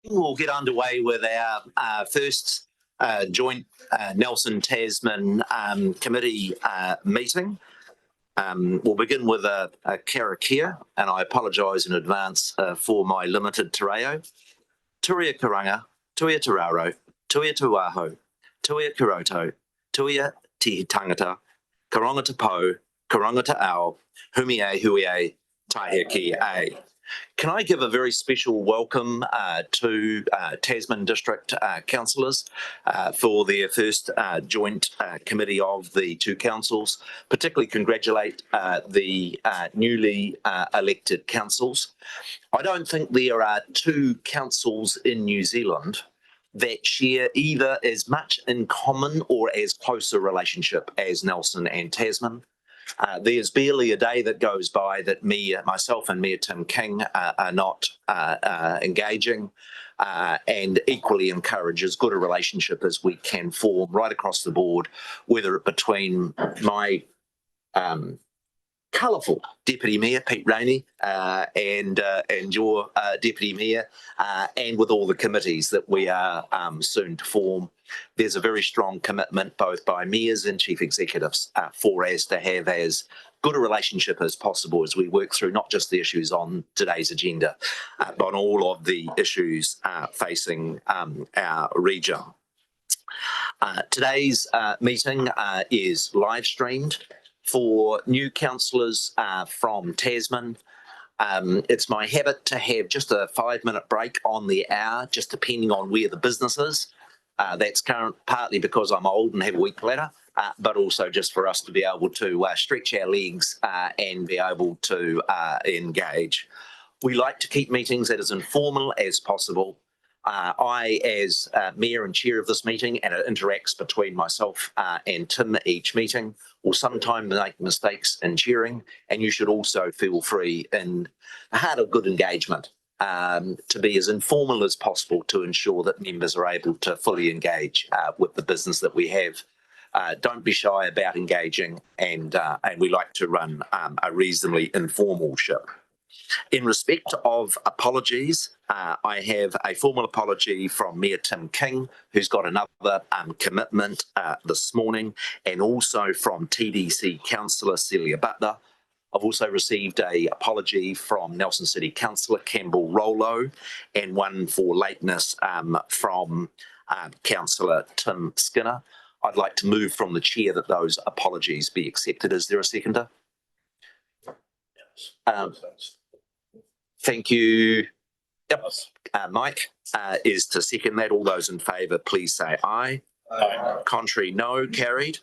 We'll get underway with our first joint Nelson-Tasman committee meeting. We'll begin with a karakia, and I apologise in advance for my limited te reo. Tuia karanga, tuia te raro, tuia te waho, tuia karoto, tuia te tangata, karanga te po, karanga te ao, humi e hui e, tahe ki e. Can I give a very special welcome to Tasman District councillors for their first joint committee of the two councils, particularly congratulate the newly elected councils. I don't think there are two councils in New Zealand that share either as much in common or as close a relationship as Nelson and Tasman. There's barely a day that goes by that myself and Mayor Tim King are not engaging and equally encourage as good a relationship as we can form right across the board, whether it between my colourful Deputy Mayor, Pete Rainey, and your Deputy Mayor, and with all the committees that we are soon to form. There's a very strong commitment both by mayors and chief executives for us to have as good a relationship as possible as we work through not just the issues on today's agenda, but on all of the issues facing our region. Today's meeting is live streamed. For new councillors from Tasman, it's my habit to have just a 5-minute break on the hour, just depending on where the business is. That's partly because I'm old and have a weak bladder, but also just for us to be able to stretch our legs and be able to engage. We like to keep meetings as informal as possible. I, as Mayor and Chair of this meeting, and it interacts between myself and Tim each meeting, will sometimes make mistakes in chairing, and you should also feel free in the heart of good engagement to be as informal as possible to ensure that members are able to fully engage with the business that we have. Don't be shy about engaging, and we like to run a reasonably informal ship. In respect of apologies, I have a formal apology from Mayor Tim King, who's got another commitment this morning, and also from TDC Councillor Celia Butler. I've also received an apology from Nelson City Councillor Campbell Rollo, and one for lateness from Councillor Tim Skinner. I'd like to move from the chair that those apologies be accepted. Is there a seconder? Thank you. Yep. Mike is to second that. All those in favour, please say aye. Aye. Contrary, no. Carried.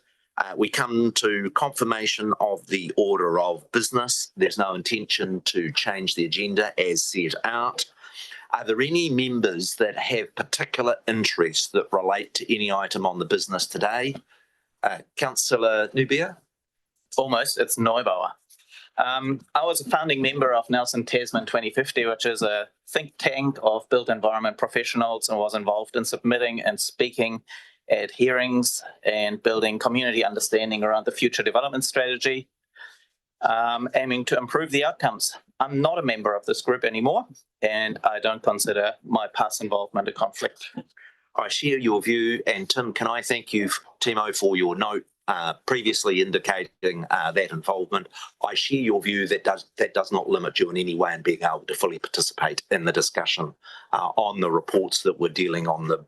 We come to confirmation of the order of business. There's no intention to change the agenda as set out. Are there any members that have particular interests that relate to any item on the business today? Councillor Nubia? Almost, it's Neubauer. I was a founding member of Nelson Tasman 2050, which is a think tank of built environment professionals, and was involved in submitting and speaking at hearings and building community understanding around the future development strategy, aiming to improve the outcomes. I'm not a member of this group anymore, and I don't consider my past involvement a conflict. I share your view, and Tim, can I thank you, Timo, for your note previously indicating that involvement. I share your view that does not limit you in any way in being able to fully participate in the discussion on the reports that we're dealing on the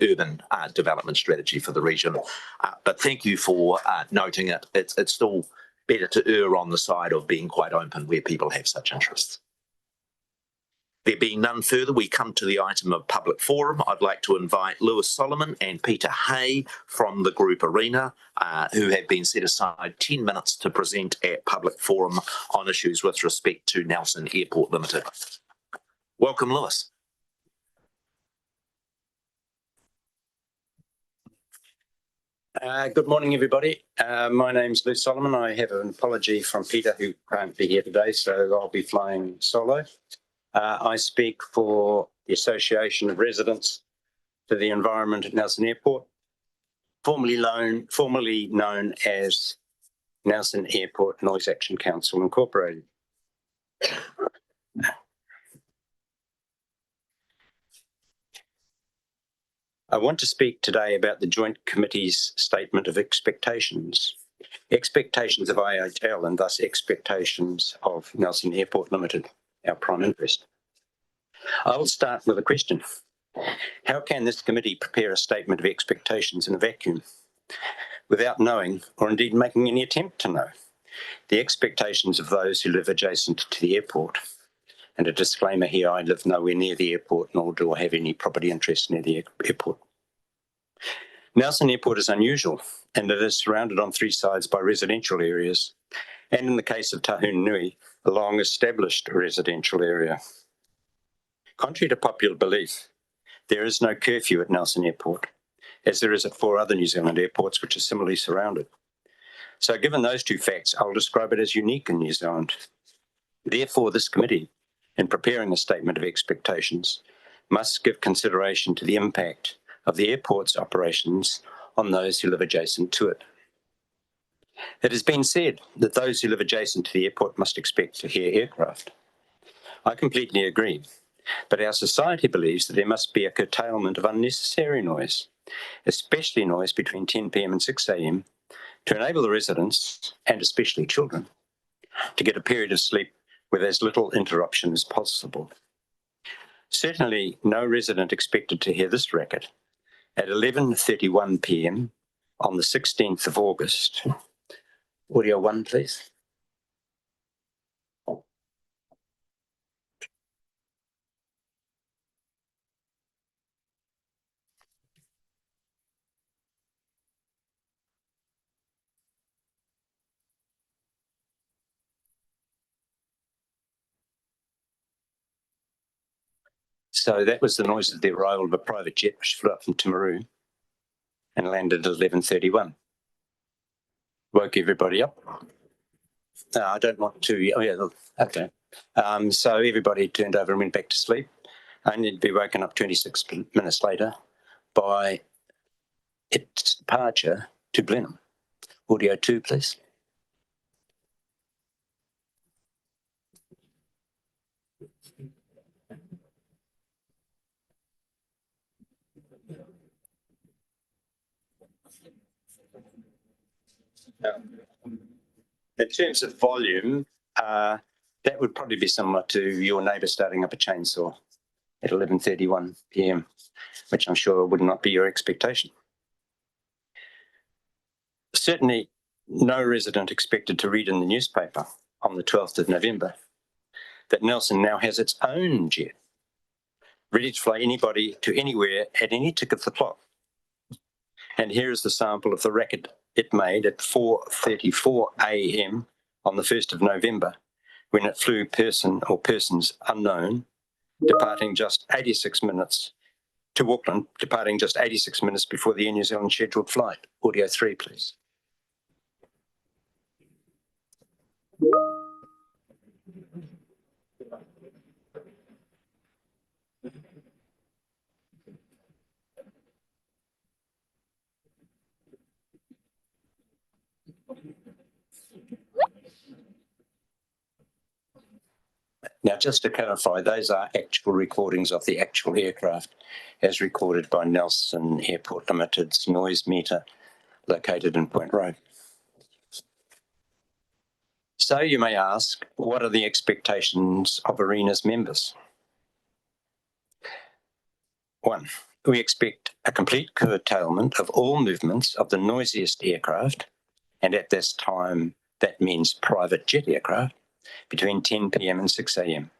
urban development strategy for the region. But thank you for noting it. It's still better to err on the side of being quite open where people have such interests. There being none further, we come to the item of public forum. I'd like to invite Lewis Solomon and Peter Hay from the group Arena, who have been set aside 10 minutes to present at public forum on issues with respect to Nelson Airport Limited. Welcome, Lewis. Good morning, everybody. My name's Lewis Solomon. I have an apology from Peter, who can't be here today, so I'll be flying solo. I speak for the Association of Residents for the Environment at Nelson Airport, formerly known as Nelson Airport Noise Action Council Incorporated. I want to speak today about the Joint Committee's statement of expectations. Expectations of IHL and thus expectations of Nelson Airport Limited, our prime interest. I will start with a question. How can this committee prepare a statement of expectations in a vacuum without knowing, or indeed making any attempt to know, the expectations of those who live adjacent to the airport? And a disclaimer here, I live nowhere near the airport, nor do I have any property interest near the airport. Nelson Airport is unusual, and it is surrounded on three sides by residential areas, and in the case of Tahunui, a long-established residential area. Contrary to popular belief, there is no curfew at Nelson Airport, as there is at 4 other New Zealand airports which are similarly surrounded. So given those two facts, I'll describe it as unique in New Zealand. Therefore, this committee, in preparing a statement of expectations, must give consideration to the impact of the airport's operations on those who live adjacent to it. It has been said that those who live adjacent to the airport must expect to hear aircraft. I completely agree, but our society believes that there must be a curtailment of unnecessary noise, especially noise between 10 p.m. and 6 a.m, to enable the residents, and especially children, to get a period of sleep with as little interruption as possible. Certainly, no resident expected to hear this racket at 11:31 p.m. on the 16th of August. Audio 1, please. So that was the noise of the arrival of a private jet which flew up from Timaru and landed at 11:31. Woke everybody up. I don't want to, oh yeah, okay. So everybody turned over and went back to sleep, only to be woken up 26 minutes later by its departure to Blenheim. Audio 2, please. In terms of volume, that would probably be similar to your neighbour starting up a chainsaw at 11:31 p.m, which I'm sure would not be your expectation. Certainly, no resident expected to read in the newspaper on the 12th of November that Nelson now has its own jet, ready to fly anybody to anywhere at any tick of the clock. And here is the sample of the racket it made at 4:34 a.m. on the 1st of November, when it flew person or persons unknown, departing just 86 minutes to Auckland, departing just 86 minutes before the Air New Zealand scheduled flight. Audio 3, please. Now, just to clarify, those are actual recordings of the actual aircraft as recorded by Nelson Airport Limited's noise meter located in Point Road. So you may ask, what are the expectations of ARENA's members? 1, we expect a complete curtailment of all movements of the noisiest aircraft, and at this time that means private jet aircraft, between 10 p.m. and 6 a.m.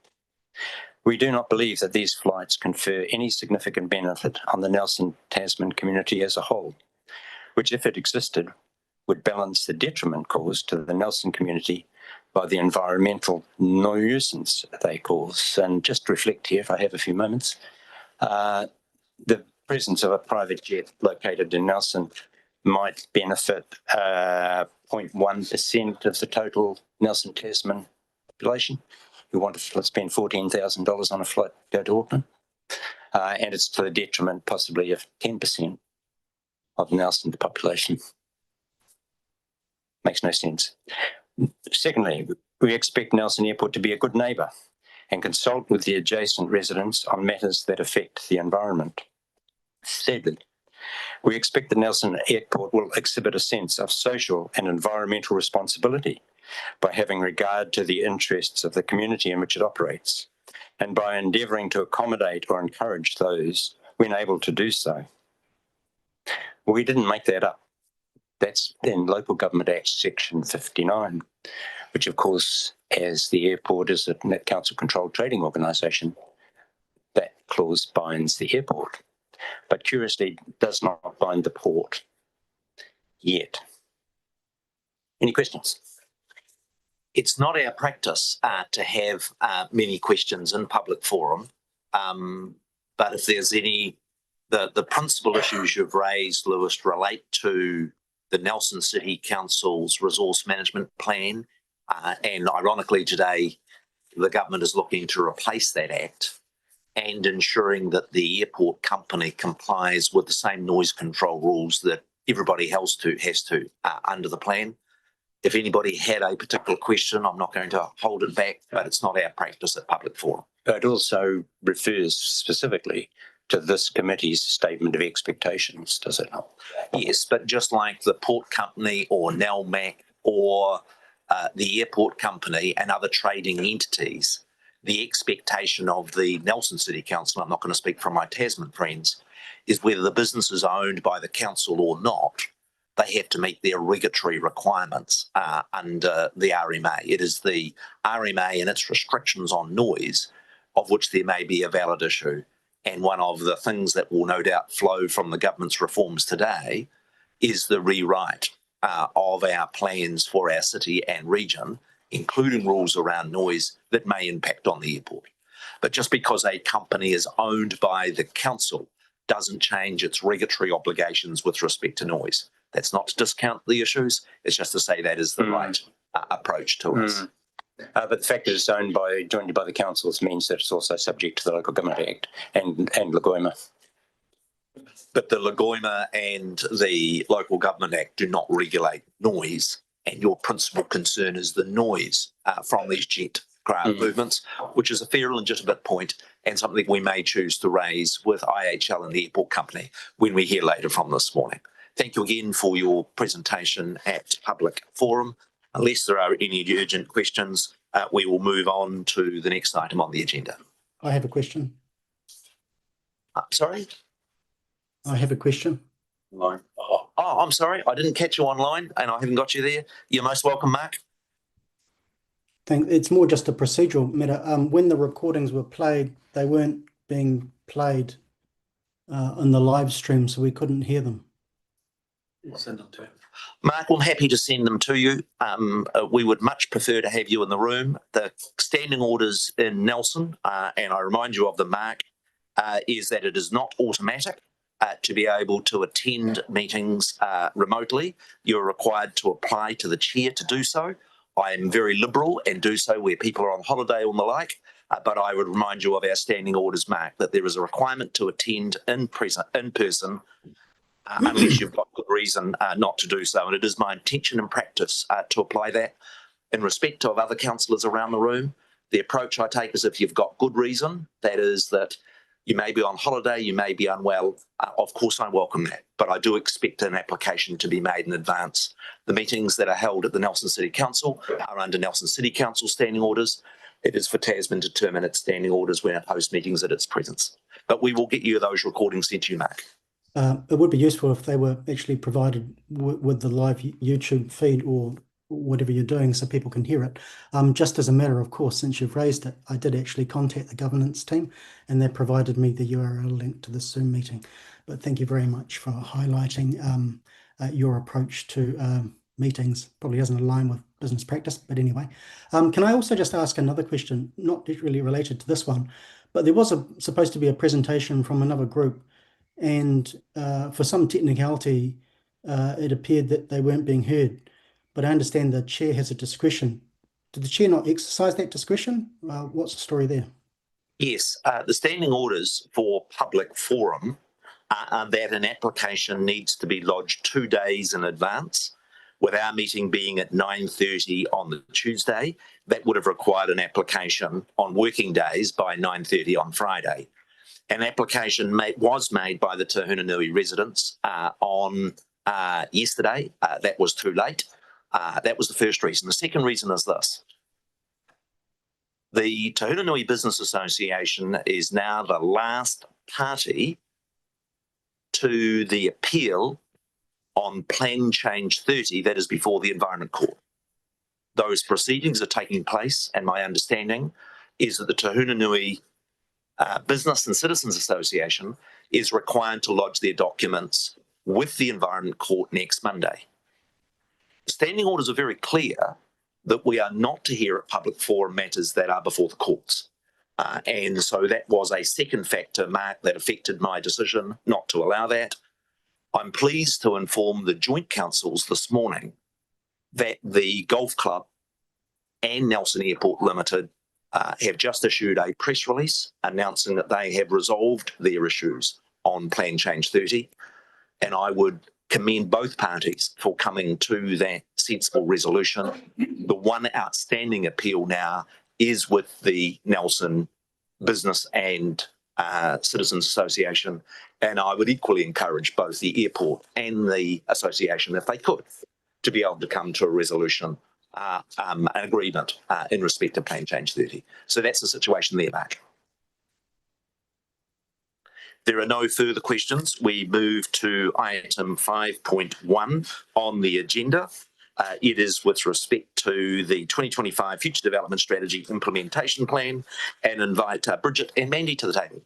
We do not believe that these flights confer any significant benefit on the Nelson Tasman community as a whole, which, if it existed, would balance the detriment caused to the Nelson community by the environmental nuisance they cause. And just reflect here, if I have a few moments, the presence of a private jet located in Nelson might benefit 0.1% of the total Nelson Tasman population who want to spend $14,000 on a flight to go to Auckland. And it's to the detriment possibly of 10% of Nelson population. Makes no sense. Secondly, we expect Nelson Airport to be a good neighbour and consult with the adjacent residents on matters that affect the environment. Thirdly, we expect the Nelson Airport will exhibit a sense of social and environmental responsibility by having regard to the interests of the community in which it operates, and by endeavouring to accommodate or encourage those when able to do so. We didn't make that up. That's in Local Government Act Section 59, which of course, as the airport is a net council controlled trading organisation, that clause binds the airport, but curiously does not bind the port yet. Any questions? It's not our practice to have many questions in public forum, but if there's any, the principal issues you've raised, Lewis, relate to the Nelson City Council's resource management plan, and ironically today the government is looking to replace that act and ensuring that the airport company complies with the same noise control rules that everybody else has to under the plan. If anybody had a particular question, I'm not going to hold it back, but it's not our practice at public forum. It also refers specifically to this committee's statement of expectations, does it not? Yes, but just like the port company or NELMAC or the airport company and other trading entities, the expectation of the Nelson City Council, I'm not going to speak from my Tasman friends, is whether the business is owned by the council or not, they have to meet their regulatory requirements under the RMA. It is the RMA and its restrictions on noise of which there may be a valid issue. And one of the things that will no doubt flow from the government's reforms today is the rewrite of our plans for our city and region, including rules around noise that may impact on the airport. But just because a company is owned by the council doesn't change its regulatory obligations with respect to noise. That's not to discount the issues, it's just to say that is the right approach to us. But the fact that it's joined by the councils means that it's also subject to the Local Government Act and Lagoima. But the Lagoima and the Local Government Act do not regulate noise, and your principal concern is the noise from these jet craft movements, which is a fair and legitimate point and something we may choose to raise with IHL and the airport company when we hear later from this morning. Thank you again for your presentation at public forum. Unless there are any urgent questions, we will move on to the next item on the agenda. I have a question. Sorry? I have a question. Oh, I'm sorry. I didn't catch you online and I haven't got you there. You're most welcome, Mark. It's more just a procedural matter. When the recordings were played, they weren't being played in the live stream, so we couldn't hear them. We'll send them to him. Mark, I'm happy to send them to you. We would much prefer to have you in the room. The standing orders in Nelson, and I remind you of the Mark, is that it is not automatic. To be able to attend meetings remotely, you're required to apply to the chair to do so. I am very liberal and do so where people are on holiday or the like, but I would remind you of our standing orders, Mark, that there is a requirement to attend in person unless you've got good reason not to do so. And it is my intention and practice to apply that. In respect of other councillors around the room, the approach I take is if you've got good reason, that is that you may be on holiday, you may be unwell, of course I welcome that, but I do expect an application to be made in advance. The meetings that are held at the Nelson City Council are under Nelson City Council standing orders. It is for Tasman to determine its standing orders when it hosts meetings at its presence. But we will get you those recordings sent to you, Mark. It would be useful if they were actually provided with the live YouTube feed or whatever you're doing so people can hear it. Just as a matter of course, since you've raised it, I did actually contact the governance team and they provided me the URL link to the Zoom meeting. But thank you very much for highlighting your approach to meetings. Probably doesn't align with business practice, but anyway. Can I also just ask another question, not really related to this one, but there was supposed to be a presentation from another group, and for some technicality, it appeared that they weren't being heard. But I understand the chair has a discretion. Did the chair not exercise that discretion? What's the story there? Yes, the standing orders for public forum are that an application needs to be lodged 2 days in advance. With our meeting being at 9:30 on the Tuesday, that would have required an application on working days by 9:30 on Friday. An application was made by the Te Hunanui residents on yesterday. That was too late. That was the first reason. The second reason is this. The Te Hunanui Business Association is now the last party to the appeal on Plan Change 30 that is before the Environment Court. Those proceedings are taking place, and my understanding is that the Te Hunanui Business and Citizens Association is required to lodge their documents with the Environment Court next Monday. The standing orders are very clear that we are not to hear at public forum matters that are before the courts. And so that was a second factor, Mark, that affected my decision not to allow that. I'm pleased to inform the joint councils this morning that the golf club and Nelson Airport Limited have just issued a press release announcing that they have resolved their issues on Plan Change 30. And I would commend both parties for coming to that sensible resolution. The one outstanding appeal now is with the Nelson Business and Citizens Association, and I would equally encourage both the airport and the association, if they could, to be able to come to a resolution, an agreement in respect of Plan Change 30. So that's the situation there, Mark. There are no further questions. We move to item 5.1 on the agenda. It is with respect to the 2025 Future Development Strategy Implementation Plan, and invite Bridget and Mandy to the table.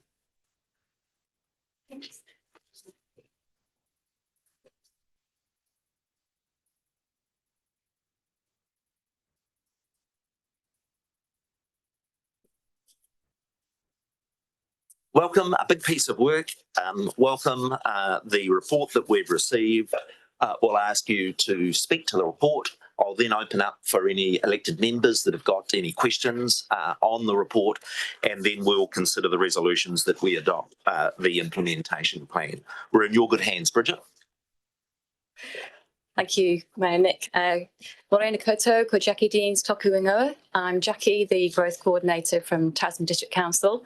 Welcome, a big piece of work. Welcome the report that we've received. We'll ask you to speak to the report. I'll then open up for any elected members that have got any questions on the report, and then we'll consider the resolutions that we adopt, the implementation plan. We're in your good hands, Bridget. Thank you, Mayor Nick. Lorena Koto, ko Jackie Deans toku ingoa. I'm Jackie, the Growth Coordinator from Tasman District Council.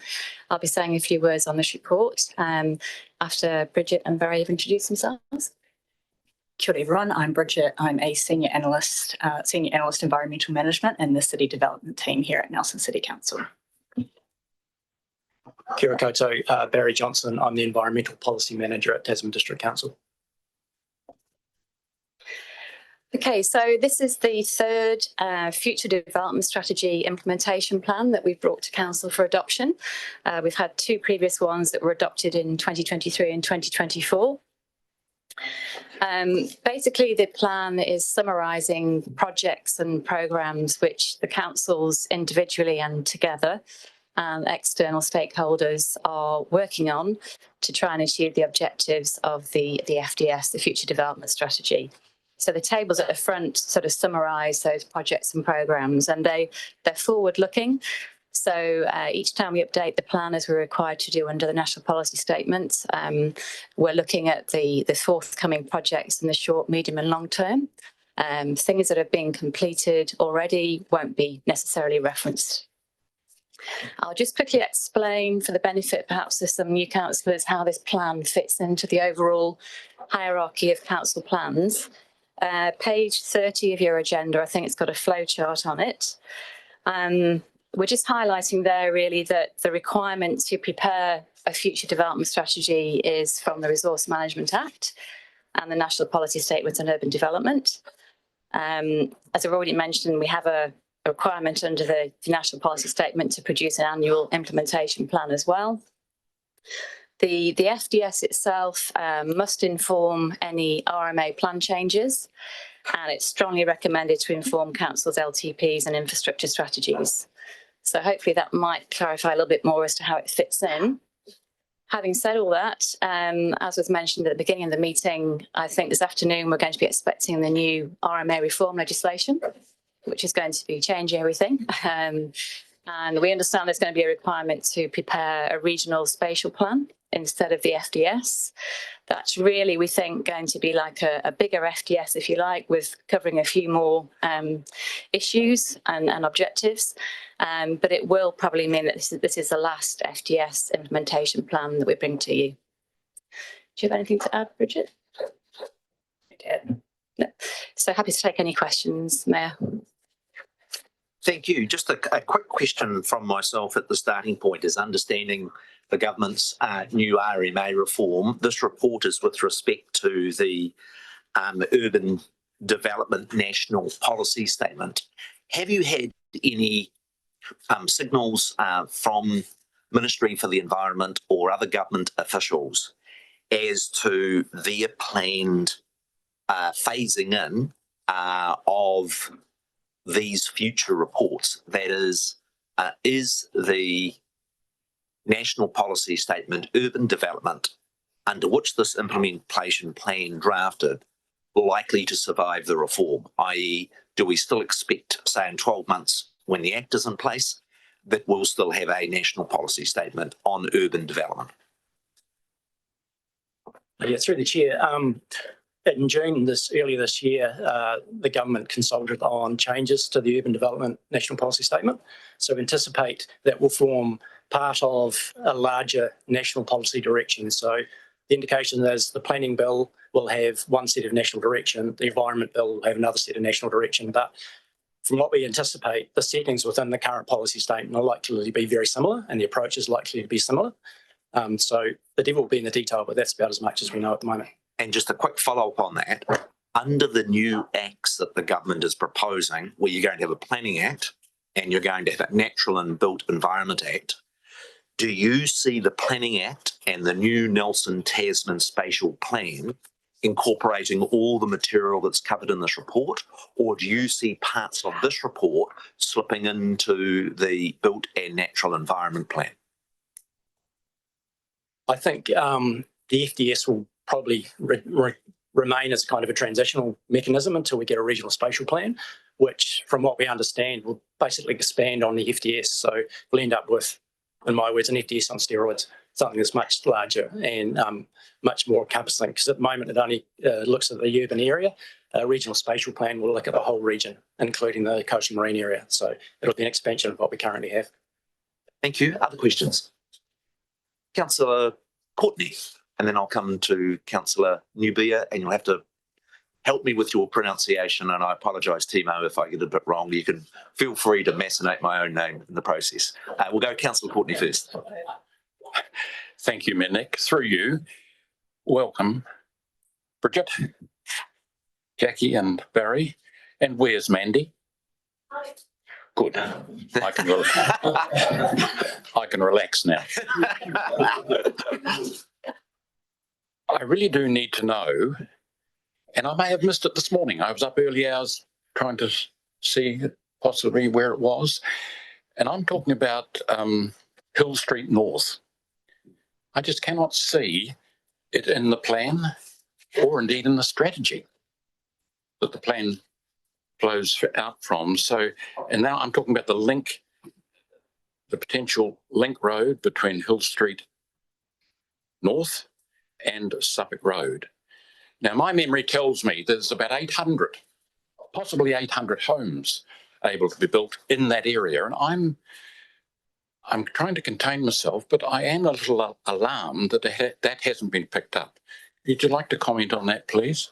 I'll be saying a few words on this report after Bridget and Barry have introduced themselves. Kia ora everyone, I'm Bridget. I'm a Senior Analyst Environmental Management in the City Development team here at Nelson City Council. Kia ora koutou, Barry Johnson. I'm the Environmental Policy Manager at Tasman District Council. Okay, so this is the third Future Development Strategy Implementation Plan that we've brought to Council for adoption. We've had two previous ones that were adopted in 2023 and 2024. Basically, the plan is summarising projects and programmes which the councils individually and together and external stakeholders are working on to try and achieve the objectives of the FDS, the Future Development Strategy. So the tables at the front sort of summarise those projects and programmes, and they're forward-looking. So each time we update the plan, as we're required to do under the National Policy Statement, we're looking at the forthcoming projects in the short, medium and long term. Things that have been completed already won't be necessarily referenced. I'll just quickly explain, for the benefit perhaps of some new councillors, how this plan fits into the overall hierarchy of council plans. Page 30 of your agenda, I think it's got a flow chart on it. We're just highlighting there really that the requirement to prepare a future development strategy is from the Resource Management Act and the National Policy Statement on Urban Development. As I've already mentioned, we have a requirement under the National Policy Statement to produce an annual implementation plan as well. The FDS itself must inform any RMA plan changes, and it's strongly recommended to inform council's LTPs and infrastructure strategies. So hopefully that might clarify a little bit more as to how it fits in. Having said all that, as was mentioned at the beginning of the meeting, I think this afternoon we're going to be expecting the new RMA reform legislation, which is going to be changing everything. And we understand there's going to be a requirement to prepare a regional spatial plan instead of the FDS. That's really, we think, going to be like a bigger FDS, if you like, with covering a few more issues and objectives. But it will probably mean that this is the last FDS implementation plan that we bring to you. Do you have anything to add, Bridget? I did. No. So happy to take any questions, Mayor. Thank you. Just a quick question from myself at the starting point is understanding the government's new RMA reform. This report is with respect to the Urban Development National Policy Statement. Have you had any signals from Ministry for the Environment or other government officials as to their planned phasing in of these future reports? That is the National Policy Statement urban development under which this implementation plan drafted likely to survive the reform, i.e. do we still expect, say in 12 months when the Act is in place, that we'll still have a National Policy Statement on urban development? Yeah, through the chair. In June earlier this year, the government consulted on changes to the Urban Development National Policy Statement. So we anticipate that will form part of a larger national policy direction. So the indication is the planning bill will have one set of national direction, the environment bill will have another set of national direction. But from what we anticipate, the settings within the current policy statement are likely to be very similar and the approach is likely to be similar. So the devil will be in the detail, but that's about as much as we know at the moment. And just a quick follow-up on that, under the new acts that the government is proposing, where you're going to have a Planning Act and you're going to have a Natural and Built Environment Act, do you see the Planning Act and the new Nelson Tasman Spatial Plan incorporating all the material that's covered in this report, or do you see parts of this report slipping into the Built and Natural Environment Plan? I think the FDS will probably remain as kind of a transitional mechanism until we get a regional spatial plan, which from what we understand will basically expand on the FDS. So we'll end up with, in my words, an FDS on steroids, something that's much larger and much more encompassing, because at the moment it only looks at the urban area. A regional spatial plan will look at the whole region, including the coastal marine area. So it'll be an expansion of what we currently have. Thank you. Other questions? Councillor Courtney, and then I'll come to Councillor Newbeer, and you'll have to help me with your pronunciation, and I apologise, Timo, if I get it a bit wrong. You can feel free to machinate my own name in the process. We'll go Councillor Courtney first. Thank you, Nick. Through you, welcome, Bridget, Jackie and Barry. And where's Mandy? Good. I can relax now. I really do need to know, and I may have missed it this morning. I was up early hours trying to see possibly where it was. And I'm talking about Hill Street North. I just cannot see it in the plan or indeed in the strategy that the plan flows out from. So, and now I'm talking about the potential link road between Hill Street North and Suffolk Road. Now, my memory tells me there's about 800, possibly 800 homes able to be built in that area. And I'm trying to contain myself, but I am a little alarmed that that hasn't been picked up. Would you like to comment on that, please?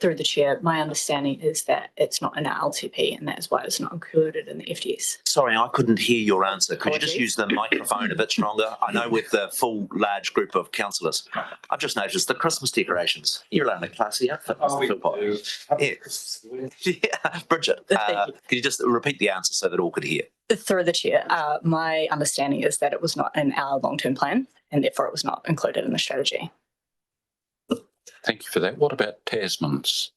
Through the chair, my understanding is that it's not in our LTP and that is why it's not included in the FDS. Sorry, I couldn't hear your answer. Could you just use the microphone a bit stronger? I know with the full large group of councillors. I've just noticed the Christmas decorations. You're allowed a classy outfit. Yeah. Bridget, can you just repeat the answer so that all could hear? Through the chair, my understanding is that it was not in our long-term plan and therefore it was not included in the strategy. Thank you for that. What about Tasman's?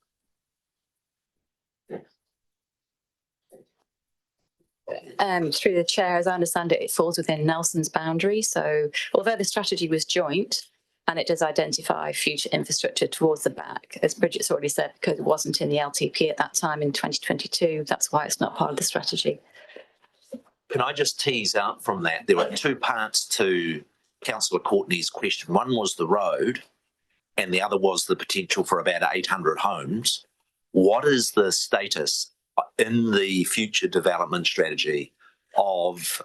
Through the chair, as I understand it, it falls within Nelson's boundary. So although the strategy was joint and it does identify future infrastructure towards the back, as Bridget's already said, because it wasn't in the LTP at that time in 2022, that's why it's not part of the strategy. Can I just tease out from that? There were two parts to Councillor Courtney's question. One was the road and the other was the potential for about 800 homes. What is the status in the future development strategy of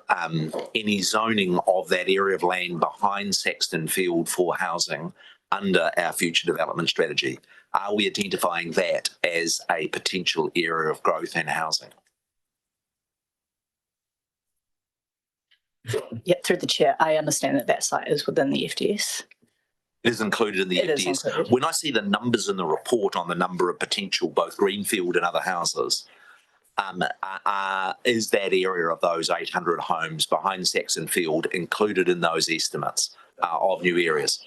any zoning of that area of land behind Saxton Field for housing under our future development strategy? Are we identifying that as a potential area of growth and housing? Yeah, through the chair, I understand that that site is within the FDS. It is included in the It is FDS. included. When I see the numbers in the report on the number of potential, both greenfield and other houses, is that area of those 800 homes behind Saxon Field included in those estimates of new areas?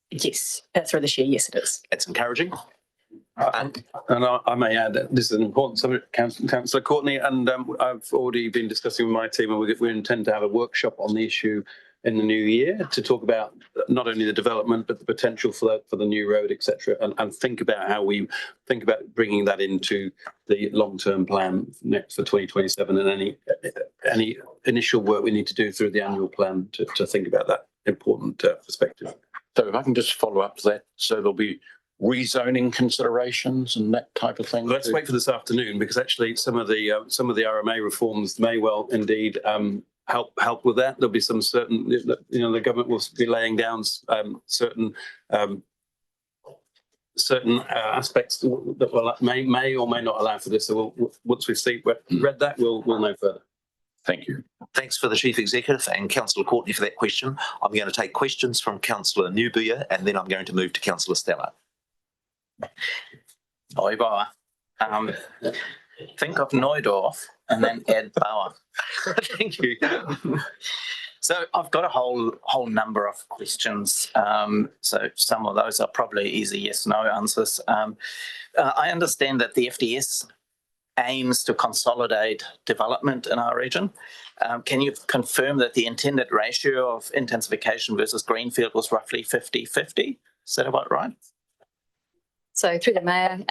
Yes, through the chair, yes, it is. It's encouraging. And I may add that this is an important subject, Councillor Courtney, and I've already been discussing with my team, and we intend to have a workshop on the issue in the new year to talk about not only the development but the potential for the new road, etc., and think about how we think about bringing that into the long-term plan next for 2027, and any initial work we need to do through the annual plan to think about that important perspective. So if I can just follow up to that, so there'll be rezoning considerations and that type of thing. Let's wait for this afternoon, because actually some of the RMA reforms may well indeed help with that. There'll be some certain, the government will be laying down certain aspects that will may or may not allow for this. So once we've read that, we'll know further. Thank you. Thanks for the Chief Executive and Councillor Courtney for that question. I'm going to take questions from Councillor Newbuyer and then I'm going to move to Councillor Stella. Oi Bauer. Think of Neudorf and then add Bauer. Thank you. So I've got a whole number of questions. So some of those are probably easy yes/no answers. I understand that the FDS aims to consolidate development in our region. Can you confirm that the intended ratio of intensification versus greenfield was roughly 50-50? Is that about right? So through the Mayor,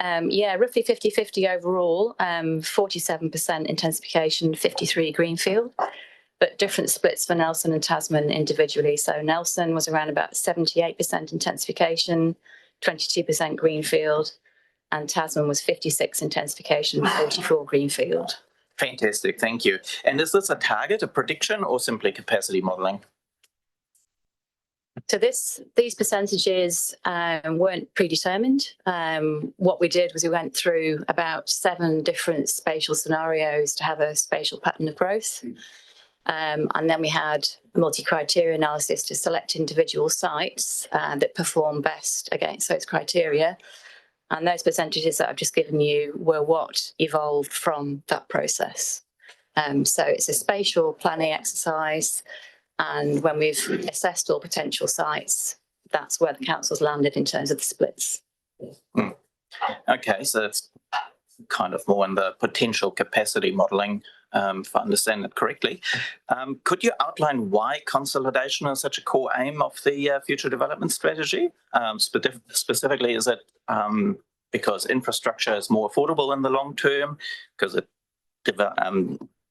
roughly 50-50 overall, 47% intensification, 53 greenfield, but different splits for Nelson and Tasman individually. So Nelson was around about 78% intensification, 22% greenfield, and Tasman was 56 intensification, 44 greenfield. Fantastic, thank you. And is this a target, a prediction, or simply capacity modelling? So these percentages weren't predetermined. What we did was we went through about 7 different spatial scenarios to have a spatial pattern of growth. And then we had a multi-criteria analysis to select individual sites that perform best against those criteria. And those percentages that I've just given you were what evolved from that process. So it's a spatial planning exercise. And when we've assessed all potential sites, that's where the council's landed in terms of the splits. Okay, so it's kind of more in the potential capacity modelling, if I understand it correctly. Could you outline why consolidation is such a core aim of the future development strategy? Specifically, is it because infrastructure is more affordable in the long term, because it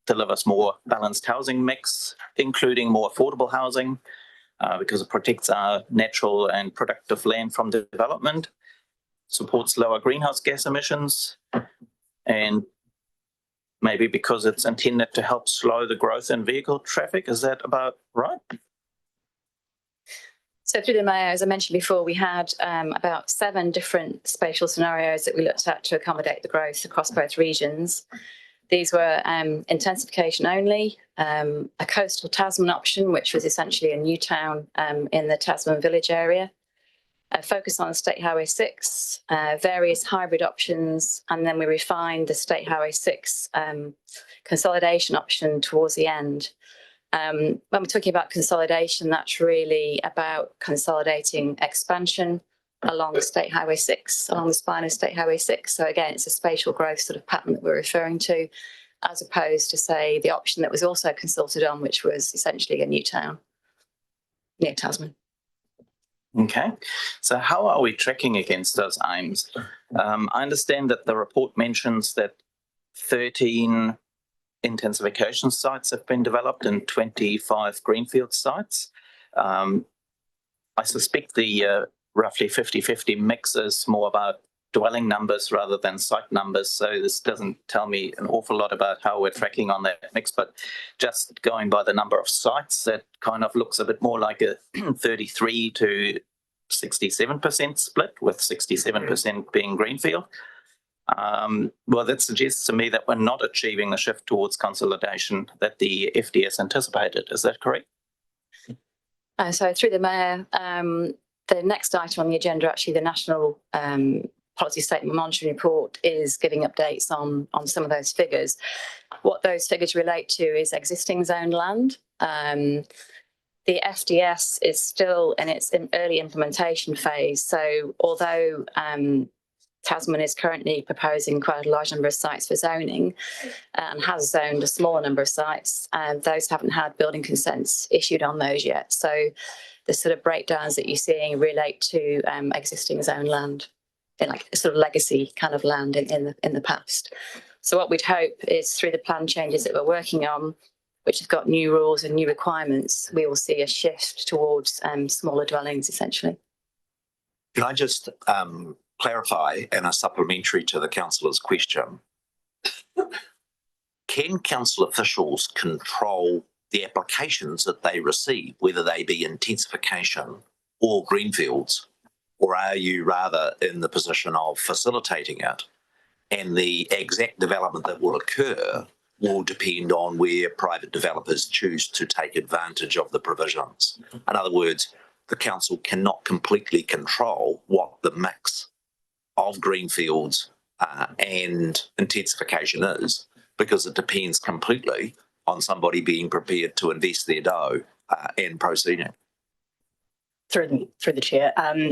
delivers more balanced housing mix, including more affordable housing, because it protects our natural and productive land from development, supports lower greenhouse gas emissions, and maybe because it's intended to help slow the growth in vehicle traffic? Is that about right? So through the Mayor, as I mentioned before, we had about 7 different spatial scenarios that we looked at to accommodate the growth across both regions. These were intensification only, a coastal Tasman option, which was essentially a new town in the Tasman village area, a focus on State Highway 6, various hybrid options, and then we refined the State Highway 6 consolidation option towards the end. When we're talking about consolidation, that's really about consolidating expansion along State Highway 6, along the spine of State Highway 6. So again, it's a spatial growth sort of pattern that we're referring to, as opposed to, say, the option that was also consulted on, which was essentially a new town near Tasman. Okay, so how are we tracking against those aims? I understand that the report mentions that 13 intensification sites have been developed and 25 greenfield sites. I suspect the roughly 50-50 mix is more about dwelling numbers rather than site numbers. So this doesn't tell me an awful lot about how we're tracking on that mix, but just going by the number of sites, that kind of looks a bit more like a 33 to 67% split, with 67% being greenfield. Well, that suggests to me that we're not achieving the shift towards consolidation that the FDS anticipated. Is that correct? So through the Mayor, the next item on the agenda, actually the National Policy Statement Monitoring Report, is giving updates on some of those figures. What those figures relate to is existing zone land. The FDS is still in its early implementation phase. So although Tasman is currently proposing quite a large number of sites for zoning and has zoned a smaller number of sites, and those haven't had building consents issued on those yet. So the sort of breakdowns that you're seeing relate to existing zone land, in like sort of legacy kind of land in the past. So what we'd hope is through the plan changes that we're working on, which have got new rules and new requirements, we will see a shift towards smaller dwellings essentially. Can I just clarify, and a supplementary to the councillor's question? Can council officials control the applications that they receive, whether they be intensification or greenfields, or are you rather in the position of facilitating it, and the exact development that will occur will depend on where private developers choose to take advantage of the provisions? In other words, the council cannot completely control what the mix of greenfields and intensification is, because it depends completely on somebody being prepared to invest their dough and proceeding. Through the chair,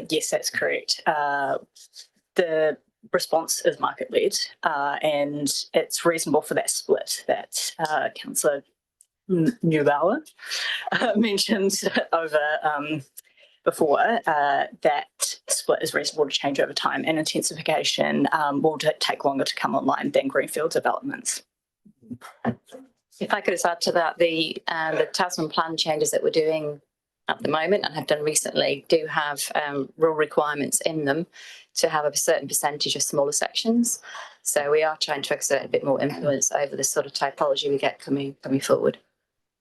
yes, that's correct. The response is market-led, and it's reasonable for that split that Councillor Neubauer mentioned over before. That split is reasonable to change over time, and intensification will take longer to come online than greenfield developments. If I could just add to that, the Tasman plan changes that we're doing at the moment and have done recently do have rule requirements in them to have a certain percentage of smaller sections. So we are trying to exert a bit more influence over the sort of typology we get coming forward.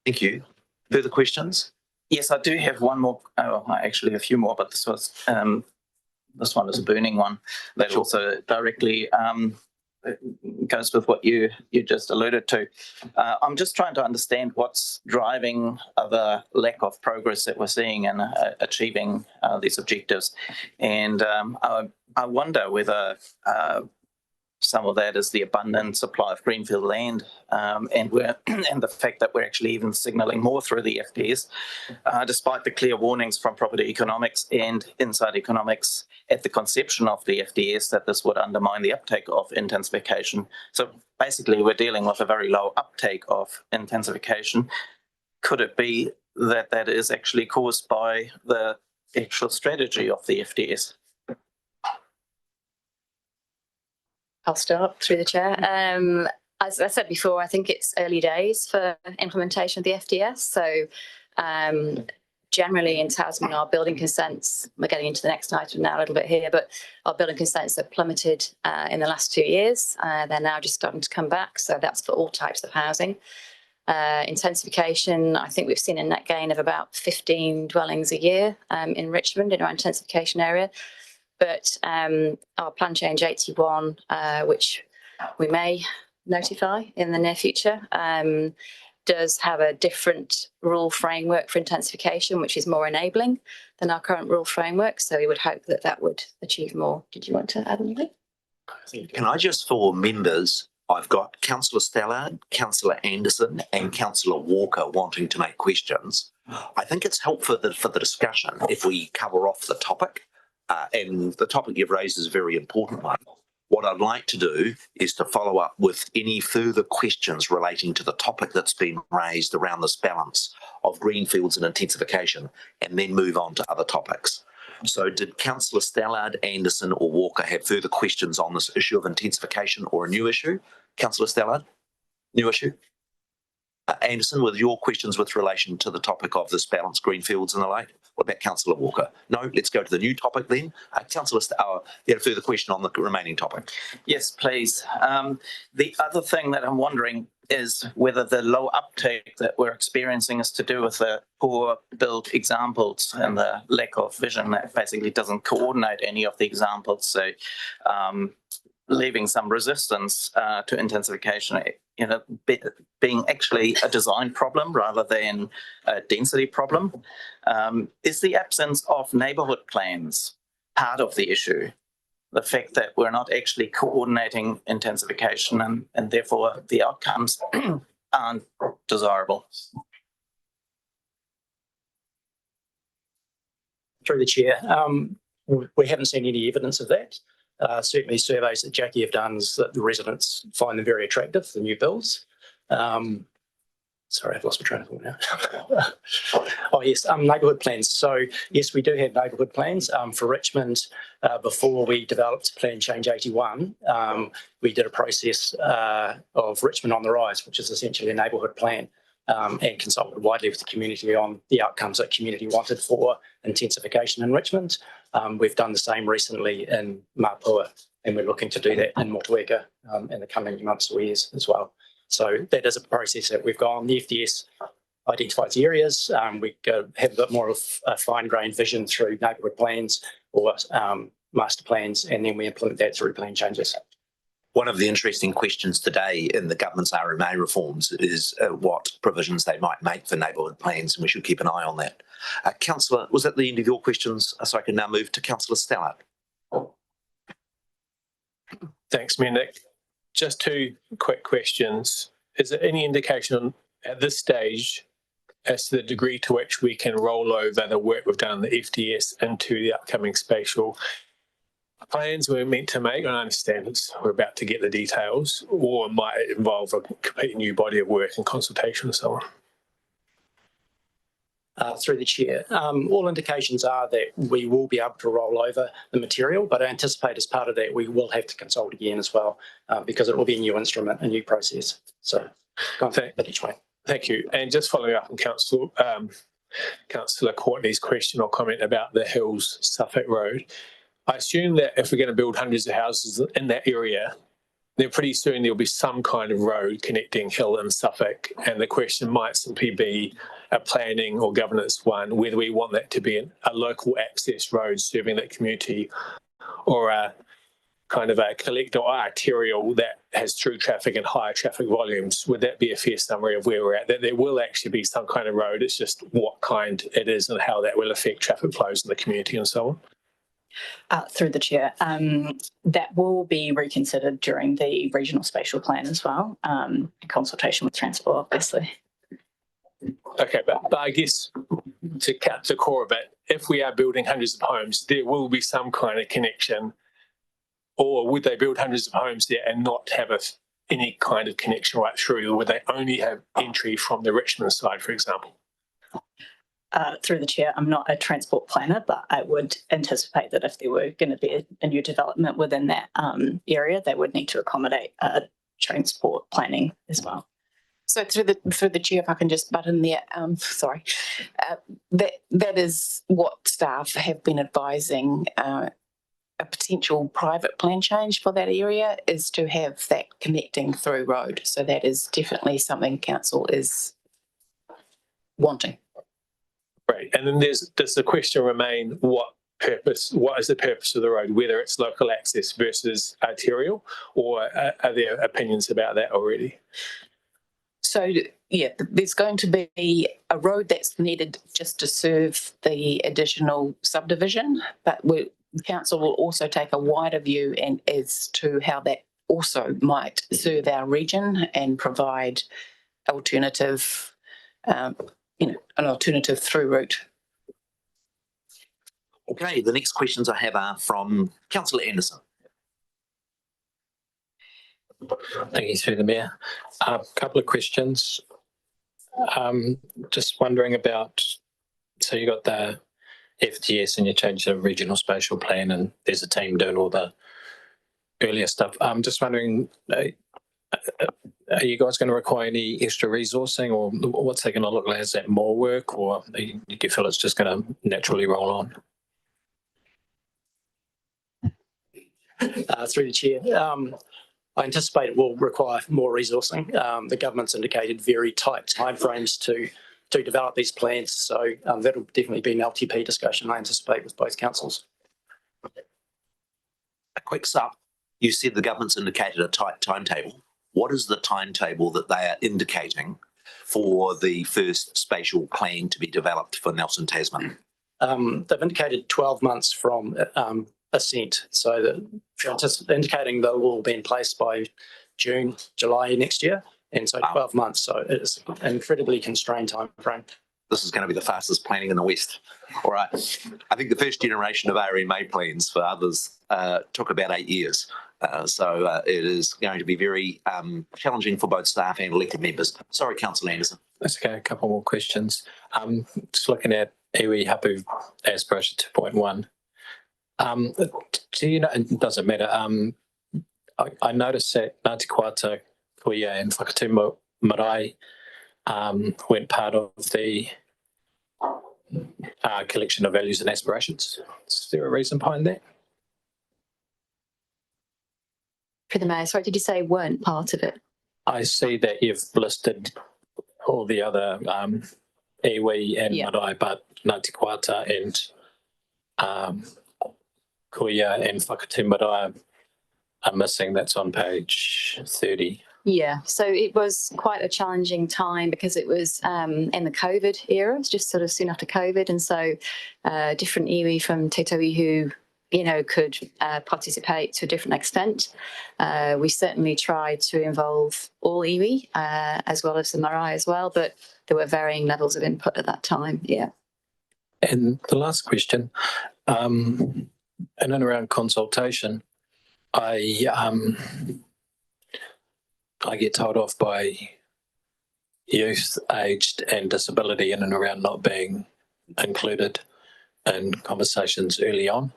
Thank you. Further questions? Yes, I do have one more. Oh, actually a few more, but this one is a burning one that also directly goes with what you just alluded to. I'm just trying to understand what's driving the lack of progress that we're seeing in achieving these objectives, and I wonder whether some of that is the abundant supply of greenfield land, and the fact that we're actually even signalling more through the FDS, despite the clear warnings from property economics and inside economics at the conception of the FDS that this would undermine the uptake of intensification. So basically, we're dealing with a very low uptake of intensification. Could it be that that is actually caused by the actual strategy of the FDS? I'll start through the chair. As I said before, I think it's early days for implementation of the FDS. So generally in Tasman, our building consents, we're getting into the next item now a little bit here, but our building consents have plummeted in the last 2 years. They're now just starting to come back. So that's for all types of housing. Intensification, I think we've seen a net gain of about 15 dwellings a year in Richmond in our intensification area. But our plan change 81, which we may notify in the near future, does have a different rule framework for intensification, which is more enabling than our current rule framework. So we would hope that that would achieve more. Did you want to add anything? Can I just, for members, I've got Councillor Stallard, Councillor Anderson and Councillor Walker wanting to make questions. I think it's helpful for the discussion if we cover off the topic. And the topic you've raised is a very important one. What I'd like to do is to follow up with any further questions relating to the topic that's been raised around this balance of greenfields and intensification, and then move on to other topics. So did Councillor Stallard, Anderson or Walker have further questions on this issue of intensification or a new issue? Councillor Stallard, new issue? Anderson, with your questions with relation to the topic of this balanced greenfields and the like? What about Councillor Walker? No, let's go to the new topic then. Councillor, you had a further question on the remaining topic. Yes, please. The other thing that I'm wondering is whether the low uptake that we're experiencing is to do with the poor build examples and the lack of vision that basically doesn't coordinate any of the examples. So leaving some resistance to intensification, being actually a design problem rather than a density problem. Is the absence of neighbourhood plans part of the issue? The fact that we're not actually coordinating intensification and therefore the outcomes aren't desirable. Through the chair, we haven't seen any evidence of that. Certainly surveys that Jackie have done is that the residents find them very attractive, the new builds. Sorry, I've lost my train of thought now. Oh yes, neighbourhood plans. So yes, we do have neighbourhood plans for Richmond. Before we developed Plan Change 81, we did a process of Richmond on the Rise, which is essentially a neighbourhood plan, and consulted widely with the community on the outcomes that community wanted for intensification in Richmond. We've done the same recently in Mapua, and we're looking to do that in Motueka in the coming months or years as well. So that is a process that we've gone. The FDS identifies the areas. We have a bit more of a fine-grained vision through neighbourhood plans or master plans, and then we implement that through plan changes. One of the interesting questions today in the government's RMA reforms is what provisions they might make for neighbourhood plans, and we should keep an eye on that. Councillor, was that the end of your questions? So I can now move to Councillor Stallard. Thanks, Mayor Nick. Just two quick questions. Is there any indication at this stage as to the degree to which we can roll over the work we've done in the FDS into the upcoming spatial plans we're meant to make? And I understand we're about to get the details, or might it involve a completely new body of work and consultation and so on? Through the chair, all indications are that we will be able to roll over the material, but I anticipate as part of that we will have to consult again as well, because it will be a new instrument, a new process. So go each way. Thank you. And just following up on Councillor Courtney's question or comment about the Hills Suffolk Road, I assume that if we're going to build hundreds of houses in that area, then pretty soon there'll be some kind of road connecting Hill and Suffolk. And the question might simply be a planning or governance one, whether we want that to be a local access road serving that community, or a kind of a collector or arterial that has through traffic and higher traffic volumes. Would that be a fair summary of where we're at? That there will actually be some kind of road, it's just what kind it is and how that will affect traffic flows in the community and so on? Through the chair, that will be reconsidered during the regional spatial plan as well, in consultation with transport, obviously. Okay, but I guess to cut the core of it, if we are building hundreds of homes, there will be some kind of connection, or would they build hundreds of homes there and not have any kind of connection right through, or would they only have entry from the Richmond side, for example? Through the chair, I'm not a transport planner, but I would anticipate that if there were going to be a new development within that area, they would need to accommodate transport planning as well. So through the chair, if I can just butt in there, sorry, that is what staff have been advising. A potential private plan change for that area is to have that connecting through road. So that is definitely something council is wanting. Right, and then does the question remain, what is the purpose of the road, whether it's local access versus arterial, or are there opinions about that already? So yeah, there's going to be a road that's needed just to serve the additional subdivision, but the council will also take a wider view and as to how that also might serve our region and provide alternative an alternative through route. Okay, the next questions I have are from Councillor Anderson. Thank you, through the Mayor. A couple of questions. Just wondering about, so you got the FTS and you changed the regional spatial plan and there's a team doing all the earlier stuff. I'm just wondering, Are you guys going to require any extra resourcing, or what's that going to look like? Is that more work, or do you feel it's just going to naturally roll on? Through the chair, I anticipate it will require more resourcing. The government's indicated very tight timeframes to develop these plans, so that'll definitely be an LTP discussion I anticipate with both councils. A quick sum. You said the government's indicated a tight timetable. What is the timetable that they are indicating for the first spatial plan to be developed for Nelson Tasman? They've indicated 12 months from assent, so that indicating they'll all be in place by June, July next year, and so 12 months. So it's an incredibly constrained time frame. This is going to be the fastest planning in the West. All right. I think the first generation of RMA plans for others took about 8 years. So it is going to be very challenging for both staff and elected members. Sorry, Councillor Anderson. That's okay. A couple more questions. Just looking at iwi hapu aspiration 2.1. Do you know, it doesn't matter. I noticed that Ngāti Koata, Kuia and Whakatuma Marae weren't part of the collection of values and aspirations. Is there a reason behind that? For the Mayor, sorry, did you say weren't part of it? I see that you've listed all the other iwi and marae, but Ngāti Koata and Kuia and Whakatuma Marae are missing. That's on page 30. Yeah, so it was quite a challenging time because it was in the COVID era. It's just sort of soon after COVID, and so different iwi from Te Tauihu, could participate to a different extent. We certainly tried to involve all iwi as well as the marae as well, but there were varying levels of input at that time. Yeah. And the last question, in and around consultation, I get told off by youth, aged and disability in and around not being included in conversations early on.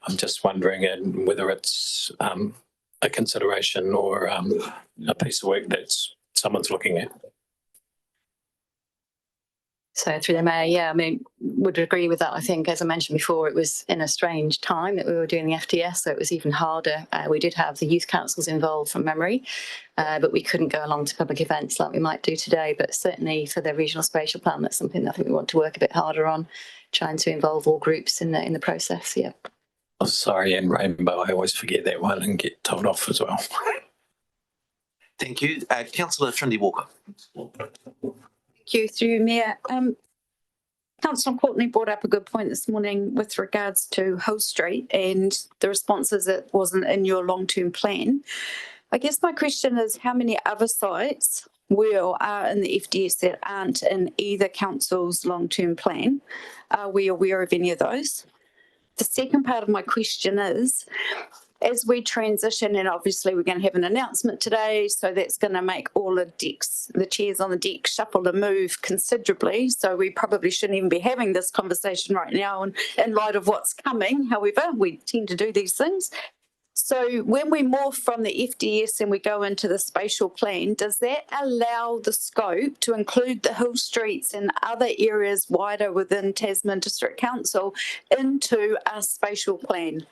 I'm just wondering whether it's a consideration or a piece of work that someone's looking at. So through the Mayor, yeah, I mean, would agree with that. I think, as I mentioned before, it was in a strange time that we were doing the FDS, so it was even harder. We did have the youth councils involved from memory, but we couldn't go along to public events like we might do today. But certainly for the regional spatial plan, that's something that I think we want to work a bit harder on, trying to involve all groups in the process. Yeah. Oh, sorry, and Rainbow, I always forget that one and get told off as well. Thank you. Councillor Trinity Walker. Thank you, through Mayor. Councillor Courtney brought up a good point this morning with regards to Hill Street and the responses that wasn't in your long-term plan. I guess my question is, how many other sites are in the FDS that aren't in either council's long-term plan? Are we aware of any of those? The second part of my question is, as we transition, and obviously we're going to have an announcement today, so that's going to make all the decks, the chairs on the deck shuffle and move considerably. So we probably shouldn't even be having this conversation right now in light of what's coming. However, we tend to do these things. So when we morph from the FDS and we go into the spatial plan, does that allow the scope to include the hill streets and other areas wider within Tasman District Council into a spatial plan?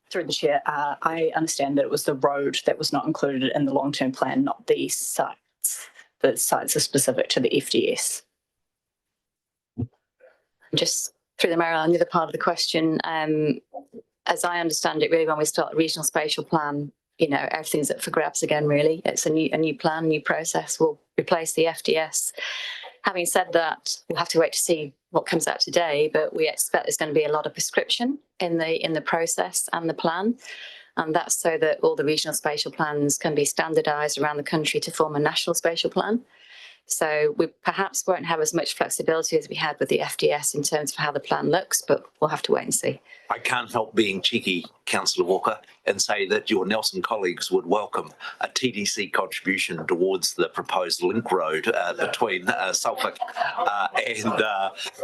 Through the chair, I understand that it was the road that was not included in the long-term plan, not the sites. The sites are specific to the FDS. Just through the Mayor, on the other part of the question, as I understand it, really, when we start the regional spatial plan, everything's up for grabs again, really. It's a new plan, new process. We'll replace the FDS. Having said that, we'll have to wait to see what comes out today, but we expect there's going to be a lot of prescription in the process and the plan. And that's so that all the regional spatial plans can be standardised around the country to form a national spatial plan. So we perhaps won't have as much flexibility as we had with the FDS in terms of how the plan looks, but we'll have to wait and see. I can't help being cheeky, Councillor Walker, and say that your Nelson colleagues would welcome a TDC contribution towards the proposed link road between Suffolk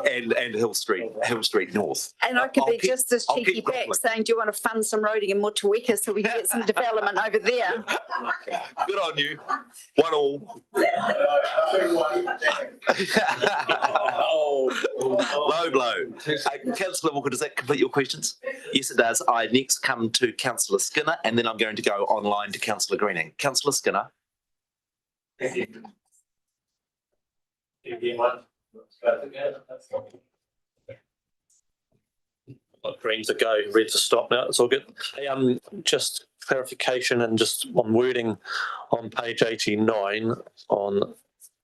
and Hill Street North. And I could be just as cheeky back saying, do you want to fund some roading in Motueka so we can get some development over there? Good on you. One all. Low blow. Councillor Walker, does that complete your questions? Yes, it does. I next come to Councillor Skinner, and then I'm going to go online to Councillor Greening. Councillor Skinner. Green to go, red to stop now. It's all good. Hey, just clarification and just on wording on page 89 on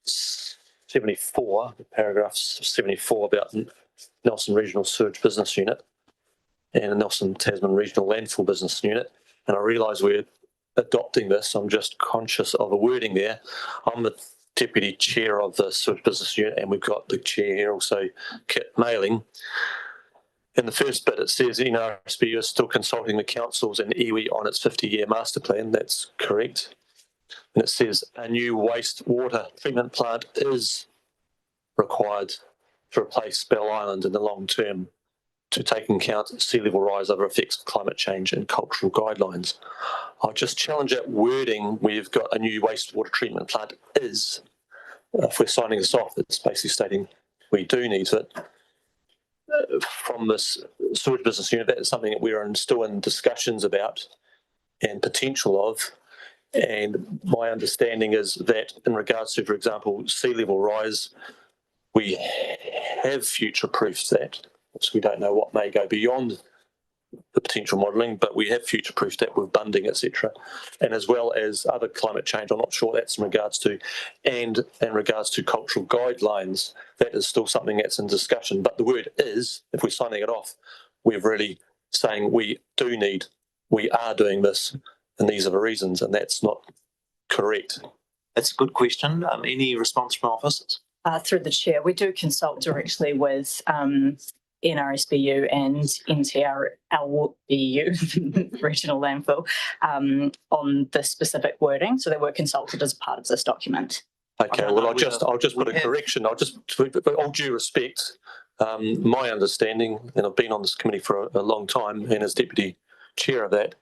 74, paragraph 74 about Nelson Regional Sewage Business Unit and Nelson Tasman Regional Landfill Business Unit. And I realise we're adopting this. I'm just conscious of the wording there. I'm the Deputy Chair of the Sewage Business Unit, and we've got the Chair here also, Kit Mailing. In the first bit, it says NRSBU is still consulting the councils and iwi on its 50-year master plan. That's correct. And it says a new wastewater treatment plant is required to replace Bell Island in the long term to take into account sea level rise, other effects of climate change and cultural guidelines. I'll just challenge that wording. We've got a new wastewater treatment plant is. If we're signing this off, it's basically stating we do need it. From this sewage business unit, that is something that we're still in discussions about and potential of. And my understanding is that in regards to, for example, sea level rise, we have future-proofed that. So we don't know what may go beyond the potential modelling, but we have future-proofed that with bunding, etc. And as well as other climate change, I'm not sure that's in regards to, and in regards to cultural guidelines, that is still something that's in discussion. But the word is, if we're signing it off, we're really saying we are doing this, and these are the reasons, and that's not correct. That's a good question. Any response from officers? Through the chair, we do consult directly with NRSBU and NTRLBU, Regional Landfill, on the specific wording. So they were consulted as part of this document. Okay, well, I'll just put a correction. With all due respect, my understanding, and I've been on this committee for a long time, and as deputy chair of that,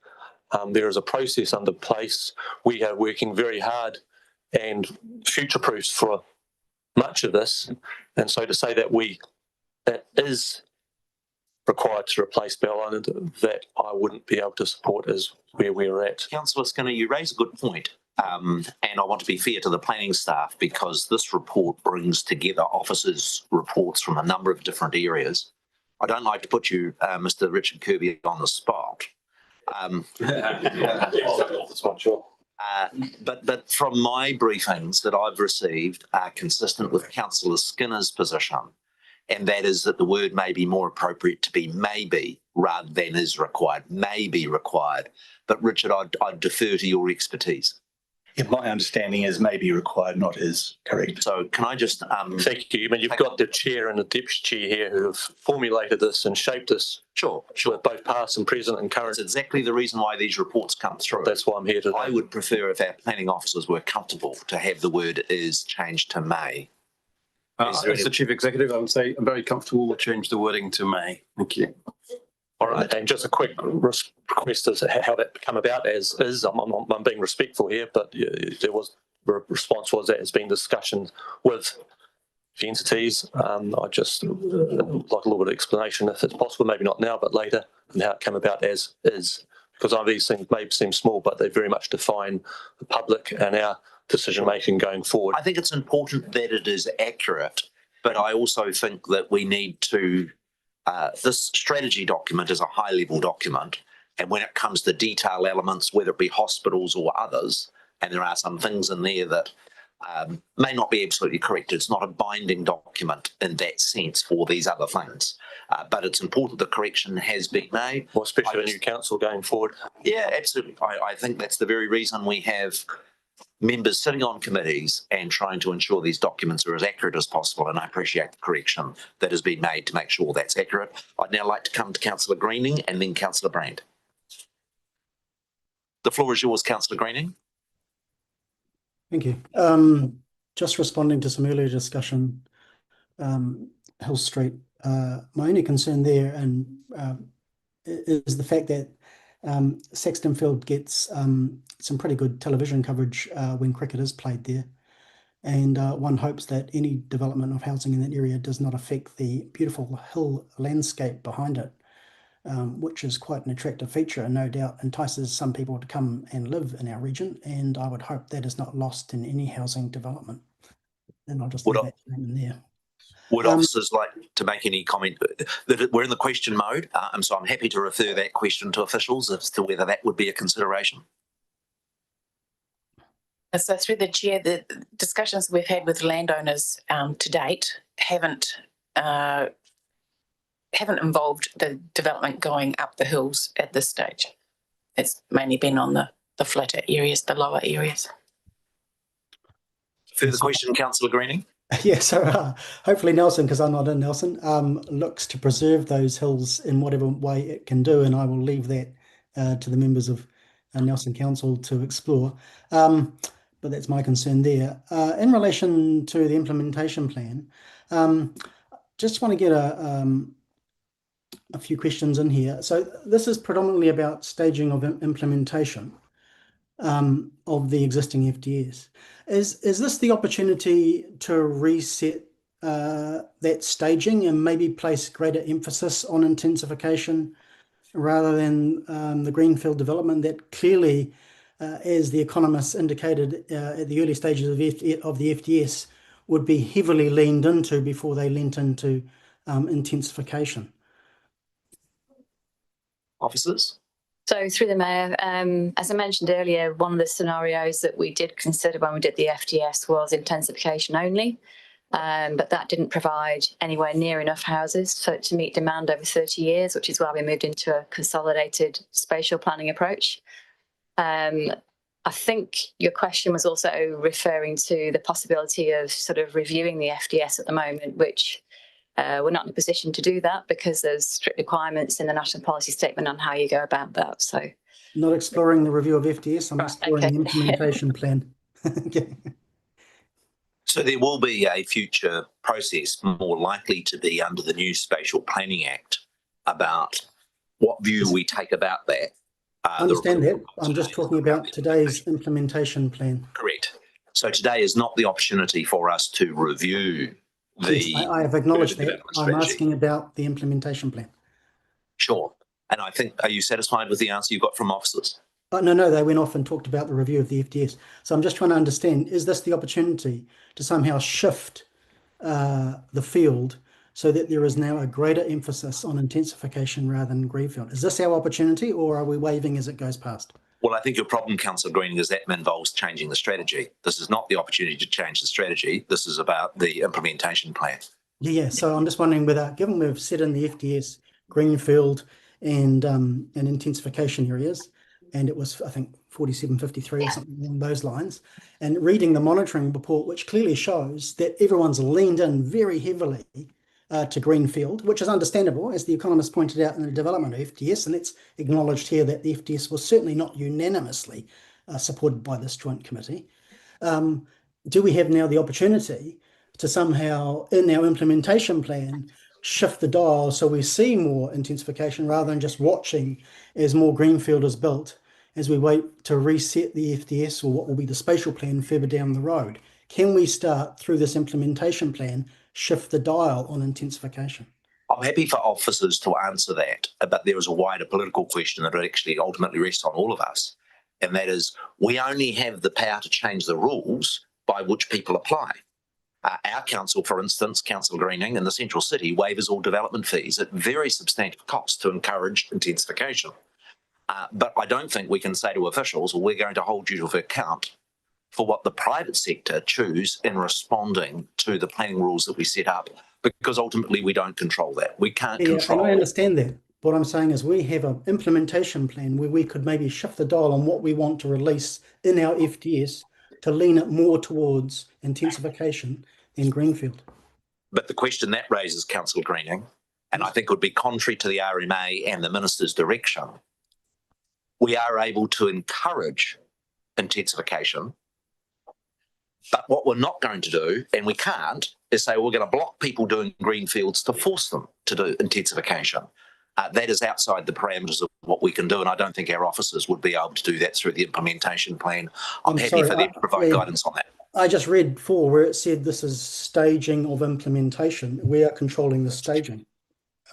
there is a process under place. We are working very hard and future-proofs for much of this, and so to say that that is required to replace Bell Island, that I wouldn't be able to support is where we're at. Councillor Skinner, you raise a good point. And I want to be fair to the planning staff because this report brings together officers' reports from a number of different areas. I don't like to put you, Mr. Richard Kirby, on the spot. That's not sure. But from my briefings that I've received are consistent with Councillor Skinner's position, and that is that the word may be more appropriate to be maybe rather than is required, may be required. But Richard, I'd defer to your expertise. Yeah, my understanding is may be required, not is correct. So can I just... Thank you. I mean, you've got the chair and the deputy chair here who have formulated this and shaped this. Sure. Both past and present and current. That's exactly the reason why these reports come through. That's why I'm here today. I would prefer if our planning officers were comfortable to have the word is changed to may. As the Chief Executive, I would say I'm very comfortable to change the wording to may. Thank you. All right, and just a quick request as to how that come about as is. I'm being respectful here, but there was response was that there's been discussion with the entities. I just like a little bit of explanation if it's possible, maybe not now, but later, and how it came about as is. Because these things may seem small, but they very much define the public and our decision making going forward. I think it's important that it is accurate, but I also think that we need to. This strategy document is a high-level document, and when it comes to detail elements, whether it be hospitals or others, and there are some things in there that may not be absolutely correct. It's not a binding document in that sense for these other things, but it's important the correction has been made. Well, especially the new council going forward. Yeah, absolutely. I think that's the very reason we have members sitting on committees and trying to ensure these documents are as accurate as possible. And I appreciate the correction that has been made to make sure that's accurate. I'd now like to come to Councillor Greening and then Councillor Brand. The floor is yours, Councillor Greening. Thank you. Just responding to some earlier discussion, Hill Street. My only concern there is the fact that Saxton Field gets some pretty good television coverage when cricket is played there. And one hopes that any development of housing in that area does not affect the beautiful hill landscape behind it, which is quite an attractive feature and no doubt entices some people to come and live in our region. And I would hope that is not lost in any housing development. And I'll just leave that statement there. Would officers like to make any comment? That we're in the question mode, and so I'm happy to refer that question to officials as to whether that would be a consideration. So through the chair, the discussions we've had with landowners to date haven't involved the development going up the hills at this stage. It's mainly been on the flatter areas, the lower areas. Further question, Councillor Greening? Yeah, so hopefully Nelson, because I'm not in Nelson, looks to preserve those hills in whatever way it can do, and I will leave that to the members of Nelson Council to explore. But that's my concern there. In relation to the implementation plan, just want to get a few questions in here. So this is predominantly about staging of implementation of the existing FDS. Is this the opportunity to reset that staging and maybe place greater emphasis on intensification rather than the greenfield development that clearly, as the economists indicated at the early stages of the FDS, would be heavily leaned into before they leant into intensification? Officers? So through the Mayor, as I mentioned earlier, one of the scenarios that we did consider when we did the FDS was intensification only, but that didn't provide anywhere near enough houses to meet demand over 30 years, which is why we moved into a consolidated spatial planning approach. I think your question was also referring to the possibility of sort of reviewing the FDS at the moment, which we're not in a position to do that because there's strict requirements in the National Policy Statement on how you go about that. So, not exploring the review of FDS, I'm exploring the implementation plan. Okay. So there will be a future process, more likely to be under the new Spatial Planning Act, about what view we take about that. I understand that. I'm just talking about today's implementation plan. Correct. So today is not the opportunity for us to review Yes, I have acknowledged that. I'm asking about the implementation plan. Sure. And I think, are you satisfied with the answer you got from officers? No, they went off and talked about the review of the FDS. So I'm just trying to understand, is this the opportunity to somehow shift the field so that there is now a greater emphasis on intensification rather than greenfield? Is this our opportunity, or are we waving as it goes past? Well, I think your problem, Councillor Greening, is that involves changing the strategy. This is not the opportunity to change the strategy. This is about the implementation plan. Yeah. So I'm just wondering whether, given we've set in the FDS greenfield and intensification areas, and it was, I think, 4753 or something along those lines, and reading the monitoring report, which clearly shows that everyone's leaned in very heavily to greenfield, which is understandable, as the economist pointed out in the development of FDS, and it's acknowledged here that the FDS was certainly not unanimously supported by this joint committee. Do we have now the opportunity to somehow, in our implementation plan, shift the dial so we see more intensification rather than just watching as more greenfield is built as we wait to reset the FDS or what will be the spatial plan further down the road? Can we start through this implementation plan, shift the dial on intensification? I'm happy for officers to answer that, but there is a wider political question that actually ultimately rests on all of us. And that is, we only have the power to change the rules by which people apply. Our council, for instance, Councillor Greening in the central city, waivers all development fees at very substantive cost to encourage intensification. But I don't think we can say to officials, well, we're going to hold you to account for what the private sector choose in responding to the planning rules that we set up, because ultimately we don't control that. We can't control. And I understand that. What I'm saying is we have an implementation plan where we could maybe shift the dial on what we want to release in our FDS to lean it more towards intensification than greenfield. But the question that raises, Councillor Greening, and I think would be contrary to the RMA and the Minister's direction, we are able to encourage intensification, but what we're not going to do, and we can't, is say we're going to block people doing greenfields to force them to do intensification. That is outside the parameters of what we can do, and I don't think our officers would be able to do that through the implementation plan. I'm happy for them to provide guidance on that. I just read 4 where it said this is staging of implementation. We are controlling the staging.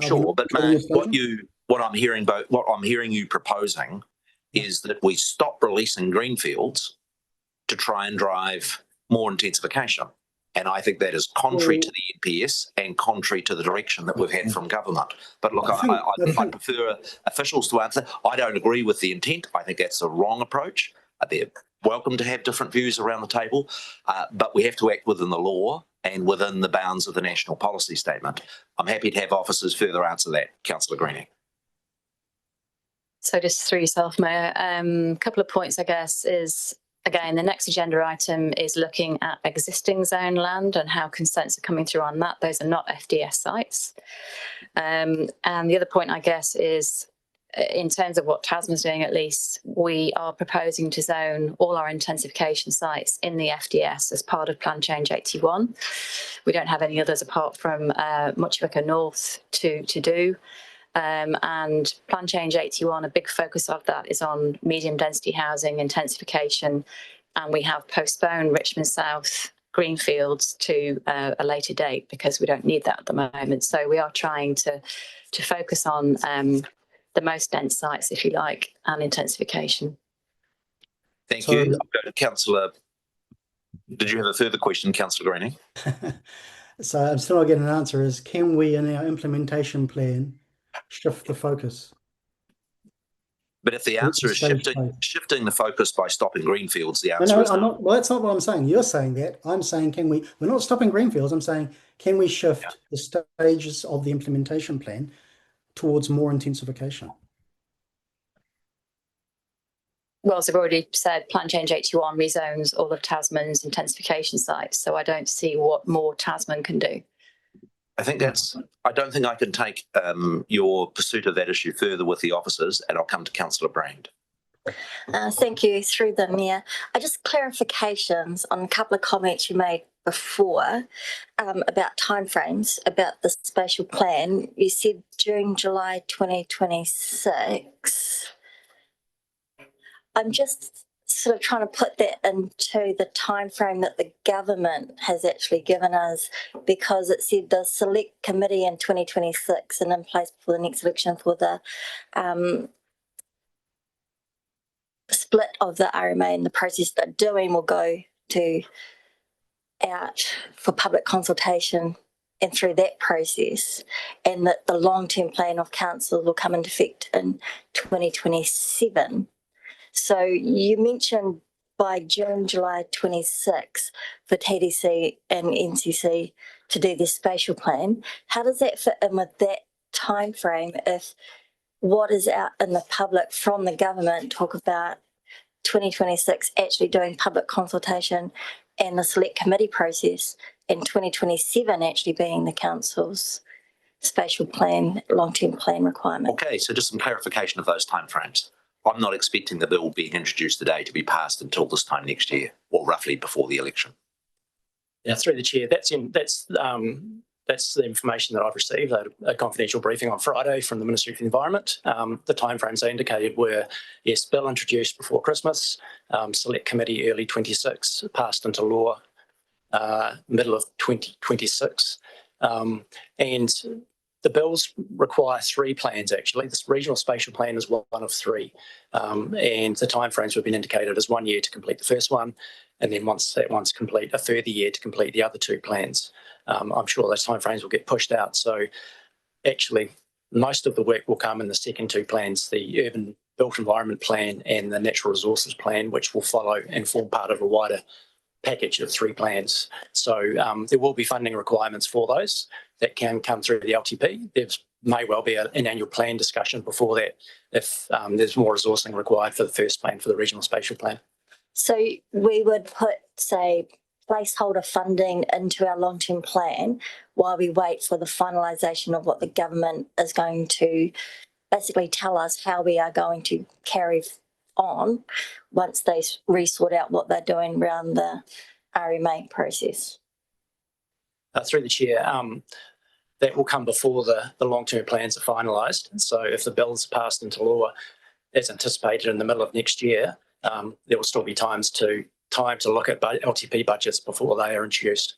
Sure, but mate, what I'm hearing you proposing is that we stop releasing greenfields to try and drive more intensification. And I think that is contrary to the NPS and contrary to the direction that we've had from government. But look, I prefer officials to answer. I don't agree with the intent. I think that's the wrong approach. They're welcome to have different views around the table, but we have to act within the law and within the bounds of the national policy statement. I'm happy to have officers further answer that, Councillor Greening. So just through yourself, Mayor, a couple of points, I guess, is, again, the next agenda item is looking at existing zone land and how consents are coming through on that. Those are not FDS sites. And the other point, I guess, is in terms of what Tasman's doing, at least, we are proposing to zone all our intensification sites in the FDS as part of Plan Change 81. We don't have any others apart from Muchvika North to do. And Plan Change 81, a big focus of that is on medium density housing intensification, and we have postponed Richmond South greenfields to a later date because we don't need that at the moment. So we are trying to focus on the most dense sites, if you like, and intensification. Thank you. I'll go to Councillor. Did you have a further question, Councillor Greening? So I'm still not getting an answer. Is can we, in our implementation plan, shift the focus? But if the answer is shifting the focus by stopping greenfields, the answer is no. Well, that's not what I'm saying. You're saying that. I'm saying, can we? We're not stopping greenfields. I'm saying, can we shift the stages of the implementation plan towards more intensification? Well, as I've already said, Plan Change 81 rezones all of Tasman's intensification sites, so I don't see what more Tasman can do. I don't think I can take your pursuit of that issue further with the officers, and I'll come to Councillor Brand. Thank you. Through the Mayor, just clarifications on a couple of comments you made before about timeframes, about the spatial plan. You said June, July 2026. I'm just sort of trying to put that into the time frame that the government has actually given us, because it said the select committee in 2026 and in place for the next election for the split of the RMA and the process they're doing will go out for public consultation and through that process, and that the long-term plan of council will come into effect in 2027. So you mentioned by June, July 26 for TDC and NCC to do their spatial plan. How does that fit in with that time frame if what is out in the public from the government talk about 2026 actually doing public consultation and the select committee process, and 2027 actually being the council's spatial plan, long-term plan requirement? Okay, so just some clarification of those timeframes. I'm not expecting the bill being introduced today to be passed until this time next year, or roughly before the election. Yeah, through the chair, that's the information that I've received. I had a confidential briefing on Friday from the Ministry for the Environment. The timeframes I indicated were, yes, bill introduced before Christmas, select committee early 26, passed into law middle of 2026, and the bills require 3 plans, actually. This regional spatial plan is one of 3. And the timeframes have been indicated as 1 year to complete the first one, and then once complete, a further year to complete the other 2 plans. I'm sure those timeframes will get pushed out. So actually, most of the work will come in the second 2 plans, the urban built environment plan and the natural resources plan, which will follow and form part of a wider package of 3 plans. So there will be funding requirements for those that can come through the LTP. There may well be an annual plan discussion before that if there's more resourcing required for the first plan, for the regional spatial plan. So we would put, say, placeholder funding into our long-term plan while we wait for the finalisation of what the government is going to basically tell us how we are going to carry on once they re-sort out what they're doing around the RMA process. Through the chair, that will come before the long-term plans are finalised. So if the bill's passed into law as anticipated in the middle of next year, there will still be time to look at LTP budgets before they are introduced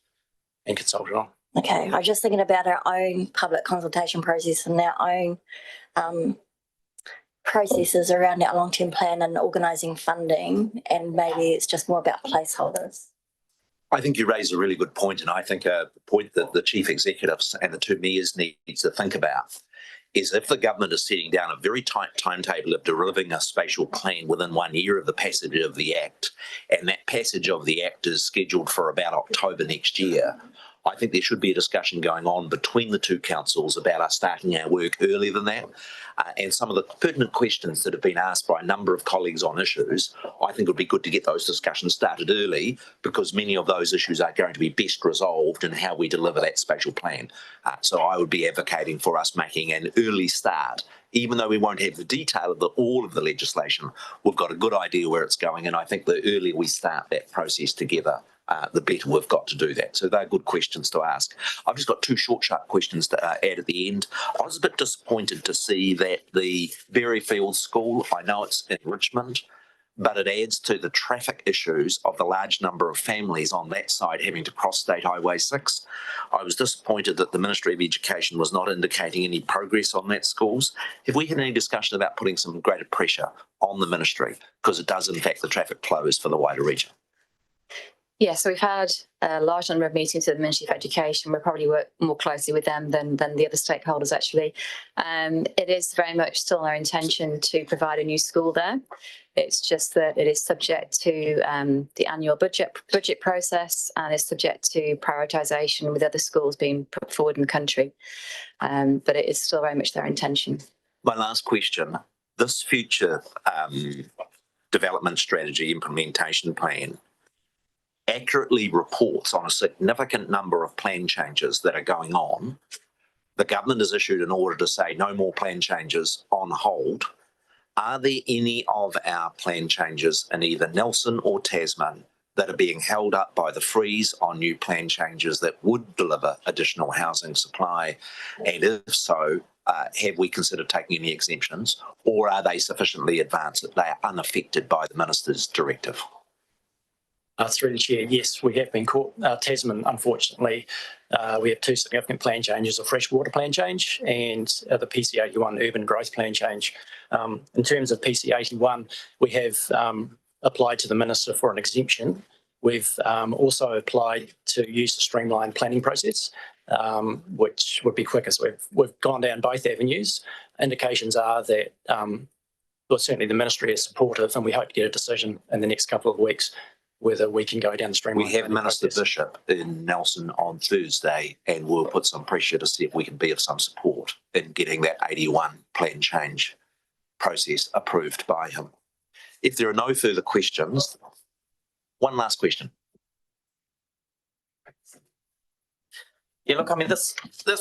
and consulted on. Okay, I'm just thinking about our own public consultation process and our own processes around our long-term plan and organising funding, and maybe it's just more about placeholders. I think you raise a really good point, and I think a point that the chief executives and the two mayors needs to think about is if the government is setting down a very tight timetable of delivering a spatial plan within 1 year of the passage of the Act, and that passage of the Act is scheduled for about October next year, I think there should be a discussion going on between the two councils about us starting our work earlier than that. And some of the pertinent questions that have been asked by a number of colleagues on issues, I think it would be good to get those discussions started early, because many of those issues are going to be best resolved in how we deliver that spatial plan. So I would be advocating for us making an early start. Even though we won't have the detail of all of the legislation, we've got a good idea where it's going, and I think the earlier we start that process together, the better we've got to do that. So they're good questions to ask. I've just got two short, sharp questions to add at the end. I was a bit disappointed to see that the Berryfield School, I know it's in Richmond, but it adds to the traffic issues of the large number of families on that side having to cross State Highway 6. I was disappointed that the Ministry of Education was not indicating any progress on that schools. Have we had any discussion about putting some greater pressure on the ministry, because it does impact the traffic flows for the wider region? Yes, so we've had a large number of meetings with the Ministry of Education. We'll probably work more closely with them than the other stakeholders, actually. It is very much still our intention to provide a new school there. It's just that it is subject to the annual budget process, and is subject to prioritisation with other schools being put forward in the country. But it is still very much their intention. My last question, this future development strategy implementation plan accurately reports on a significant number of plan changes that are going on. The government has issued an order to say no more plan changes, on hold. Are there any of our plan changes in either Nelson or Tasman that are being held up by the freeze on new plan changes that would deliver additional housing supply? And if so, have we considered taking any exemptions, or are they sufficiently advanced that they are unaffected by the Minister's directive? Through the chair, yes, we have been caught. Tasman, unfortunately, we have two significant plan changes: a freshwater plan change and the PC81 urban growth plan change. In terms of PC81, we have applied to the Minister for an exemption. We've also applied to use the streamlined planning process, which would be quicker. So we've gone down both avenues. Indications are that well, certainly the Ministry is supportive, and we hope to get a decision in the next couple of weeks whether we can go down the streamline. We have Minister Bishop in Nelson on Thursday, and we'll put some pressure to see if we can be of some support in getting that 81 plan change process approved by him. If there are no further questions, one last question. Yeah, look, I mean, this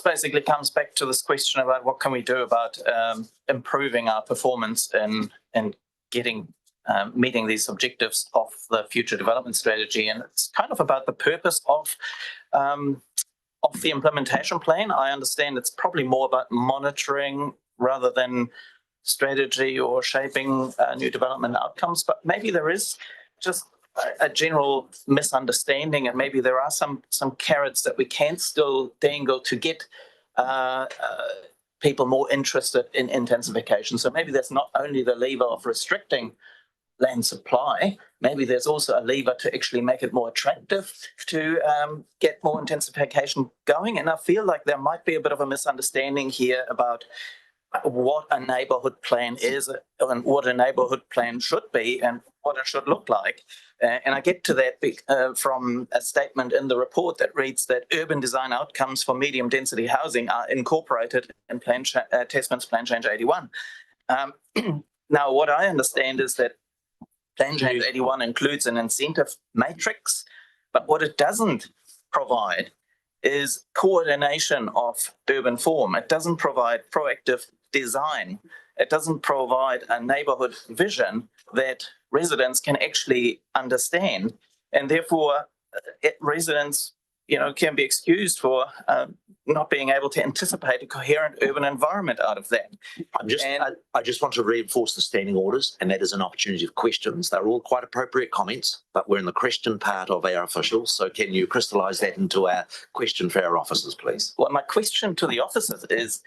basically comes back to this question about what can we do about improving our performance and getting meeting these objectives of the future development strategy. And it's kind of about the purpose of the implementation plan. I understand it's probably more about monitoring rather than strategy or shaping new development outcomes, but maybe there is just a general misunderstanding, and maybe there are some carrots that we can still dangle to get people more interested in intensification. So maybe that's not only the lever of restricting land supply, maybe there's also a lever to actually make it more attractive to get more intensification going. And I feel like there might be a bit of a misunderstanding here about what a neighbourhood plan is and what a neighbourhood plan should be and what it should look like. And I get to that from a statement in the report that reads that urban design outcomes for medium density housing are incorporated in Tasman's Plan Change 81. Now, what I understand is that Plan Change 81 includes an incentive matrix, but what it doesn't provide is coordination of urban form. It doesn't provide proactive design. It doesn't provide a neighborhood vision that residents can actually understand, and therefore residents, can be excused for not being able to anticipate a coherent urban environment out of that. I just want to reinforce the standing orders, and that is an opportunity of questions. They're all quite appropriate comments, but we're in the question part of our officials. So can you crystallise that into our question for our officers, please? Well, my question to the officers is,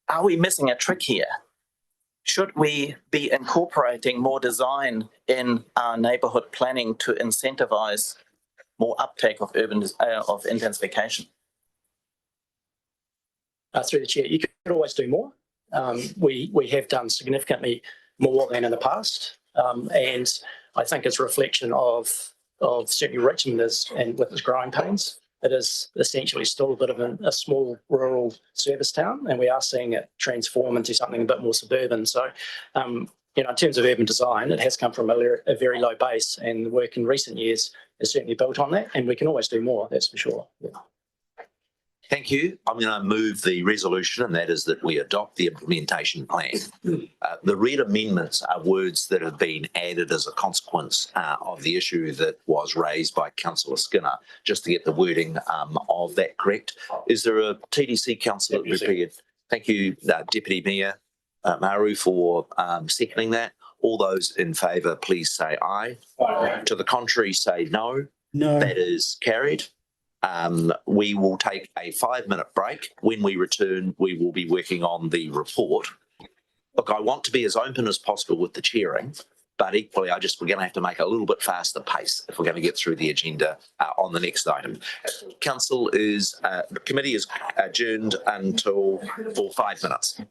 are we missing a trick here? Should we be incorporating more design in our neighbourhood planning to incentivise more uptake of of intensification? Through the chair, you could always do more. We have done significantly more than in the past, and I think it's a reflection of certainly Richmond and with its growing pains. It is essentially still a bit of a small rural service town, and we are seeing it transform into something a bit more suburban. So, in terms of urban design, it has come from a very low base, and the work in recent years has certainly built on that, and we can always do more, that's for sure. Yeah. Thank you. I'm going to move the resolution, and that is that we adopt the implementation plan. The read amendments are words that have been added as a consequence of the issue that was raised by Councillor Skinner, just to get the wording of that correct. Is there a TDC councillor prepared? Thank you, Deputy Mayor Maru, for seconding that. All those in favour, please say aye. Aye. To the contrary, say no. No. That is carried. We will take a 5-minute break. When we return, we will be working on the report. Look, I want to be as open as possible with the chairing, but equally, we're going to have to make a little bit faster pace if we're going to get through the agenda on the next item. The committee is adjourned for 5 minutes.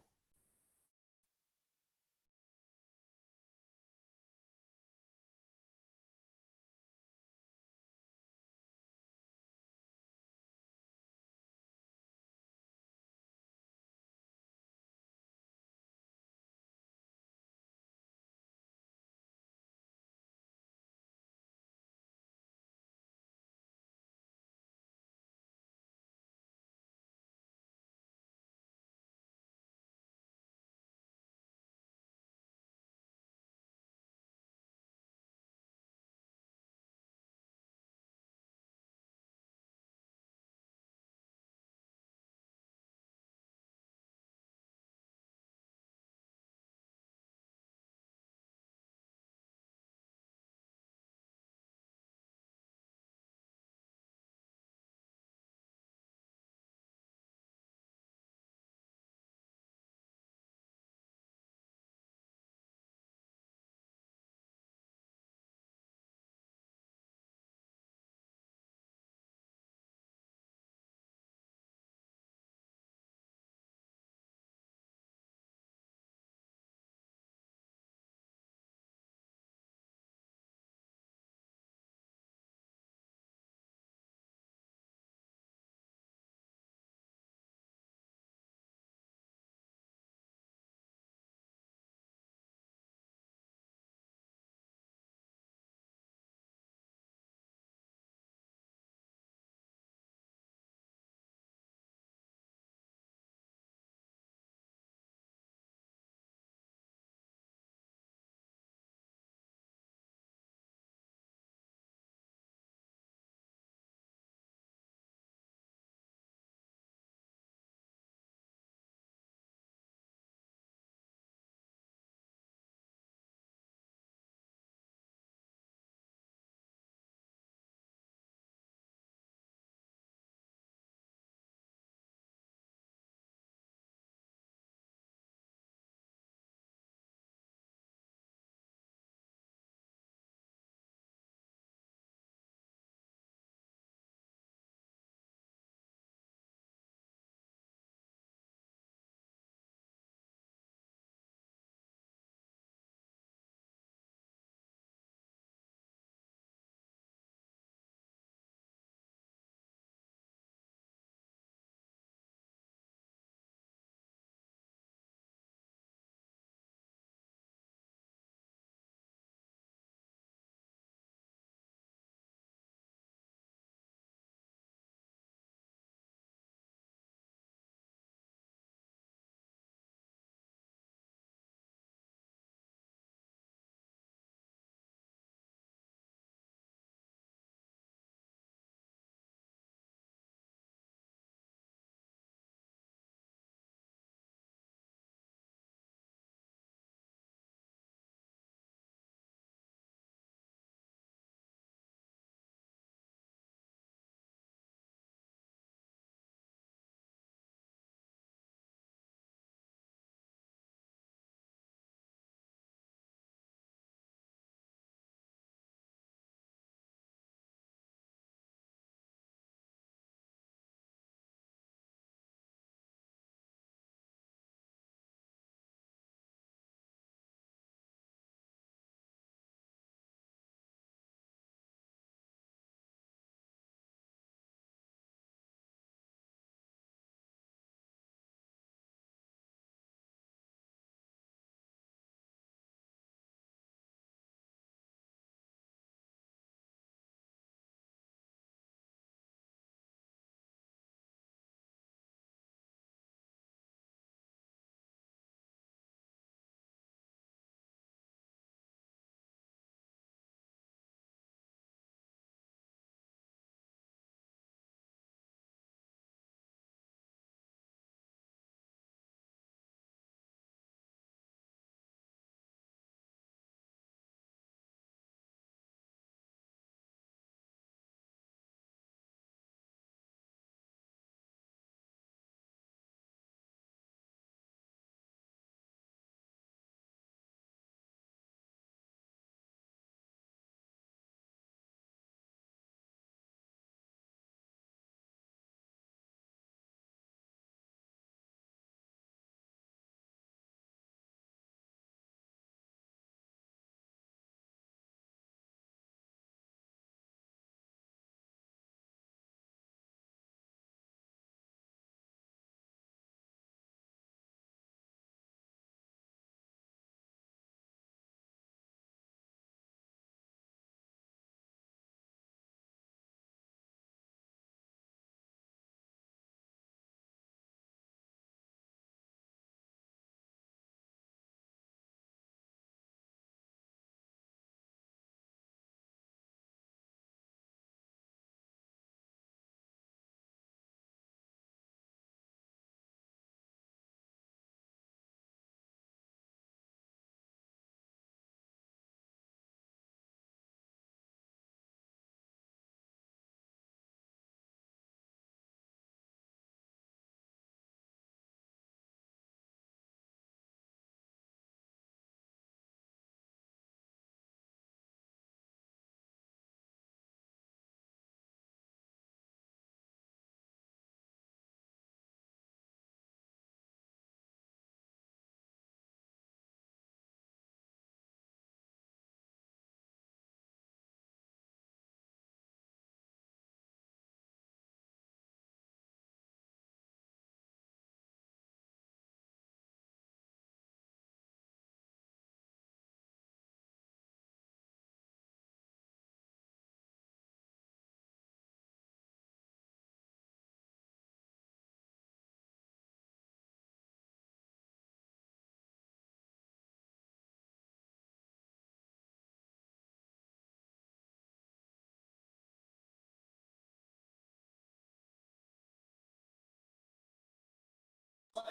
How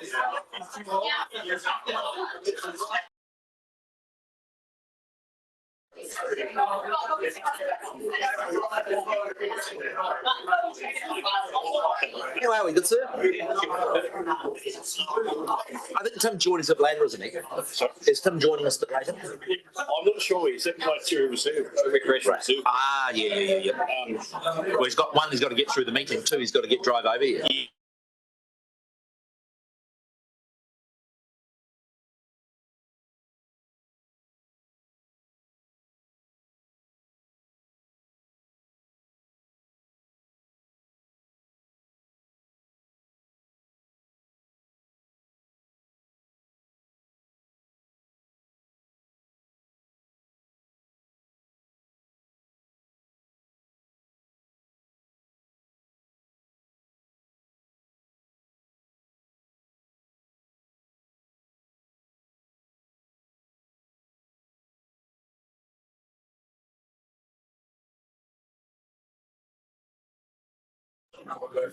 are we, good sir? I think Tim's joining us a bit later, isn't he? Is Tim joining us a bit later? I'm not sure. He's in criteria reserve, recreation reserve. Ah, yeah. Well, he's got got to get through the meeting. Two, he's got to drive over here.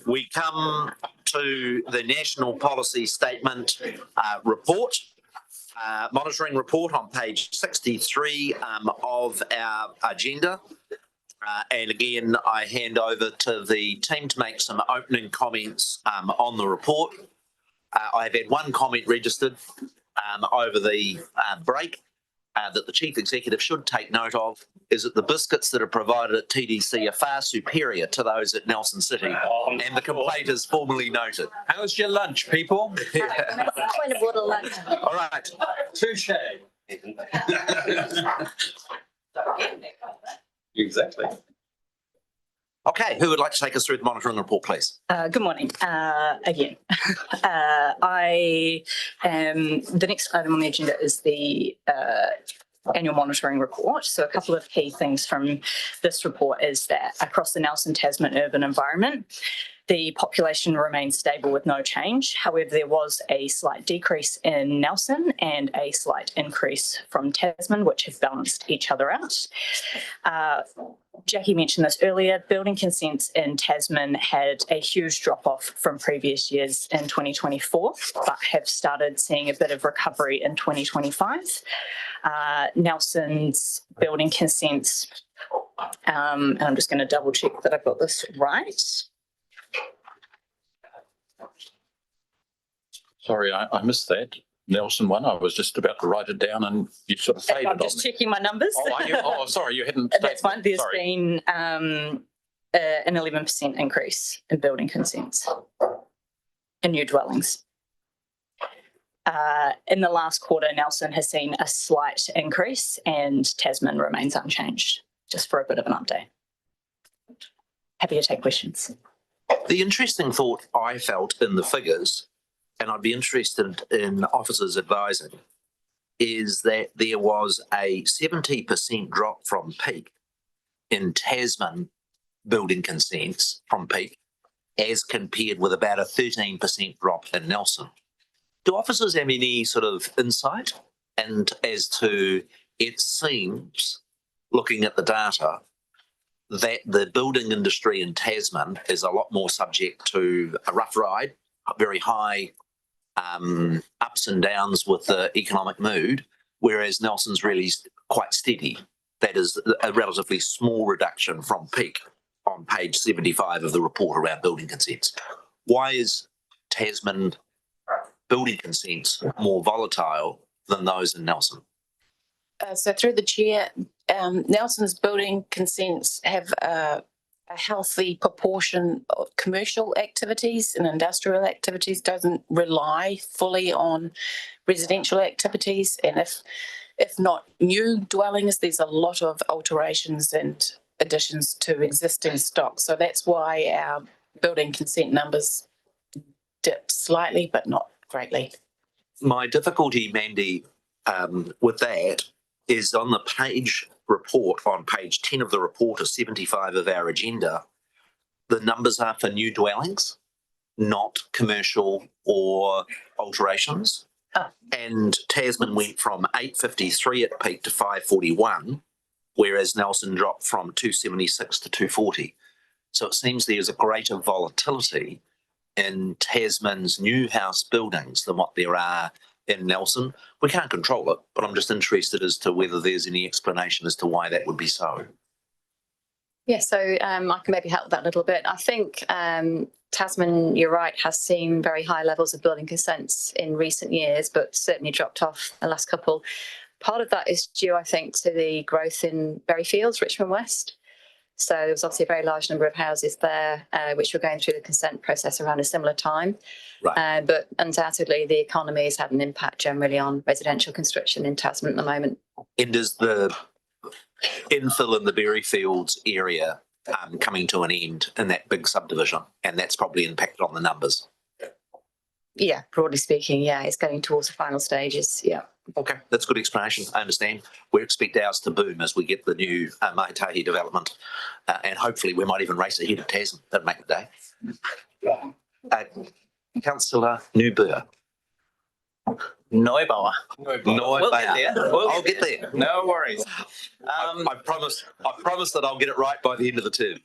We come to the National Policy Statement report, monitoring report on page 63 of our agenda. And again, I hand over to the team to make some opening comments on the report. I've had one comment registered over the break that the Chief Executive should take note of, is that the biscuits that are provided at TDC are far superior to those at Nelson City, and the complaint is formally noted. How's your lunch, people? Point of order, lunch. All right. Touche. Exactly. Okay, who would like to take us through the monitoring report, please? Good morning. Again, the next item on the agenda is the annual monitoring report. So a couple of key things from this report is that across the Nelson Tasman urban environment, the population remains stable with no change. However, there was a slight decrease in Nelson and a slight increase from Tasman, which have balanced each other out. Jackie mentioned this earlier, building consents in Tasman had a huge drop-off from previous years in 2024, but have started seeing a bit of recovery in 2025. Nelson's building consents, and I'm just going to double check that I've got this right. Sorry, I missed that Nelson one. I was just about to write it down and you sort of faded on me. I'm just checking my numbers. Sorry, you hadn't. That's fine. There's been an 11% increase in building consents in new dwellings. In the last quarter, Nelson has seen a slight increase and Tasman remains unchanged, just for a bit of an update. Happy to take questions. The interesting thought I felt in the figures, and I'd be interested in officers advising, is that there was a 70% drop from peak in Tasman building consents from peak, as compared with about a 13% drop in Nelson. Do officers have any sort of insight and as to, it seems, looking at the data, that the building industry in Tasman is a lot more subject to a rough ride, very high ups and downs with the economic mood, whereas Nelson's really quite steady. That is a relatively small reduction from peak on page 75 of the report around building consents. Why is Tasman building consents more volatile than those in Nelson? So through the chair, Nelson's building consents have a healthy proportion of commercial activities and industrial activities, doesn't rely fully on residential activities. And if not new dwellings, there's a lot of alterations and additions to existing stock. So that's why our building consent numbers dip slightly, but not greatly. My difficulty, Mandy, with that is on the page report, on page 10 of the report of 75 of our agenda, the numbers are for new dwellings, not commercial or alterations. And Tasman went from 853 at peak to 541, whereas Nelson dropped from 276 to 240. So it seems there's a greater volatility in Tasman's new house buildings than what there are in Nelson. We can't control it, but I'm just interested as to whether there's any explanation as to why that would be so. Yeah, so I can maybe help that a little bit. I think Tasman, you're right, has seen very high levels of building consents in recent years, but certainly dropped off the last couple. Part of that is due, I think, to the growth in Berryfields, Richmond West. So there was obviously a very large number of houses there, which were going through the consent process around a similar time. Right. But undoubtedly, the economy has had an impact generally on residential construction in Tasman at the moment. And is the infill in the Berryfields area coming to an end in that big subdivision? And that's probably impacted on the numbers. Yeah, broadly speaking, yeah, it's getting towards the final stages. Yeah. Okay, that's a good explanation. I understand. We expect ours to boom as we get the new Maitahi development, and hopefully we might even race ahead of Tasman. That'd make the day. Councillor Newburgh. Neubauer. We'll get there. I'll get there. No worries. I promise that I'll get it right by the end of the term.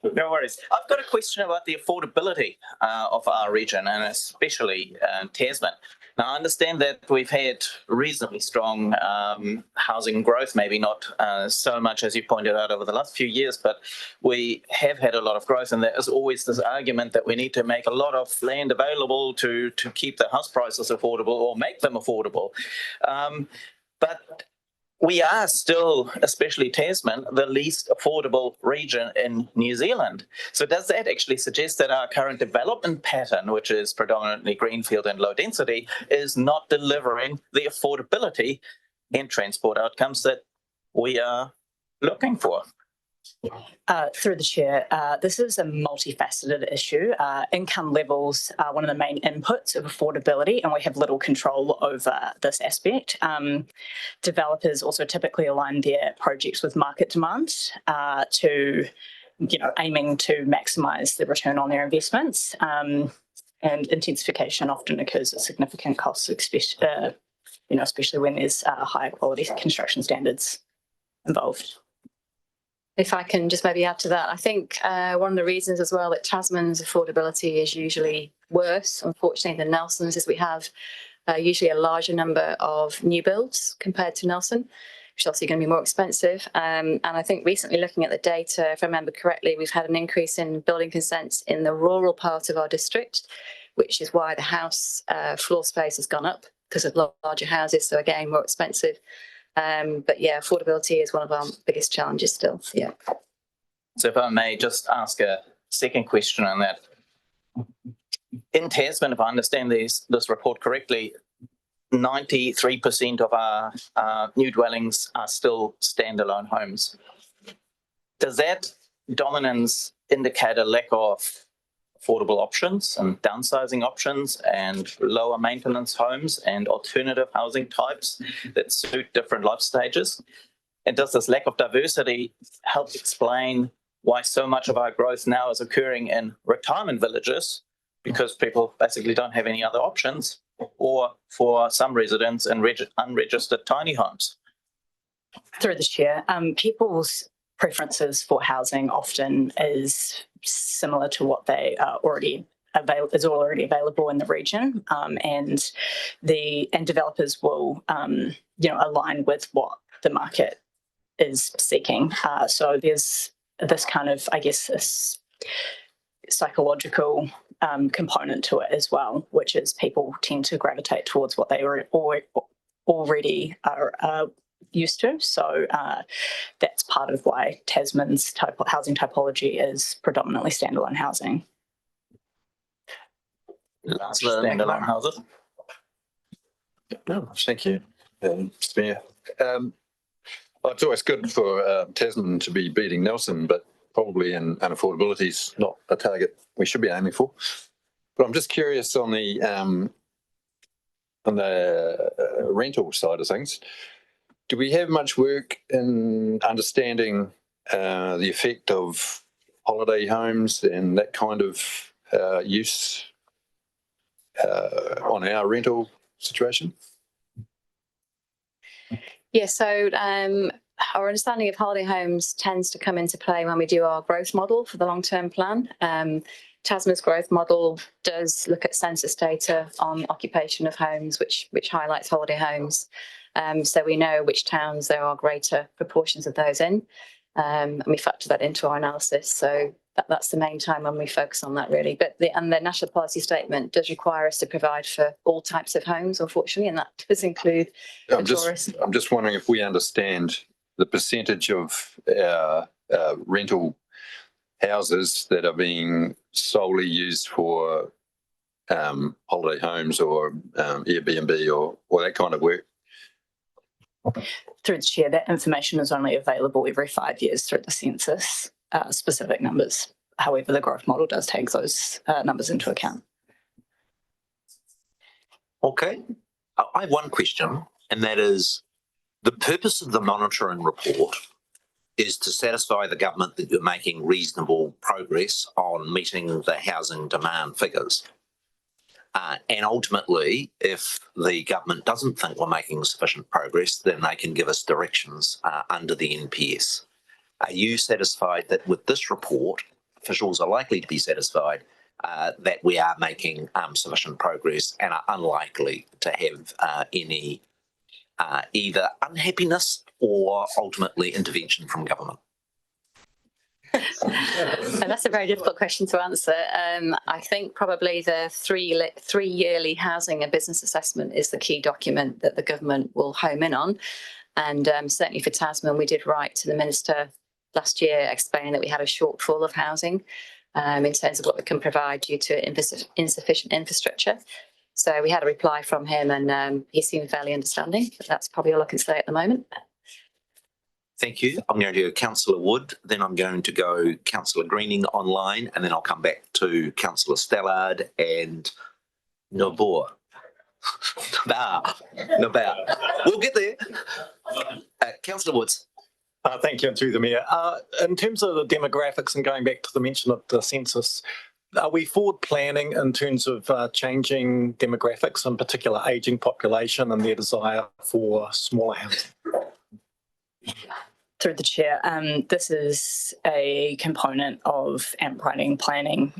No worries. I've got a question about the affordability of our region, and especially Tasman. Now, I understand that we've had reasonably strong housing growth, maybe not so much as you pointed out over the last few years, but we have had a lot of growth, and there is always this argument that we need to make a lot of land available to keep the house prices affordable or make them affordable. But we are still, especially Tasman, the least affordable region in New Zealand. So does that actually suggest that our current development pattern, which is predominantly greenfield and low density, is not delivering the affordability and transport outcomes that we are looking for? Through the chair, this is a multifaceted issue. Income levels are one of the main inputs of affordability, and we have little control over this aspect. Developers also typically align their projects with market demand to, aiming to maximise the return on their investments. And intensification often occurs at significant costs, especially when there's higher quality construction standards involved. If I can just maybe add to that, I think one of the reasons as well that Tasman's affordability is usually worse, unfortunately, than Nelson's is we have usually a larger number of new builds compared to Nelson, which is obviously going to be more expensive. And I think recently looking at the data, if I remember correctly, we've had an increase in building consents in the rural part of our district, which is why the house floor space has gone up because of larger houses. So again, more expensive. But yeah, affordability is one of our biggest challenges still. Yeah. So if I may just ask a second question on that. In Tasman, if I understand this report correctly, 93% of our new dwellings are still standalone homes. Does that dominance indicate a lack of affordable options and downsizing options and lower maintenance homes and alternative housing types that suit different life stages? And does this lack of diversity help explain why so much of our growth now is occurring in retirement villages because people basically don't have any other options, or for some residents in unregistered tiny homes? Through the chair, people's preferences for housing often is similar to what they are already available in the region, and developers will align with what the market is seeking. So there's this kind of, I guess, this psychological component to it as well, which is people tend to gravitate towards what they already are used to. So that's part of why Tasman's housing typology is predominantly standalone housing. Standalone houses. No, thank you, Mr. Mayor. It's always good for Tasman to be beating Nelson, but probably in unaffordability is not a target we should be aiming for. But I'm just curious on the rental side of things. Do we have much work in understanding the effect of holiday homes and that kind of use on our rental situation? Yeah, so our understanding of holiday homes tends to come into play when we do our growth model for the long-term plan. Tasman's growth model does look at census data on occupation of homes, which highlights holiday homes. So we know which towns there are greater proportions of those in, and we factor that into our analysis. So that's the main time when we focus on that, really. But the national policy statement does require us to provide for all types of homes, unfortunately, and that does include tourists. I'm just wondering if we understand the percentage of rental houses that are being solely used for holiday homes or Airbnb or that kind of work. Through the chair, that information is only available every 5 years through the census, specific numbers. However, the growth model does take those numbers into account. Okay. I have one question, and that is the purpose of the monitoring report is to satisfy the government that you're making reasonable progress on meeting the housing demand figures. And ultimately, if the government doesn't think we're making sufficient progress, then they can give us directions under the NPS. Are you satisfied that with this report, officials are likely to be satisfied that we are making sufficient progress and are unlikely to have any either unhappiness or ultimately intervention from government? And that's a very difficult question to answer. I think probably the three yearly housing and business assessment is the key document that the government will home in on. And certainly for Tasman, we did write to the Minister last year explaining that we had a shortfall of housing in terms of what we can provide due to insufficient infrastructure. So we had a reply from him, and he seemed fairly understanding, but that's probably all I can say at the moment. Thank you. I'm going to go Councillor Wood, then I'm going to go Councillor Greening online, and then I'll come back to Councillor Stallard and Nabor. Nabar. We'll get there. Councillor Woods. Thank you, and through the Mayor. In terms of the demographics and going back to the mention of the census, are we forward planning in terms of changing demographics, in particular ageing population and their desire for smaller housing? Through the chair, this is a component of AMP writing planning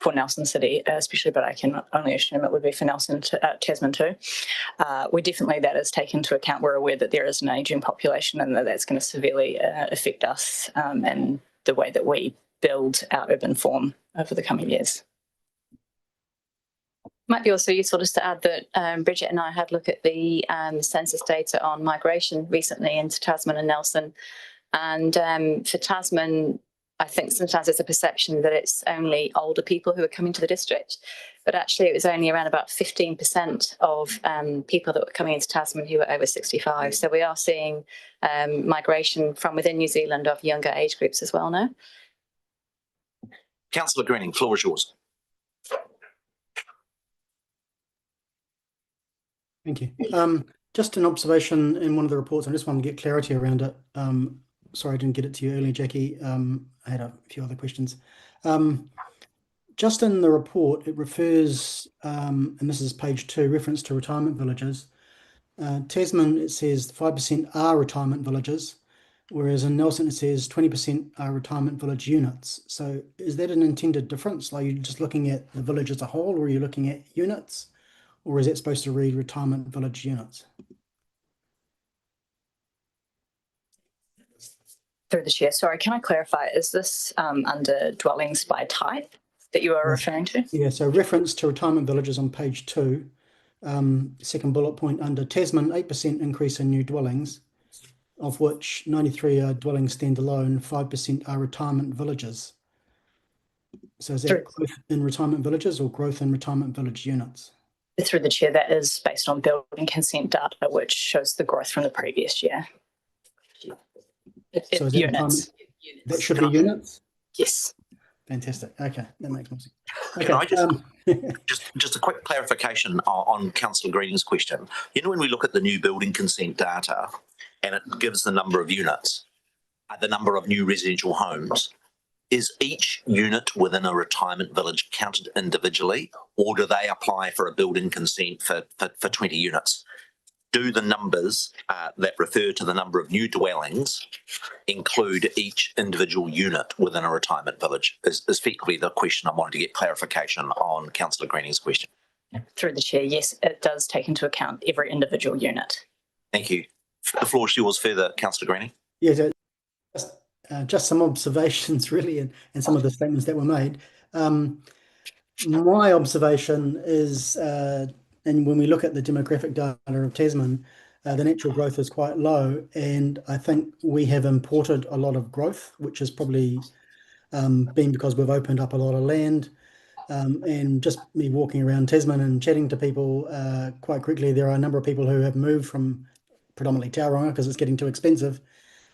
for Nelson City especially, but I can only assume it would be for Tasman too. That is taken into account. We're aware that there is an ageing population and that's going to severely affect us and the way that we build our urban form over the coming years. Might be also useful just to add that Bridget and I had a look at the census data on migration recently into Tasman and Nelson. And for Tasman, I think sometimes there's a perception that it's only older people who are coming to the district, but actually it was only around about 15% of people that were coming into Tasman who were over 65. So we are seeing migration from within New Zealand of younger age groups as well now. Councillor Greening, floor is yours. Thank you. Just an observation in one of the reports. I just wanted to get clarity around it. Sorry, I didn't get it to you earlier, Jackie. I had a few other questions. Just in the report, it refers, and this is page 2, reference to retirement villages. Tasman, it says 5% are retirement villages, whereas in Nelson it says 20% are retirement village units. So is that an intended difference? Are you just looking at the village as a whole, or are you looking at units? Or is it supposed to read retirement village units? Through the chair, sorry, can I clarify, is this under dwellings by type that you are referring to? Yeah, so reference to retirement villages on page 2, second bullet point under Tasman, 8% increase in new dwellings, of which 93 are dwellings standalone, 5% are retirement villages. So is that growth in retirement villages or growth in retirement village units? Through the chair, that is based on building consent data, which shows the growth from the previous year. So is units. That should be units? Yes. Fantastic. Okay, that makes more sense. Okay, can I just a quick clarification on Councillor Greening's question. You know, when we look at the new building consent data and it gives the number of units, the number of new residential homes, is each unit within a retirement village counted individually, or do they apply for a building consent for 20 units? do the numbers that refer to the number of new dwellings include each individual unit within a retirement village? Is effectively the question I wanted to get clarification on Councillor Greening's question. Through the chair, yes, it does take into account every individual unit. Thank you. The floor is yours further, Councillor Greening. Yeah, just some observations really, and some of the statements that were made. My observation is, and when we look at the demographic data of Tasman, the natural growth is quite low, and I think we have imported a lot of growth, which has probably been because we've opened up a lot of land. And just me walking around Tasman and chatting to people, quite quickly, there are a number of people who have moved from predominantly Tauranga because it's getting too expensive.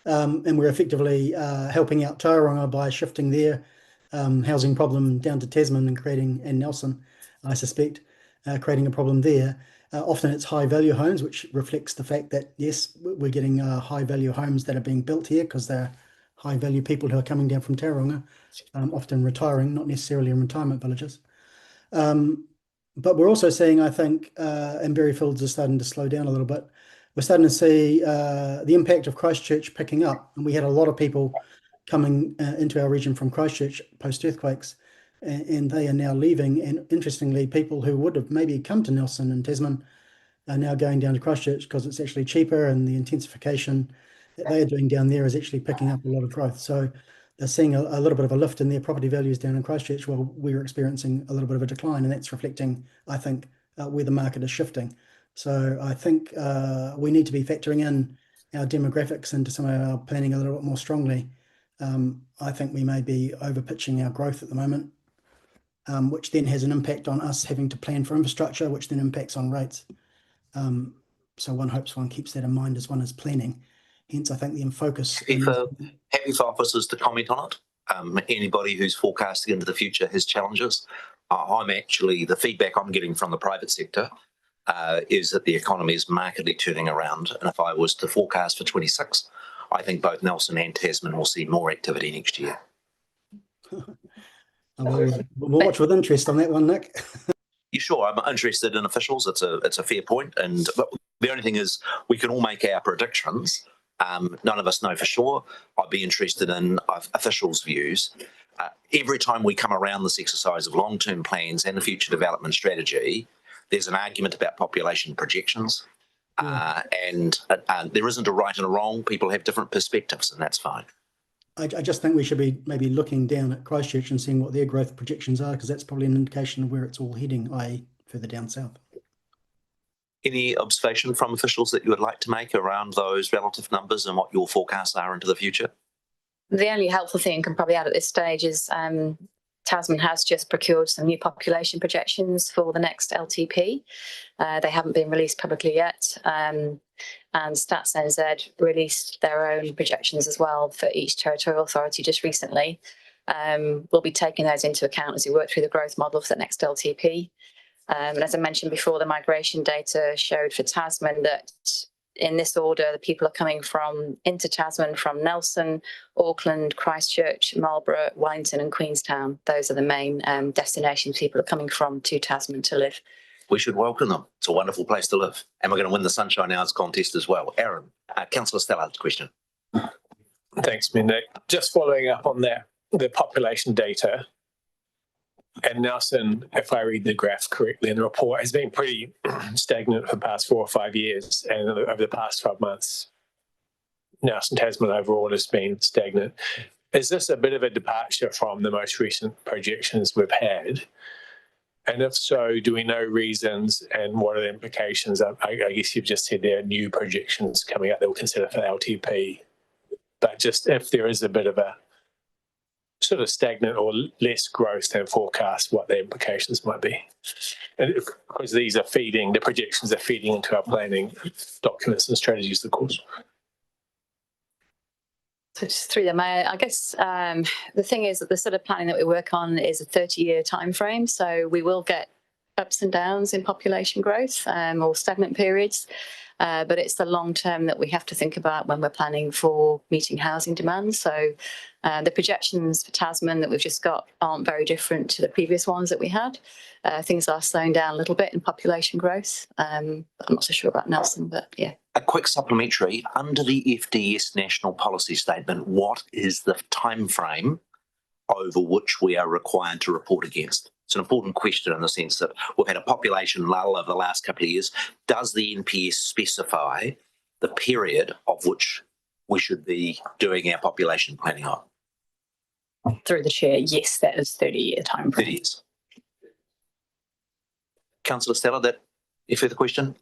And we're effectively helping out Tauranga by shifting their housing problem down to Tasman and Nelson, I suspect, creating a problem there. Often it's high value homes, which reflects the fact that, yes, we're getting high value homes that are being built here because they're high value people who are coming down from Tauranga, often retiring, not necessarily in retirement villages. But we're also seeing, I think, and Berryfields is starting to slow down a little bit. We're starting to see the impact of Christchurch picking up. And we had a lot of people coming into our region from Christchurch post-earthquakes, and they are now leaving. And interestingly, people who would have maybe come to Nelson and Tasman are now going down to Christchurch because it's actually cheaper, and the intensification that they are doing down there is actually picking up a lot of growth. So they're seeing a little bit of a lift in their property values down in Christchurch while we're experiencing a little bit of a decline, and that's reflecting, I think, where the market is shifting. So I think we need to be factoring in our demographics into some of our planning a little bit more strongly. I think we may be overpitching our growth at the moment, which then has an impact on us having to plan for infrastructure, which then impacts on rates. So one hopes one keeps that in mind as one is planning. Hence, I think the focus. Happy for officers to comment on it. Anybody who's forecasting into the future has challenges. I'm actually, the feedback I'm getting from the private sector is that the economy is markedly turning around. And if I was to forecast for 26, I think both Nelson and Tasman will see more activity next year. We'll watch with interest on that one, Nick. You sure? I'm interested in officials. It's a fair point. And the only thing is we can all make our predictions. None of us know for sure. I'd be interested in officials' views. Every time we come around this exercise of long-term plans and a future development strategy, there's an argument about population projections. And there isn't a right and a wrong. People have different perspectives, and that's fine. I just think we should be maybe looking down at Christchurch and seeing what their growth projections are, because that's probably an indication of where it's all heading, i.e. further down south. Any observation from officials that you would like to make around those relative numbers and what your forecasts are into the future? The only helpful thing I can probably add at this stage is Tasman has just procured some new population projections for the next LTP. They haven't been released publicly yet. And Stats NZ released their own projections as well for each territorial authority just recently. We'll be taking those into account as we work through the growth model for the next LTP. And as I mentioned before, the migration data showed for Tasman that in this order, the people are coming into Tasman from Nelson, Auckland, Christchurch, Marlborough, Wellington and Queenstown. Those are the main destinations people are coming from to Tasman to live. We should welcome them. It's a wonderful place to live. And we're going to win the Sunshine Hours contest as well. Aaron, Councillor Stallard's question. Thanks, Nick. Just following up on that, the population data. And Nelson, if I read the graph correctly in the report, has been pretty stagnant for the past 4 or 5 years. And over the past 12 months, Nelson Tasman overall has been stagnant. Is this a bit of a departure from the most recent projections we've had? And if so, do we know reasons and what are the implications? I guess you've just said there are new projections coming out that we'll consider for LTP. But just if there is a bit of a sort of stagnant or less growth than forecast, what the implications might be. And because these are feeding, the projections are feeding into our planning documents and strategies, of course. So just through the mayor, I guess the thing is that the sort of planning that we work on is a 30-year time frame. So we will get ups and downs in population growth or stagnant periods. but it's the long term that we have to think about when we're planning for meeting housing demand. So the projections for Tasman that we've just got aren't very different to the previous ones that we had. Things are slowing down a little bit in population growth. I'm not so sure about Nelson, but yeah. A quick supplementary, under the FDS National Policy Statement, what is the time frame over which we are required to report against? It's an important question in the sense that we've had a population lull over the last couple of years. Does the NPS specify the period of which we should be doing our population planning on? Through the chair, yes, that is 30-year time frame. 30 years. Councillor Stella, that a further question?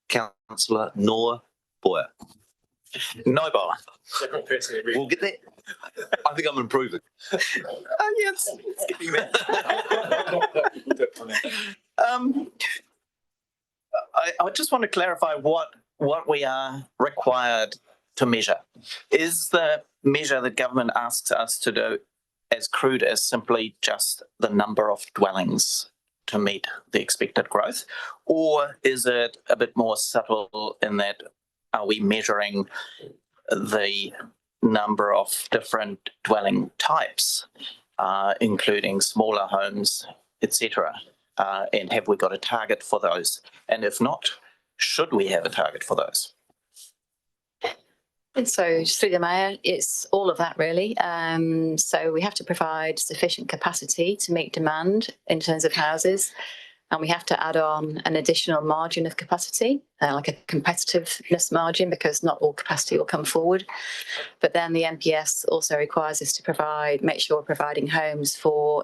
Councillor Noah Boyer. No Boa. We'll get that. I think I'm improving. Yes, it's getting there. I just want to clarify what we are required to measure. Is the measure that government asks us to do as crude as simply just the number of dwellings to meet the expected growth? Or is it a bit more subtle in that are we measuring the number of different dwelling types, including smaller homes, etc.? And have we got a target for those? And if not, should we have a target for those? And so through the Mayor, it's all of that really. So we have to provide sufficient capacity to meet demand in terms of houses. And we have to add on an additional margin of capacity, like a competitiveness margin, because not all capacity will come forward. But then the NPS also requires us to make sure we're providing homes for,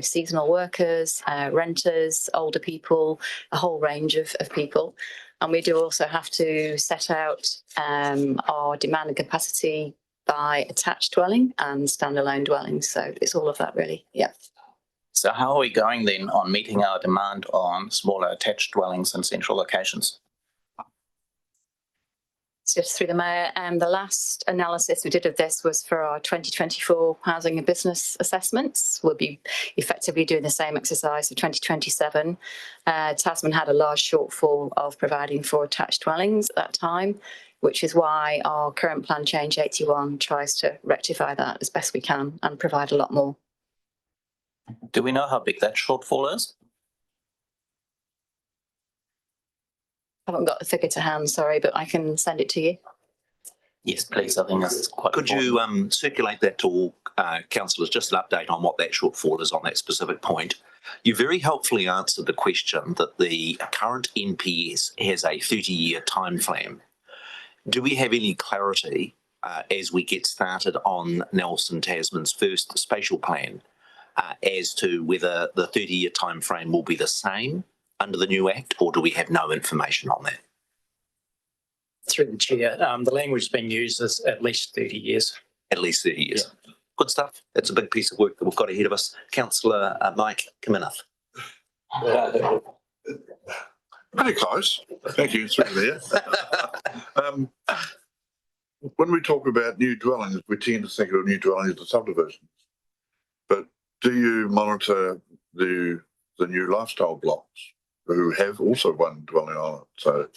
seasonal workers, renters, older people, a whole range of people. And we do also have to set out our demand and capacity by attached dwelling and standalone dwellings. So it's all of that really, yeah. So how are we going then on meeting our demand on smaller attached dwellings in central locations? Just through the Mayor, the last analysis we did of this was for our 2024 housing and business assessments. We'll be effectively doing the same exercise for 2027. Tasman had a large shortfall of providing for attached dwellings at that time, which is why our current plan change 81 tries to rectify that as best we can and provide a lot more. Do we know how big that shortfall is? I haven't got the figure to hand, sorry, but I can send it to you. Yes, please. I think that's quite Could important. you circulate that to all councillors, just an update on what that shortfall is on that specific point? You very helpfully answered the question that the current NPS has a 30-year time frame. Do we have any clarity as we get started on Nelson Tasman's first spatial plan as to whether the 30-year time frame will be the same under the new Act, or do we have no information on that? Through the chair, the language being used is at least 30 years. At least 30 years. Yeah. Good stuff. That's a big piece of work that we've got ahead of us. Councillor Mike Kaminath. Pretty close. Thank you. Through there. When we talk about new dwellings, we tend to think of new dwellings as subdivisions. But do you monitor the new lifestyle blocks who have also one dwelling on it? So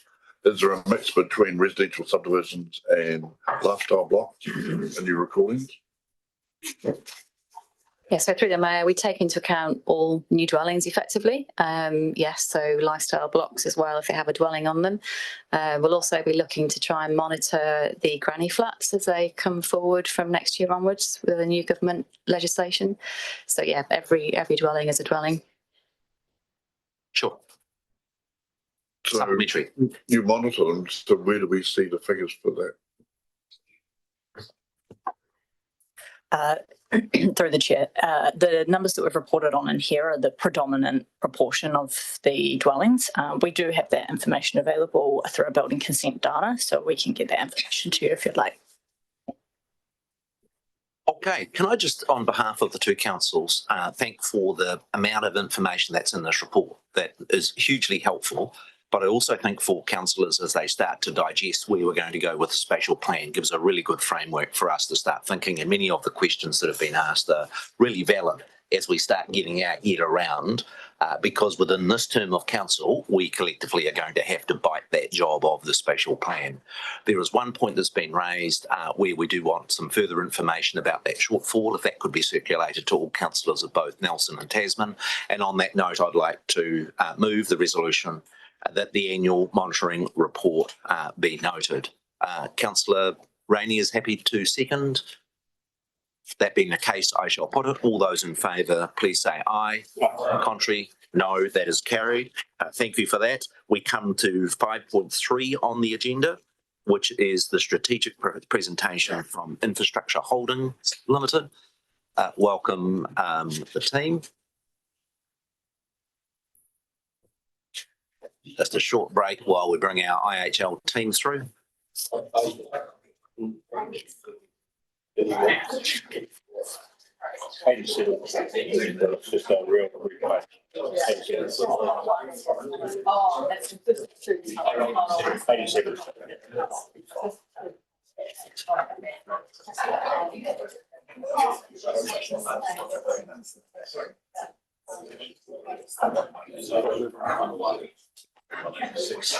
is there a mix between residential subdivisions and lifestyle blocks in your recordings? Yeah, so through the Mayor, we take into account all new dwellings effectively. Yes, so lifestyle blocks as well if they have a dwelling on them. We'll also be looking to try and monitor the granny flats as they come forward from next year onwards with the new government legislation. So yeah, every dwelling is a dwelling. Sure. So Supplementary. you monitor them, so where do we see the figures for that? Through the chair, the numbers that we've reported on in here are the predominant proportion of the dwellings. We do have that information available through our building consent data, so we can get that information to you if you'd like. Okay, can I just, on behalf of the two councils, thank for the amount of information that's in this report. That is hugely helpful. But I also think for councillors as they start to digest where we're going to go with the spatial plan gives a really good framework for us to start thinking, and many of the questions that have been asked are really valid as we start getting our head around, because within this term of council, we collectively are going to have to bite that job of the spatial plan. There is one point that's been raised where we do want some further information about that shortfall, if that could be circulated to all councillors of both Nelson and Tasman. And on that note, I'd like to move the resolution that the annual monitoring report be noted. Councillor Rainey is happy to second. That being the case, I shall put it. All those in favour, please say aye. Contrary, no, that is carried. Thank you for that. We come to 5.3 on the agenda, which is the strategic presentation from Infrastructure Holdings Limited. Welcome the team. Just a short break while we bring our IHL team through.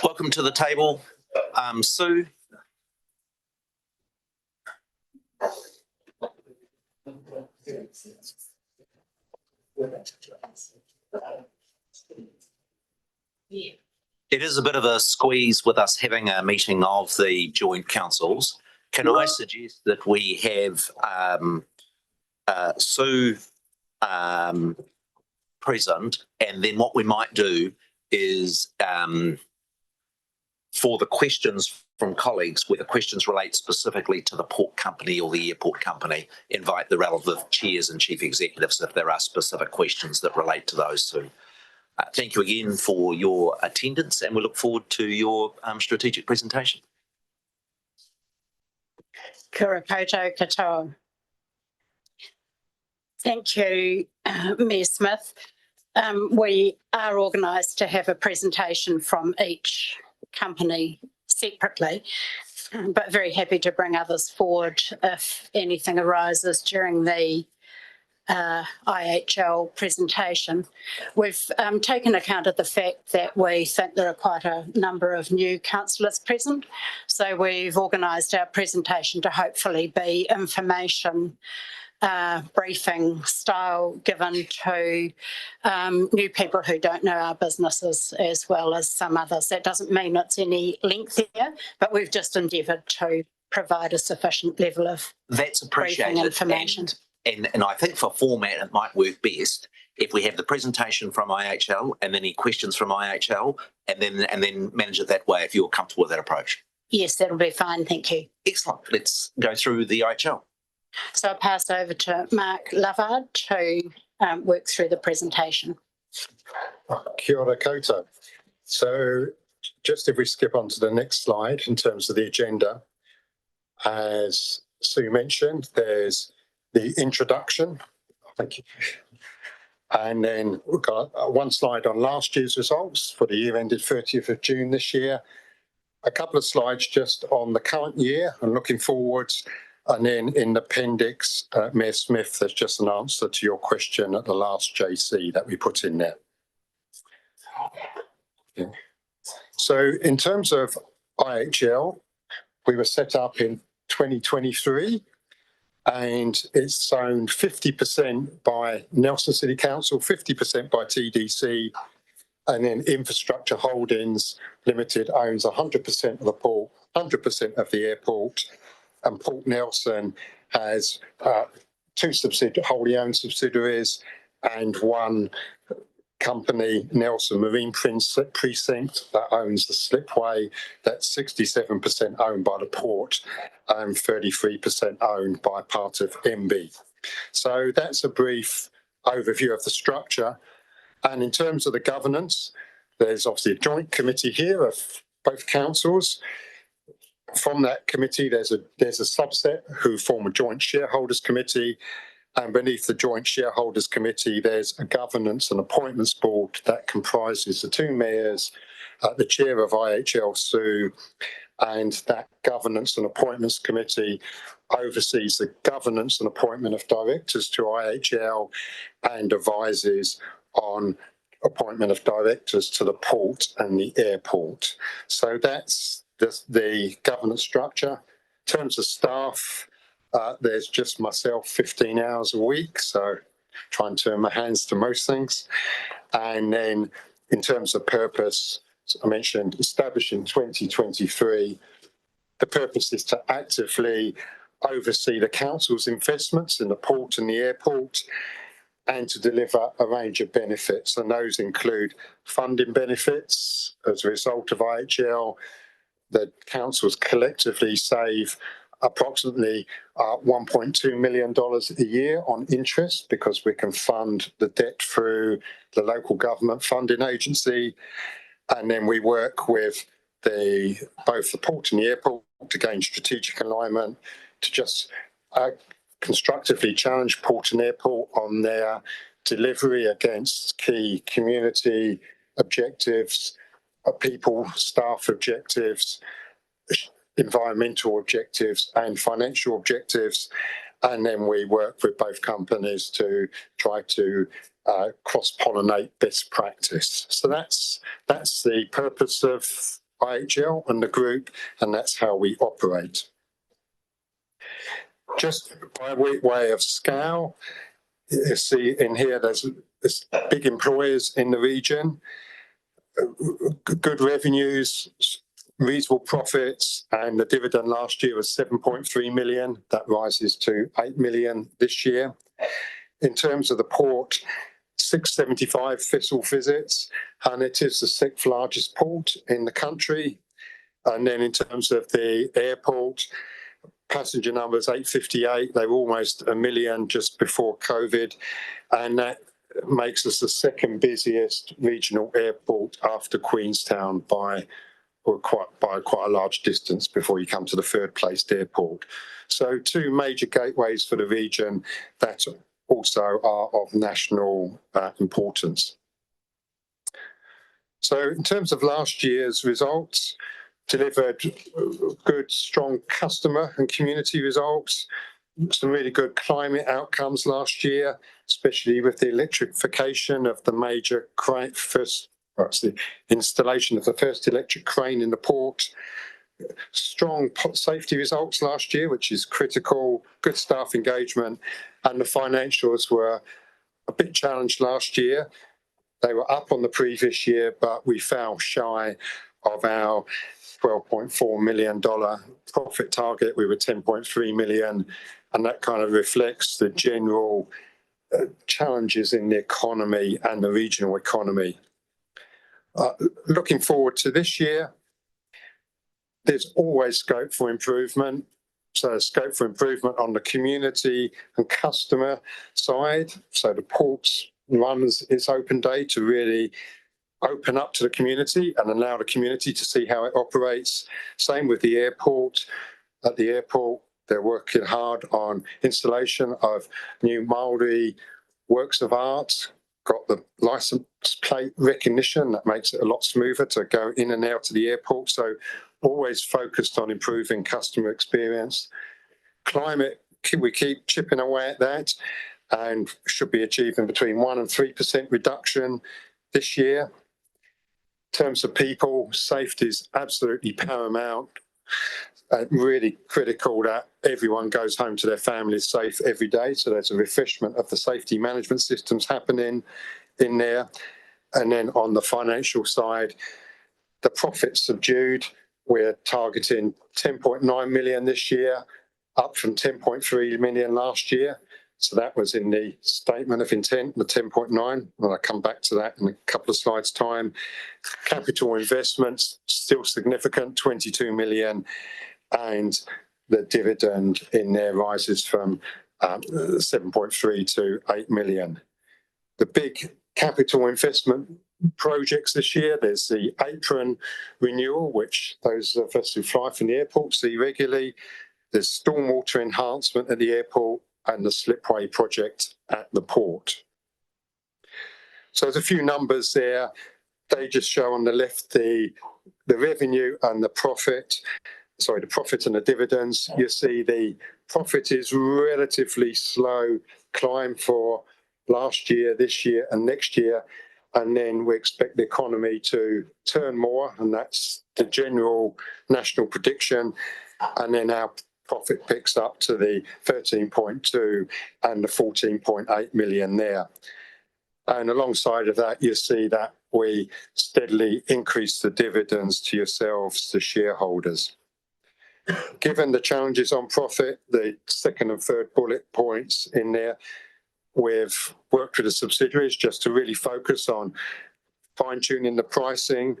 Welcome to the table, Sue. It is a bit of a squeeze with us having a meeting of the joint councils. Can I suggest that we have Sue present, and then what we might do is for the questions from colleagues, where the questions relate specifically to the port company or the airport company, invite the relevant chairs and chief executives if there are specific questions that relate to those two. Thank you again for your attendance, and we look forward to your strategic presentation. Kia ora katoa. Thank you, Mayor Smith. We are organised to have a presentation from each company separately, but very happy to bring others forward if anything arises during the IHL presentation. We've taken account of the fact that we think there are quite a number of new councillors present, so we've organised our presentation to hopefully be information briefing style given to new people who don't know our businesses as well as some others. That doesn't mean it's any lengthier, but we've just endeavoured to provide a sufficient level of That's appreciated. Information. And I think for format, it might work best if we have the presentation from IHL and then any questions from IHL, and then manage it that way if you're comfortable with that approach. Yes, that'll be fine. Thank you. Excellent. Let's go through the IHL. So I'll pass over to Mark Lovard to work through the presentation. Kia ora koutou. So just if we skip on to the next slide in terms of the agenda, as Sue mentioned, there's the introduction. Thank you. And then we've got one slide on last year's results for the year ended 30th of June this year. A couple of slides just on the current year and looking forwards. And then in the appendix, Mayor Smith, there's just an answer to your question at the last JC that we put in there. Yeah. So in terms of IHL, we were set up in 2023 and it's owned 50% by Nelson City Council, 50% by TDC, and then Infrastructure Holdings Limited owns 100% of the port, 100% of the airport. And Port Nelson has two wholly owned subsidiaries and one company, Nelson Marine Precinct, that owns the slipway. That's 67% owned by the port and 33% owned by part of MB. So that's a brief overview of the structure. And in terms of the governance, there's obviously a joint committee here of both councils. From that committee, there's a subset who form a joint shareholders committee, and beneath the joint shareholders committee, there's a governance and appointments board that comprises the two mayors, the chair of IHL, Sue, and that Governance and Appointments Committee oversees the governance and appointment of directors to IHL and advises on appointment of directors to the port and the airport. So that's the governance structure. In terms of staff, there's just myself 15 hours a week, so try and turn my hands to most things. And then in terms of purpose, I mentioned established in 2023, the purpose is to actively oversee the council's investments in the port and the airport and to deliver a range of benefits. And those include funding benefits. As a result of IHL, the councils collectively save approximately $1.2 million a year on interest because we can fund the debt through the local government funding agency. And then we work with both the port and the airport to gain strategic alignment, to just constructively challenge port and airport on their delivery against key community objectives, people, staff objectives, environmental objectives and financial objectives. And then we work with both companies to try to cross-pollinate best practice. So that's the purpose of IHL and the group, and that's how we operate. Just by way of scale, you see in here there's big employers in the region, good revenues, reasonable profits, and the dividend last year was 7.3 million. That rises to 8 million this year. In terms of the port, 675 vessel visits, and it is the 6th largest port in the country. And then in terms of the airport, passenger numbers 858, they were almost 1 million just before COVID, and that makes us the 2nd busiest regional airport after Queenstown by quite a large distance before you come to the 3rd placed airport. So 2 major gateways for the region that also are of national importance. So in terms of last year's results, delivered good, strong customer and community results, some really good climate outcomes last year, especially with the electrification of the major the installation of the first electric crane in the port. Strong safety results last year, which is critical, good staff engagement, and the financials were a bit challenged last year. They were up on the previous year, but we fell shy of our $12.4 million profit target. We were 10.3 million, and that kind of reflects the general challenges in the economy and the regional economy. Looking forward to this year, there's always scope for improvement. So scope for improvement on the community and customer side. So the port runs its open day to really open up to the community and allow the community to see how it operates. Same with the airport. At the airport, they're working hard on installation of new Māori works of art, got the license plate recognition that makes it a lot smoother to go in and out of the airport. So always focused on improving customer experience. Climate, we keep chipping away at that and should be achieving between 1% and 3% reduction this year. In terms of people, safety is absolutely paramount. Really critical that everyone goes home to their families safe every day. So there's a refreshment of the safety management systems happening in there. And then on the financial side, the profit's subdued. We're targeting 10.9 million this year, up from 10.3 million last year. So that was in the statement of intent, the 10.9, and I'll come back to that in a couple of slides' time. Capital investments, still significant, 22 million, and the dividend in there rises from 7.3 to 8 million. The big capital investment projects this year, there's the apron renewal, which those of us who fly from the airport see regularly. There's stormwater enhancement at the airport and the slipway project at the port. So there's a few numbers there. They just show on the left the the revenue and the profit, the profit and the dividends, you see the profit is relatively slow climb for last year, this year and next year. And then we expect the economy to turn more, and that's the general national prediction. And then our profit picks up to the 13.2 and the 14.8 million there. And alongside of that, you see that we steadily increase the dividends to yourselves, the shareholders. Given the challenges on profit, the second and third bullet points in there, we've worked with the subsidiaries just to really focus on fine-tuning the pricing.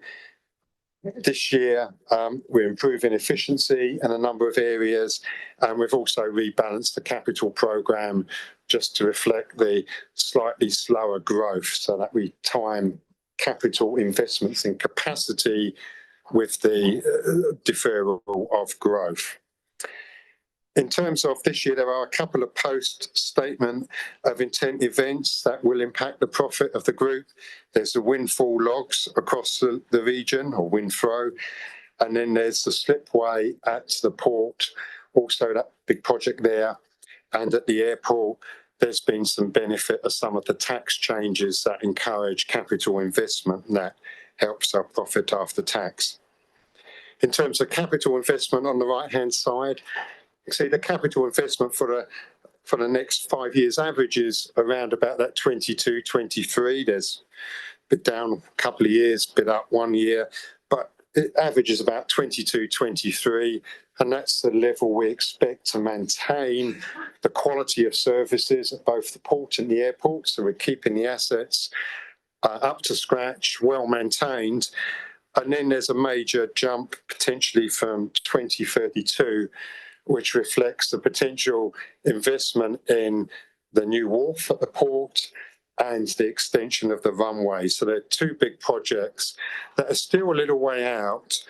This year, we're improving efficiency in a number of areas, and we've also rebalanced the capital program just to reflect the slightly slower growth, so that we time capital investments in capacity with the deferral of growth. In terms of this year, there are a couple of post-statement of intent events that will impact the profit of the group. There's the windfall logs across the region, or windthrow, and then there's the slipway at the port, also that big project there. And at the airport, there's been some benefit of some of the tax changes that encourage capital investment, and that helps our profit after tax. In terms of capital investment on the right-hand side, you see the capital investment for the next 5 years averages around about that 22, 23. There's a bit down a couple of years, bit up 1 year, but it averages about 22, 23. And that's the level we expect to maintain the quality of services at both the port and the airport. So we're keeping the assets up to scratch, well maintained. And then there's a major jump potentially from 2032, which reflects the potential investment in the new wharf at the port and the extension of the runway. So there are two big projects that are still a little way out,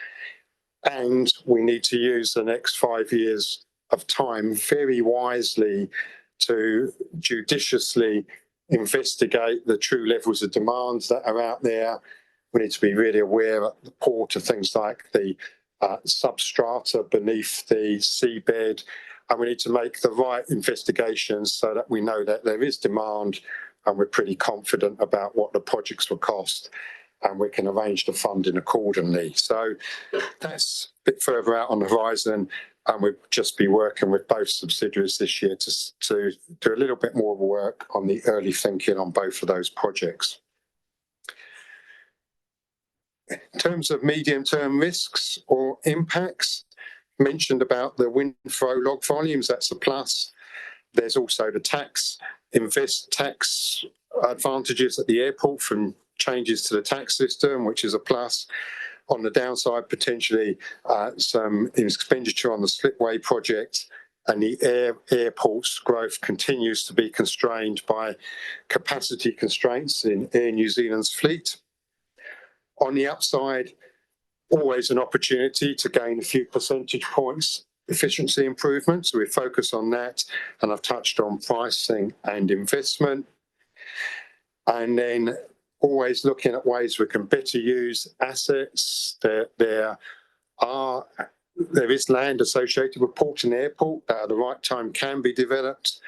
and we need to use the next 5 years of time very wisely to judiciously investigate the true levels of demands that are out there. We need to be really aware at the port of things like the substrata beneath the seabed, and we need to make the right investigations so that we know that there is demand and we're pretty confident about what the projects will cost, and we can arrange the funding accordingly. So that's a bit further out on the horizon, and we'll just be working with both subsidiaries this year to do a little bit more work on the early thinking on both of those projects. In terms of medium-term risks or impacts, mentioned about the windthrow log volumes, that's a plus. There's also the tax advantages at the airport from changes to the tax system, which is a plus. On the downside, potentially some expenditure on the slipway project, and the airport's growth continues to be constrained by capacity constraints in Air New Zealand's fleet. On the upside, always an opportunity to gain a few percentage points efficiency improvements. So we focus on that, and I've touched on pricing and investment. And then always looking at ways we can better use assets. There is land associated with port and airport that at the right time can be developed.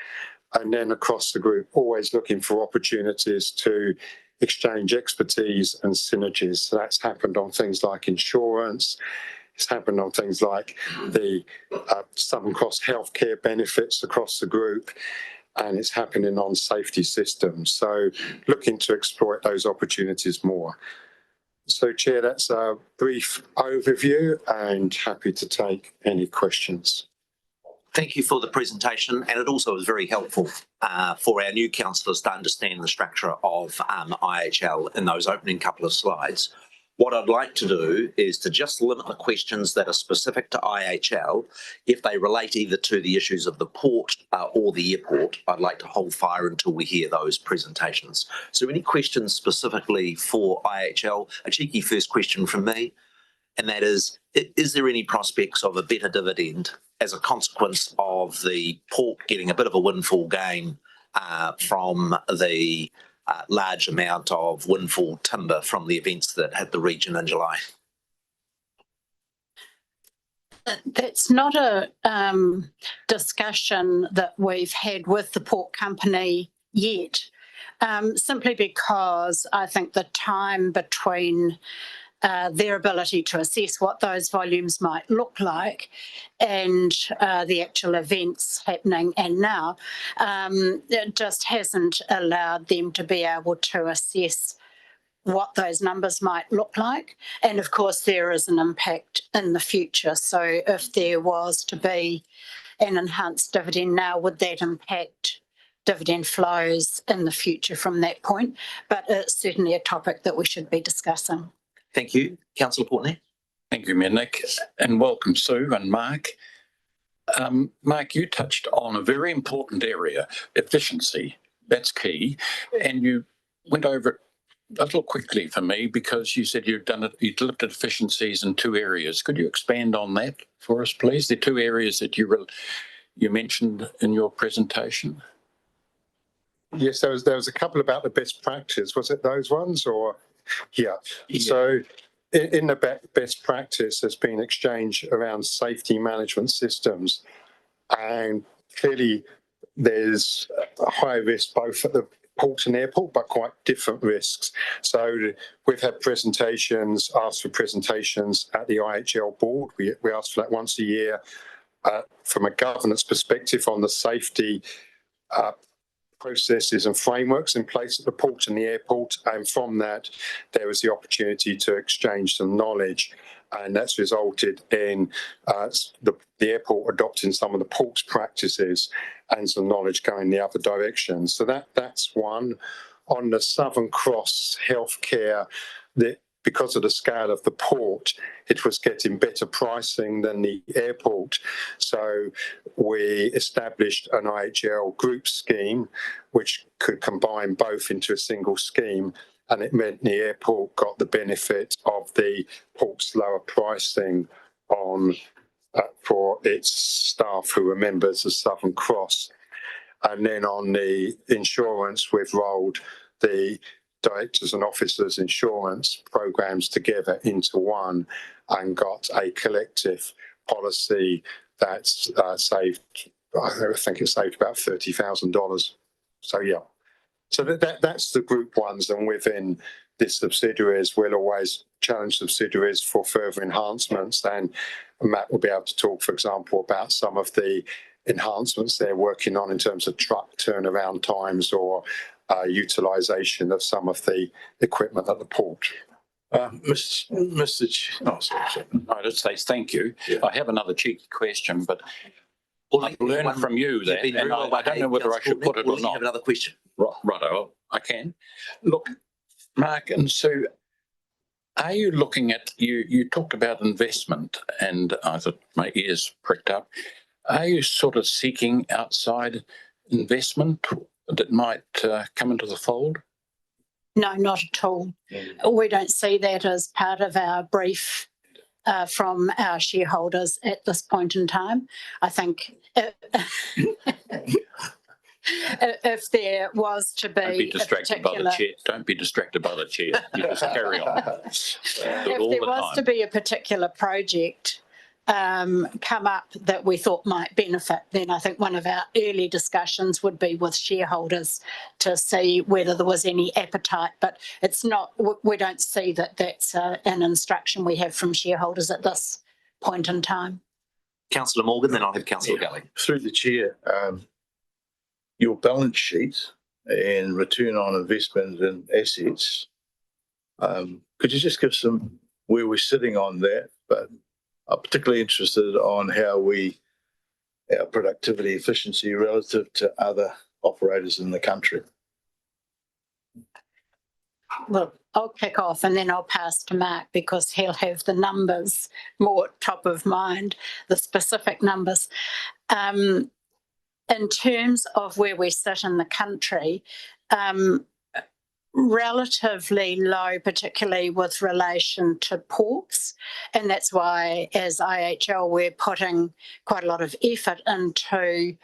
And then across the group, always looking for opportunities to exchange expertise and synergies. So that's happened on things like insurance. It's happened on things like the Southern Cross healthcare benefits across the group, and it's happening on safety systems. So looking to exploit those opportunities more. So Chair, that's a brief overview, and happy to take any questions. Thank you for the presentation, and it also was very helpful for our new councillors to understand the structure of IHL in those opening couple of slides. What I'd like to do is to just limit the questions that are specific to IHL. If they relate either to the issues of the port or the airport, I'd like to hold fire until we hear those presentations. So any questions specifically for IHL? A cheeky first question from me, and that is there any prospects of a better dividend as a consequence of the port getting a bit of a windfall gain from the large amount of windfall timber from the events that hit the region in July? That's not a discussion that we've had with the port company yet, simply because I think the time between their ability to assess what those volumes might look like and the actual events happening and now, it just hasn't allowed them to be able to assess what those numbers might look like. And of course, there is an impact in the future. So if there was to be an enhanced dividend now, would that impact dividend flows in the future from that point? But it's certainly a topic that we should be discussing. Thank you. Councillor Portney. Thank you, Mayor Nick, and welcome Sue and Mark. Mark, you touched on a very important area, efficiency. That's key. And you went over it a little quickly for me because you said you'd looked at efficiencies in two areas. Could you expand on that for us, please? The two areas that you mentioned in your presentation. Yes, there was a couple about the best practice. Was it those ones or? Yeah. So in the best practice, there's been exchange around safety management systems, and clearly there's a high risk both at the port and airport, but quite different risks. So we've had presentations, asked for presentations at the IHL board. We ask for that once a year from a governance perspective on the safety processes and frameworks in place at the port and the airport. And from that, there was the opportunity to exchange some knowledge. And that's resulted in the airport adopting some of the port's practices and some knowledge going the other direction. So that's one. On the Southern Cross healthcare, because of the scale of the port, it was getting better pricing than the airport. So we established an IHL group scheme, which could combine both into a single scheme. And it meant the airport got the benefit of the port's lower pricing for its staff who were members of Southern Cross. And then on the insurance, we've rolled the directors and officers insurance programs together into one and got a collective policy that's saved, I think it saved about $30,000. So yeah. So that's the group ones, and within the subsidiaries, we'll always challenge subsidiaries for further enhancements. And Matt will be able to talk, for example, about some of the enhancements they're working on in terms of truck turnaround times utilisation of some of the equipment at the port. I just say thank you. Yeah. I have another cheeky question, but I learn from you that, and I don't know whether I should put it or not. Have another question. Righto, I can. Look, Mark and Sue, are you looking at, you talked about investment, and I thought my ears pricked up. Are you sort of seeking outside investment that might come into the fold? No, not at all. We don't see that as part of our brief from our shareholders at this point in time. I think if there was to be, don't be distracted by the chair. Don't be distracted by the chair. You just carry on. If there was to be a particular project come up that we thought might benefit, then I think one of our early discussions would be with shareholders to see whether there was any appetite. But it's not. We don't see that that's an instruction we have from shareholders at this point in time. Councillor Morgan, then I'll have Councillor Gully. Through the chair, your balance sheet and return on investment in assets, could you just give some where we're sitting on that? But I'm particularly interested on how our productivity efficiency relative to other operators in the country. Well, I'll kick off and then I'll pass to Mark because he'll have the numbers more top of mind, the specific numbers. In terms of where we sit in the country, relatively low, particularly with relation to ports. And that's why, as IHL, we're putting quite a lot of effort into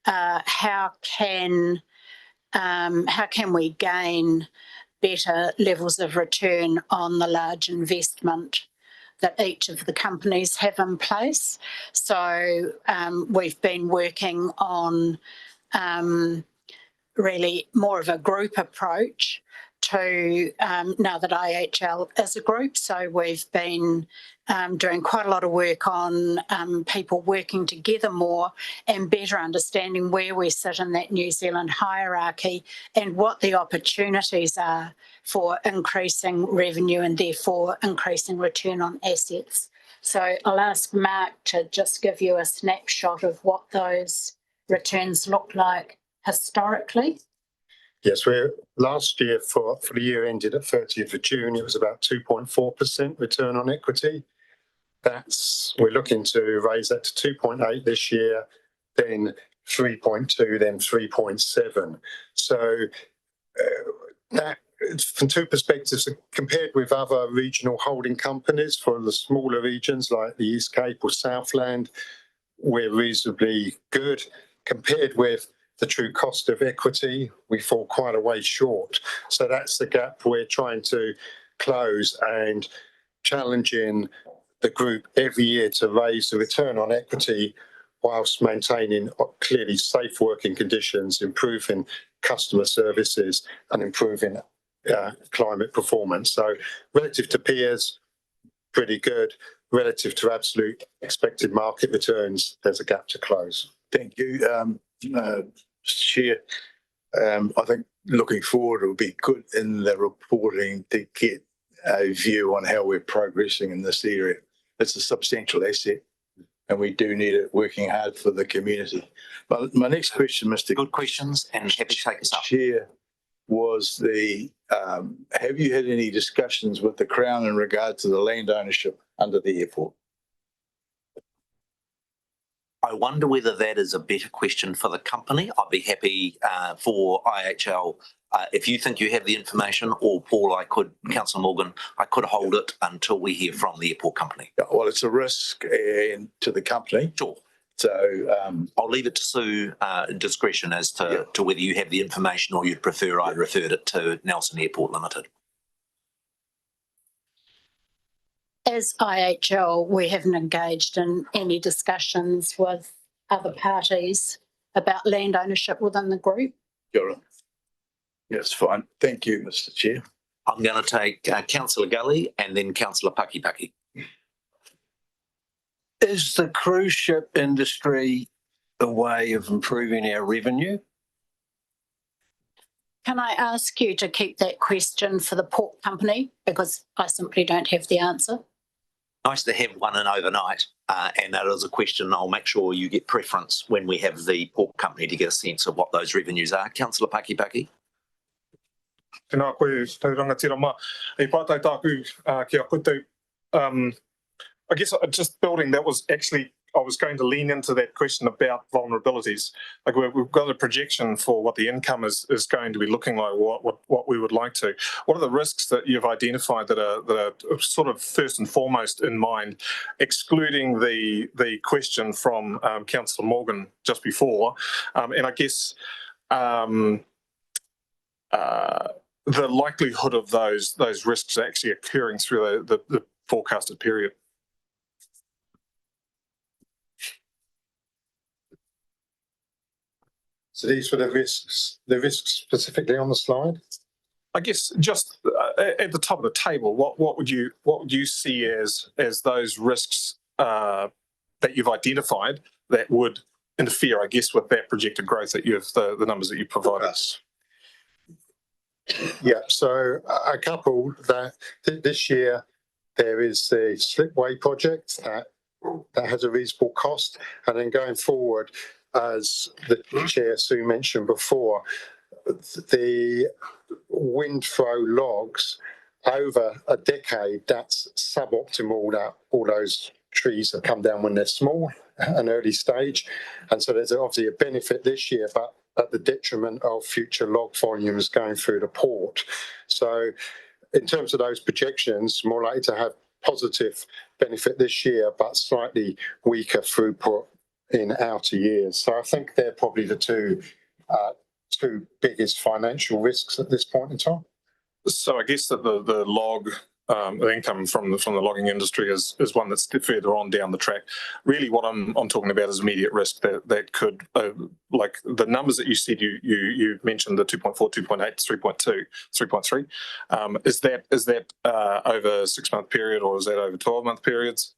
how can we gain better levels of return on the large investment that each of the companies have in place. So we've been working on really more of a group approach to now that IHL is a group. So we've been doing quite a lot of work on people working together more and better understanding where we sit in that New Zealand hierarchy and what the opportunities are for increasing revenue and therefore increasing return on assets. So I'll ask Mark to just give you a snapshot of what those returns look like historically. Yes, last year for the year ended at 30th of June, it was about 2.4% return on equity. We're looking to raise that to 2.8 this year, then 3.2, then 3.7. So that, from two perspectives, compared with other regional holding companies for the smaller regions like the East Cape or Southland, we're reasonably good. Compared with the true cost of equity, we fall quite a way short. So that's the gap we're trying to close and challenging the group every year to raise the return on equity whilst maintaining clearly safe working conditions, improving customer services and improving climate performance. So relative to peers, pretty good. Relative to absolute expected market returns, there's a gap to close. Thank you. Chair, I think looking forward, it will be good in the reporting to get a view on how we're progressing in this area. It's a substantial asset and we do need it working hard for the community. But my next question, Mr. Good questions and happy to take us up. Chair, was have you had any discussions with the Crown in regard to the land ownership under the airport? I wonder whether that is a better question for the company. I'd be happy for IHL, if you think you have the information, or Paul, Councillor Morgan, I could hold it until we hear from the airport company. Well, it's a risk to the company. Sure. So I'll leave it to Sue discretion as to whether you have the information or you'd prefer I referred it to Nelson Airport Limited. As IHL, we haven't engaged in any discussions with other parties about land ownership within the group. Got it. That's fine. Thank you, Mr. Chair. I'm going to take Councillor Gully and then Councillor Pakipaki. Is the cruise ship industry a way of improving our revenue? Can I ask you to keep that question for the port company, because I simply don't have the answer? Nice to have one in overnight, and that is a question I'll make sure you get preference when we have the port company to get a sense of what those revenues are. Councillor Pakipaki. Tēnā koe tau rangatira mā. I pātai tāku kia koutou. I guess just building that was actually, I was going to lean into that question about vulnerabilities. Like we've got a projection for what the income is going to be looking like, what we would like to. What are the risks that you've identified that are sort of first and foremost in mind, excluding the question from Councillor Morgan just before, and I guess the likelihood of those risks actually occurring through the forecasted period. So these were the risks specifically on the slide? I guess just at the top of the table, what would you see as those risks that you've identified that would interfere, I guess, with that projected growth that the numbers that you provided us? Yeah, so a couple that this year there is the slipway project that has a reasonable cost, and then going forward, as the Chair Sue mentioned before, the wind throw logs over a decade, that's suboptimal, that all those trees have come down when they're small, an early stage. And so there's obviously a benefit this year, but at the detriment of future log volumes going through the port. So in terms of those projections, more likely to have positive benefit this year, but slightly weaker throughput in outer years. So I think they're probably the two biggest financial risks at this point in time. So I guess that the log the income from the logging industry is one that's further on down the track. Really, what I'm talking about is immediate risk that could, like the numbers that you said, you mentioned the 2.4, 2.8, 3.2, 3.3. Is that over a 6-month period, or is that over 12-month periods?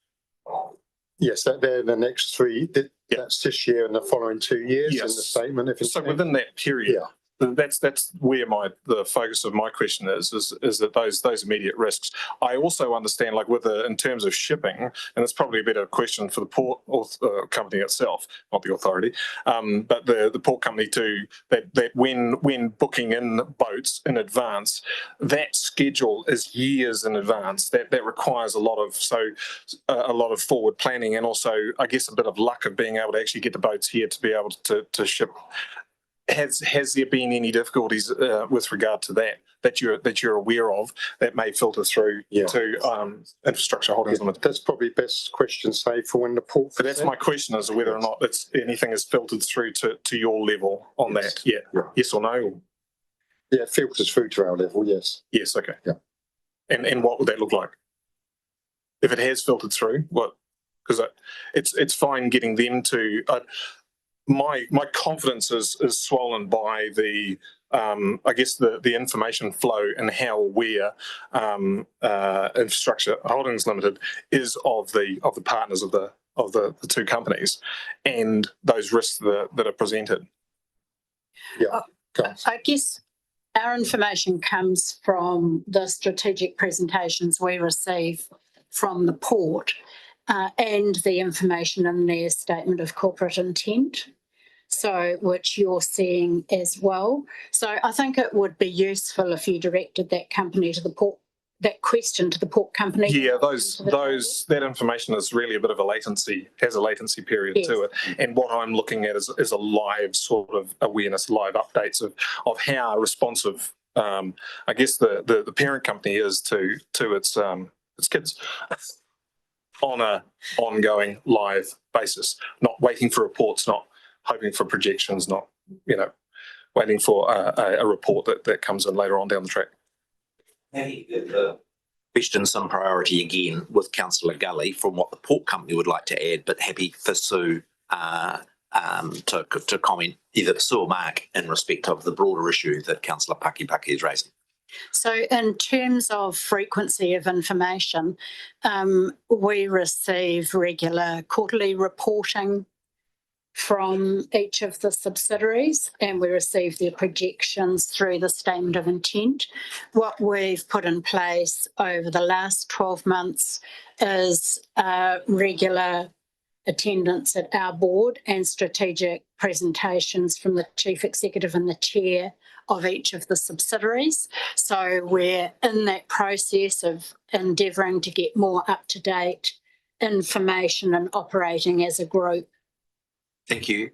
Yes, they're the next three. That's this year and the following 2 years in the statement. So within that period, that's where the focus of my question is that those immediate risks. I also understand, like in terms of shipping, and it's probably a better question for the port company itself, not the authority, but the port company too. That when booking in boats in advance, that schedule is years in advance. That requires a lot of forward planning, and also I guess a bit of luck of being able to actually get the boats here to be able to ship. Has there been any difficulties with regard to that you're aware of that may filter through to Infrastructure Holdings Limited? That's probably best question, say, for when the port. So that's my question, is whether or not anything is filtered through to your level on that. Yeah. Yes or no? Yeah, it filters through to our level. Yes. Yes. Okay. Yeah. And what would that look like if it has filtered through? What? Because it's fine getting them to. My confidence is swollen by the I guess the information flow and how aware Infrastructure Holdings Limited is of the partners of the two companies and those risks that are presented. Yeah, I guess our information comes from the strategic presentations we receive from the port and the information in their statement of corporate intent. So, which you're seeing as well. So I think it would be useful if you directed that company to the port, that question to the port company. Yeah, that information is really a bit of a latency, has a latency period to it. And what I'm looking at is a live sort of awareness, live updates of how responsive I guess the parent company is to its kids on a ongoing live basis, not waiting for reports, not hoping for projections, not waiting for a report that comes in later on down the track. Question some priority again with Councillor Gully from what the port company would like to add, but happy for Sue to comment, either Sue or Mark, in respect of the broader issue that Councillor Pakipaki is raising. So in terms of frequency of information, we receive regular quarterly reporting from each of the subsidiaries, and we receive their projections through the statement of intent. What we've put in place over the last 12 months is regular attendance at our board and strategic presentations from the chief executive and the chair of each of the subsidiaries. So we're in that process of endeavouring to get more up-to-date information and operating as a group. Thank you.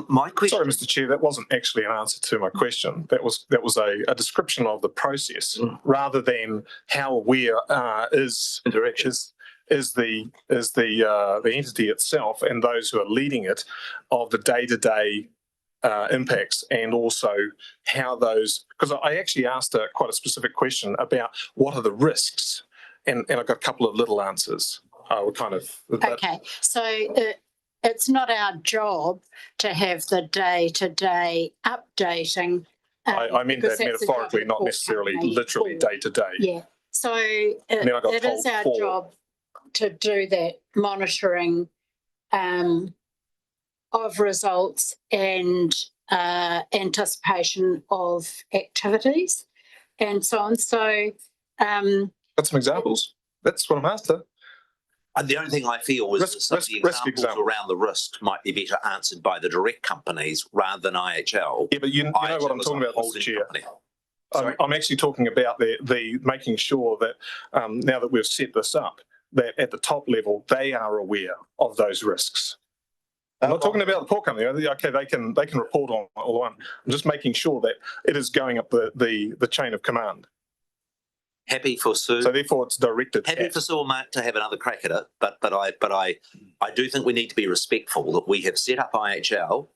My question. Sorry, Mr. Chair, that wasn't actually an answer to my question. That was a description of the process rather than how aware is the entity itself and those who are leading it of the day-to-day impacts, and also how those, because I actually asked quite a specific question about what are the risks, and I got a couple of little answers. Okay, so it's not our job to have the day-to-day updating. I meant that metaphorically, not necessarily literally day-to-day. Yeah, so it is our job to do that monitoring of results and anticipation of activities and so on. So, got some examples. That's what I'm after. The only thing I feel was that some of the examples around the risk might be better answered by the direct companies rather than IHL. Yeah, but you know what I'm talking about, Mr. Chair. I'm actually talking about the making sure that now that we've set this up, that at the top level they are aware of those risks. I'm not talking about the port company. Okay, they can report on all one. I'm just making sure that it is going up the chain of command. Happy for Sue. So therefore, it's directed. Happy for Sue or Mark to have another crack at it, but I do think we need to be respectful that we have set up IHL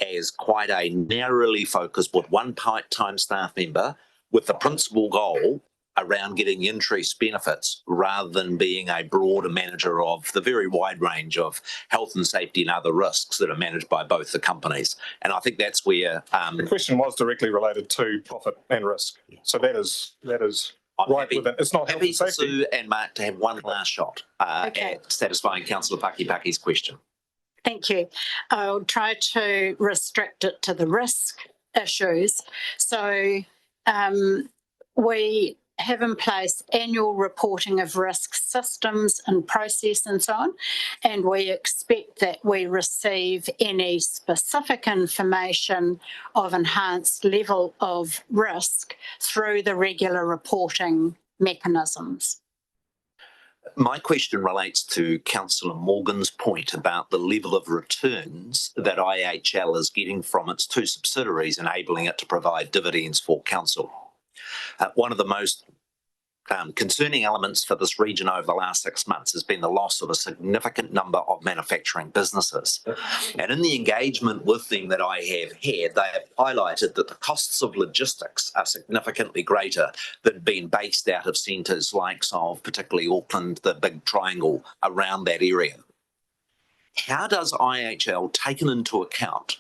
as quite a narrowly focused with one part-time staff member with the principal goal around getting increased benefits rather than being a broader manager of the very wide range of health and safety and other risks that are managed by both the companies. And I think that's where the question was directly related to profit and risk. So that is right with it. It's not health and safety. Sue and Mark to have one last shot at satisfying Councillor Paki's question. Thank you. I'll try to restrict it to the risk issues. So we have in place annual reporting of risk systems and process and so on, and we expect that we receive any specific information of enhanced level of risk through the regular reporting mechanisms. My question relates to Councillor Morgan's point about the level of returns that IHL is getting from its two subsidiaries, enabling it to provide dividends for council. One of the most concerning elements for this region over the last 6 months has been the loss of a significant number of manufacturing businesses. And in the engagement with them that I have had, they have highlighted that the costs of logistics are significantly greater than being based out of centres like particularly Auckland, the big triangle around that area. How does IHL taken into account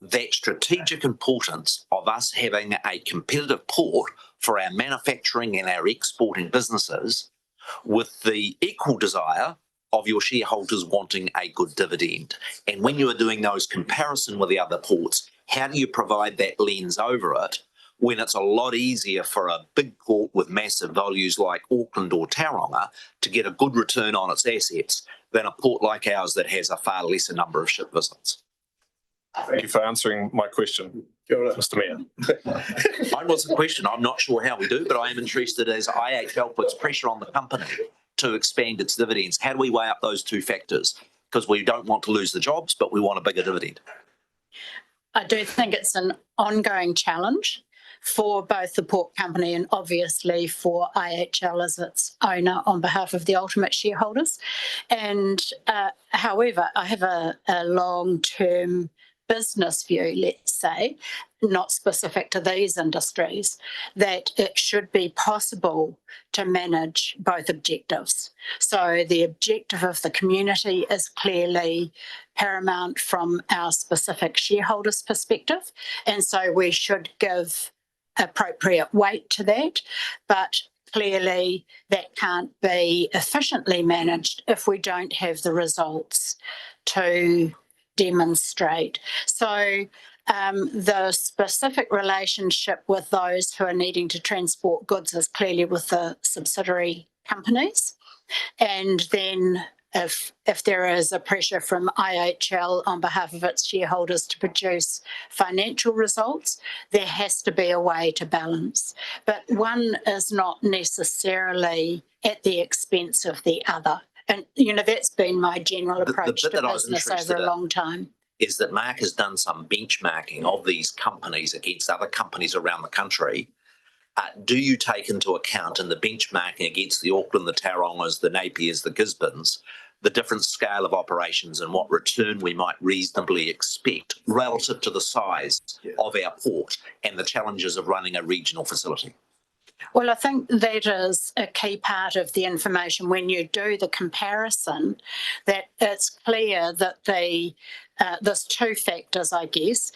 that strategic importance of us having a competitive port for our manufacturing and our exporting businesses with the equal desire of your shareholders wanting a good dividend? And when you are doing those comparison with the other ports, how do you provide that lens over it when it's a lot easier for a big port with massive values like Auckland or Tauranga to get a good return on its assets than a port like ours that has a far lesser number of ship visits? Thank you for answering my question, Mr. Mayor. Mine was a question. I'm not sure how we do, but I am interested as IHL puts pressure on the company to expand its dividends. How do we weigh up those two factors? Because we don't want to lose the jobs, but we want a bigger dividend. I do think it's an ongoing challenge for both the port company and obviously for IHL as its owner on behalf of the ultimate shareholders. And however, I have a long-term business view, let's say, not specific to these industries, that it should be possible to manage both objectives. So the objective of the community is clearly paramount from our specific shareholders' perspective, and so we should give appropriate weight to that, but clearly that can't be efficiently managed if we don't have the results to demonstrate. So the specific relationship with those who are needing to transport goods is clearly with the subsidiary companies. And then if there is a pressure from IHL on behalf of its shareholders to produce financial results, there has to be a way to balance. But one is not necessarily at the expense of the other. And, you know, that's been my general approach to business over a long time. Is that Mark has done some benchmarking of these companies against other companies around the country. Do you take into account in the benchmarking against the Auckland, the Taurangas, the Napiers, the Gisbornes, the different scale of operations and what return we might reasonably expect relative to the size of our port and the challenges of running a regional facility? Well, I think that is a key part of the information when you do the comparison, that it's clear that there's two factors, I guess.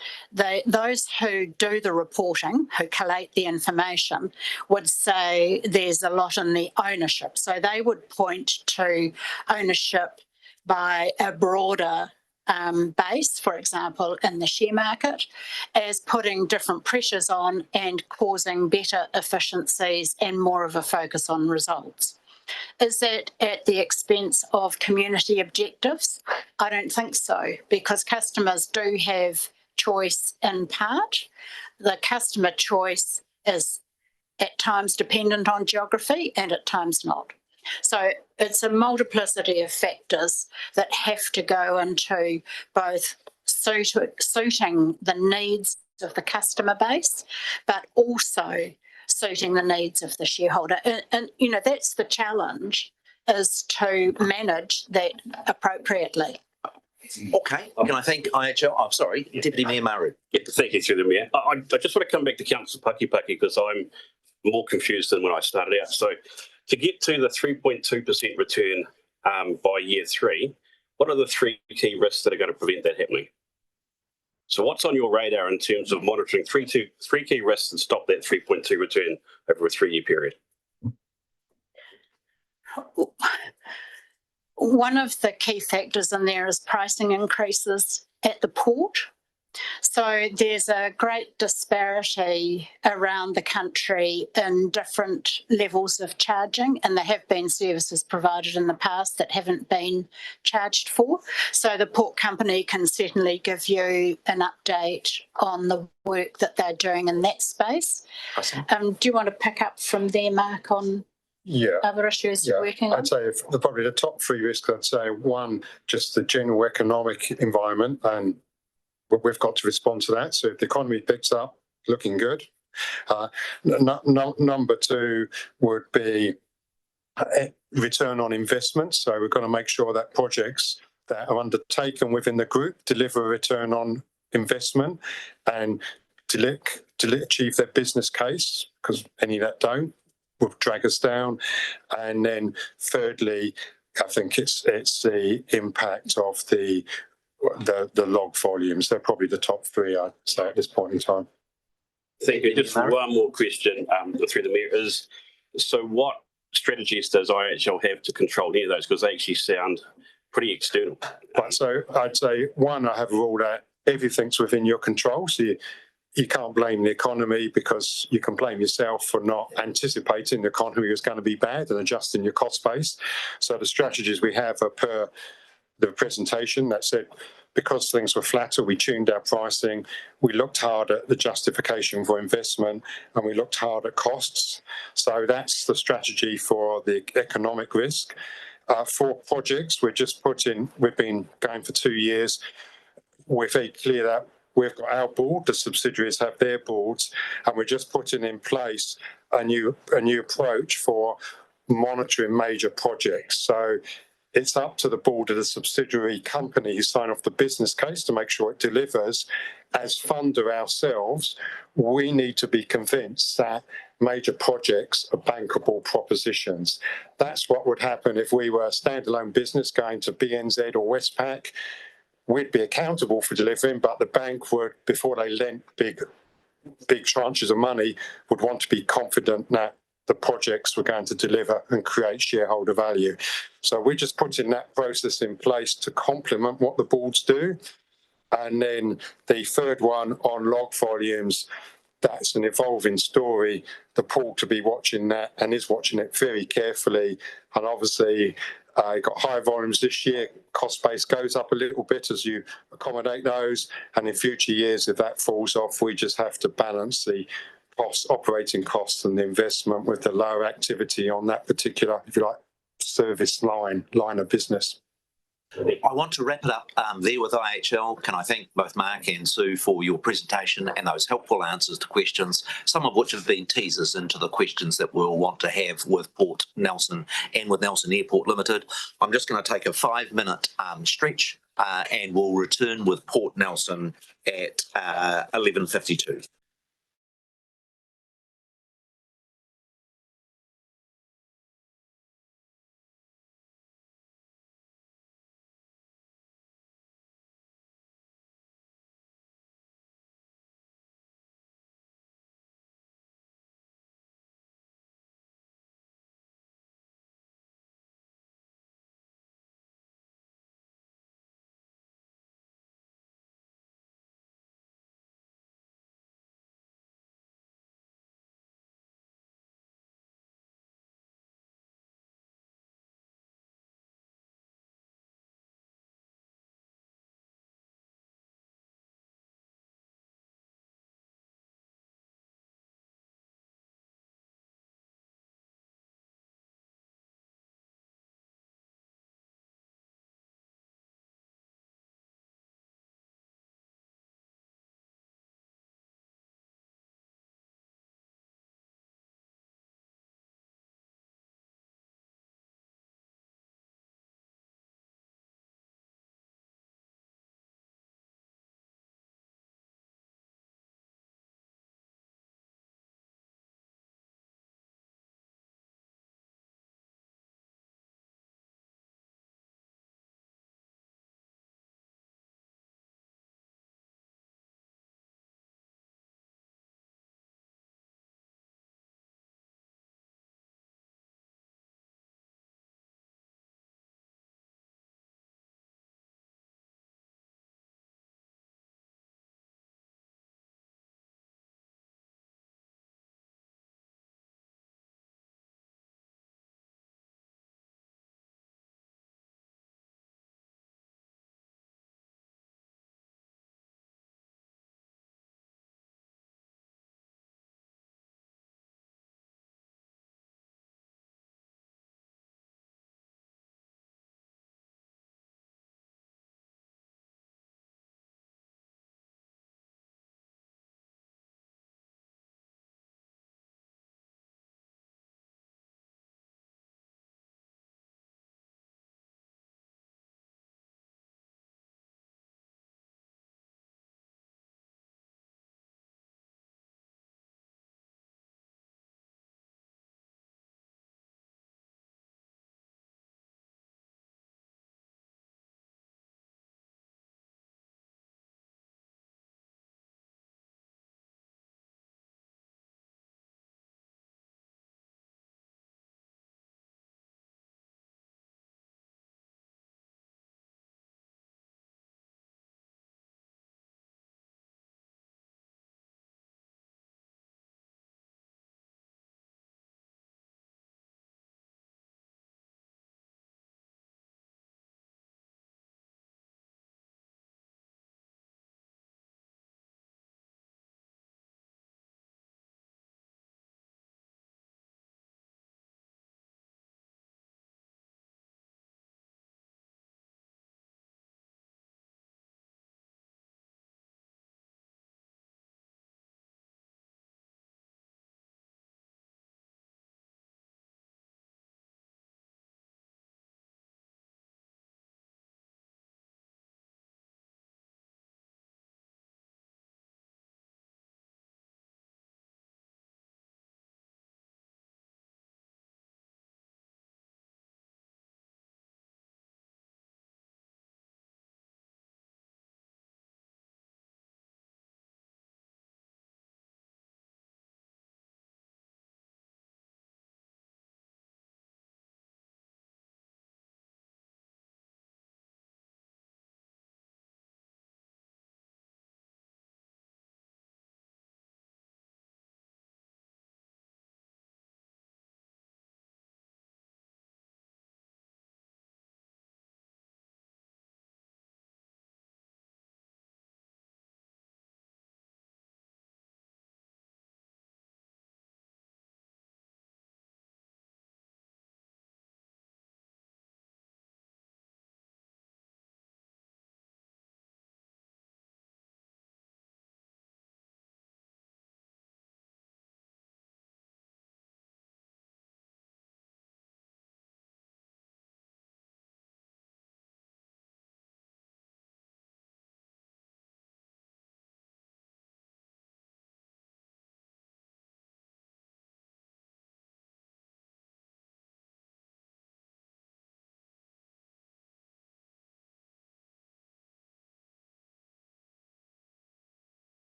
Those who do the reporting, who collate the information, would say there's a lot in the ownership. So they would point to ownership by a broader base, for example, in the share market, as putting different pressures on and causing better efficiencies and more of a focus on results. Is that at the expense of community objectives? I don't think so, because customers do have choice in part. The customer choice is at times dependent on geography and at times not. So it's a multiplicity of factors that have to go into both suiting the needs of the customer base, but also suiting the needs of the shareholder. And you know, that's the challenge, is to manage that appropriately. Okay, can I thank IHL? I'm sorry, Deputy Mayor Maru. Yeah, thank you, through the Mayor. I just want to come back to Councillor Paki because I'm more confused than when I started out. So to get to the 3.2% return by year 3, what are the 3 key risks that are going to prevent that happening? So what's on your radar in terms of monitoring three key risks that stop that 3.2 return over a 3-year period? One of the key factors in there is pricing increases at the port. So there's a great disparity around the country in different levels of charging, and there have been services provided in the past that haven't been charged for. So the port company can certainly give you an update on the work that they're doing in that space. Awesome. Do you want to pick up from there, Mark, on other issues you're working on? I'd say probably the top 3 risks, I'd say 1, just the general economic environment, and we've got to respond to that. So if the economy picks up, looking good. Number 2 would be return on investment. So we've got to make sure that projects that are undertaken within the group deliver a return on investment and to achieve their business case, because any that don't will drag us down. And then thirdly, I think it's the impact of the log volumes. They're probably the top 3, I'd say, at this point in time. Thank you. Just one more question through the mayor is, so what strategies does IHL have to control any of those? Because they actually sound pretty external. Right, so I'd say 1, I have ruled out everything's within your control. So you can't blame the economy, because you can blame yourself for not anticipating the economy was going to be bad and adjusting your cost base. So the strategies we have are per the presentation that said, because things were flatter, we tuned our pricing, we looked hard at the justification for investment, and we looked hard at costs. So that's the strategy for the economic risk. For projects, we've been going for 2 years. We're very clear that we've got our board, the subsidiaries have their boards, and we're just putting in place a new approach for monitoring major projects. So it's up to the board of the subsidiary company who sign off the business case to make sure it delivers. As funder ourselves, we need to be convinced that major projects are bankable propositions. That's what would happen if we were a standalone business going to BNZ or Westpac. We'd be accountable for delivering, but the bank would, before they lent big tranches of money, would want to be confident that the projects were going to deliver and create shareholder value. So we're just putting that process in place to complement what the boards do. And then the third one on log volumes, that's an evolving story. The port to be watching that and is watching it very carefully. And obviously, got high volumes this year. Cost base goes up a little bit as you accommodate those. And in future years, if that falls off, we just have to balance the operating costs and the investment with the lower activity on that particular, if you like, service line of business. I want to wrap it up there with IHL. Can I thank both Mark and Sue for your presentation and those helpful answers to questions, some of which have been teasers into the questions that we'll want to have with Port Nelson and with Nelson Airport Limited. I'm just going to take a 5-minute stretch and we'll return with Port Nelson at 11:52.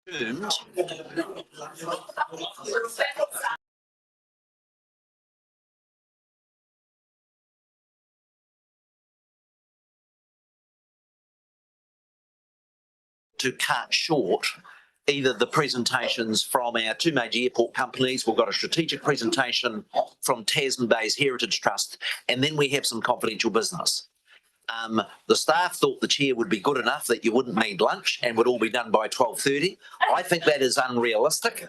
to cut short either the presentations from our two major airport companies. We've got a strategic presentation from Tasman Bay's Heritage Trust, and then we have some confidential business. The staff thought the chair would be good enough that you wouldn't need lunch and would all be done by 12:30. I think that is unrealistic.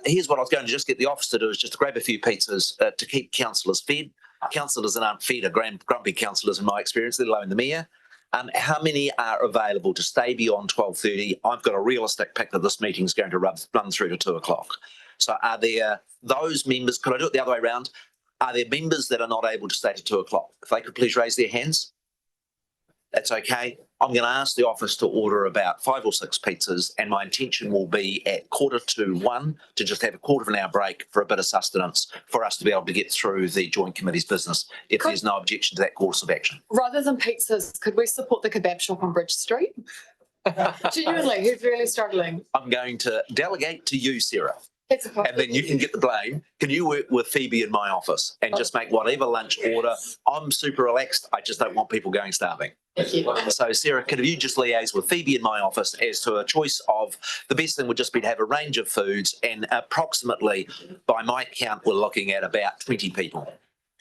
Here's what I was going to just get the office to do, is just to grab a few pizzas to keep councillors fed. Councillors that aren't fed are grumpy councillors in my experience, let alone the mayor. How many are available to stay beyond 12:30? I've got a realistic pick that this meeting's going to run through to 2 o'clock. So are there those members, could I do it the other way around? Are there members that are not able to stay to 2 o'clock? If they could please raise their hands. That's okay. I'm going to ask the office to order about 5 or 6 pizzas, and my intention will be at 1:45 to just have a quarter of an hour break for a bit of sustenance for us to be able to get through the joint committee's business, if there's no objection to that course of action. Rather than pizzas, could we support the kebab shop on Bridge Street? Genuinely, who's really struggling? I'm going to delegate to you, Sarah. And then you can get the blame. Can you work with Phoebe in my office and just make whatever lunch order? I'm super relaxed. I just don't want people going starving. Thank you. So Sarah, could you just liaise with Phoebe in my office as to a choice of, the best thing would just be to have a range of foods, and approximately, by my count, we're looking at about 20 people.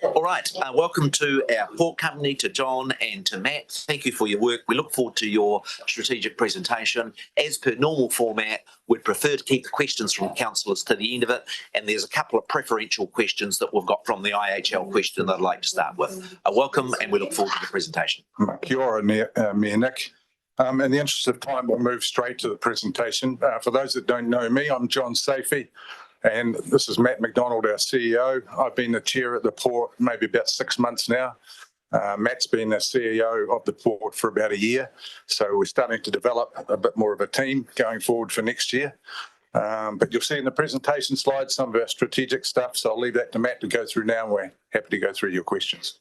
All right, welcome to our port company, to John and to Matt. Thank you for your work. We look forward to your strategic presentation. As per normal format, we'd prefer to keep the questions from councillors to the end of it, and there's a couple of preferential questions that we've got from the IHL question that I'd like to start with. Welcome, and we look forward to the presentation. Kia ora, Mayor Nick. In the interest of time, we'll move straight to the presentation. For those that don't know me, I'm John Safey. And this is Matt McDonald, our CEO. I've been the chair at the port maybe about 6 months now. Matt's been the CEO of the port for about a year. So we're starting to develop a bit more of a team going forward for next year. But you'll see in the presentation slides some of our strategic stuff. So I'll leave that to Matt to go through now, and we're happy to go through your questions.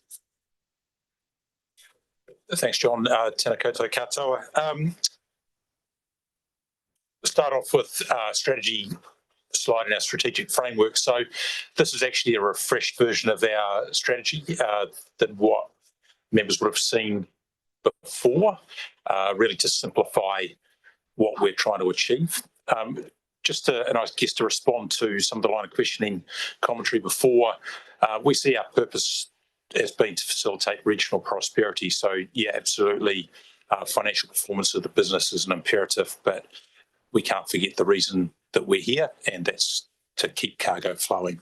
Thanks, John. Tēnā koutou katoa. Start off with strategy slide in our strategic framework. So this is actually a refreshed version of our strategy than what members would have seen before, really to simplify what we're trying to achieve. And I guess to respond to some of the line of questioning commentary before, we see our purpose as being to facilitate regional prosperity. So yeah, absolutely, financial performance of the business is an imperative, but we can't forget the reason that we're here, and that's to keep cargo flowing.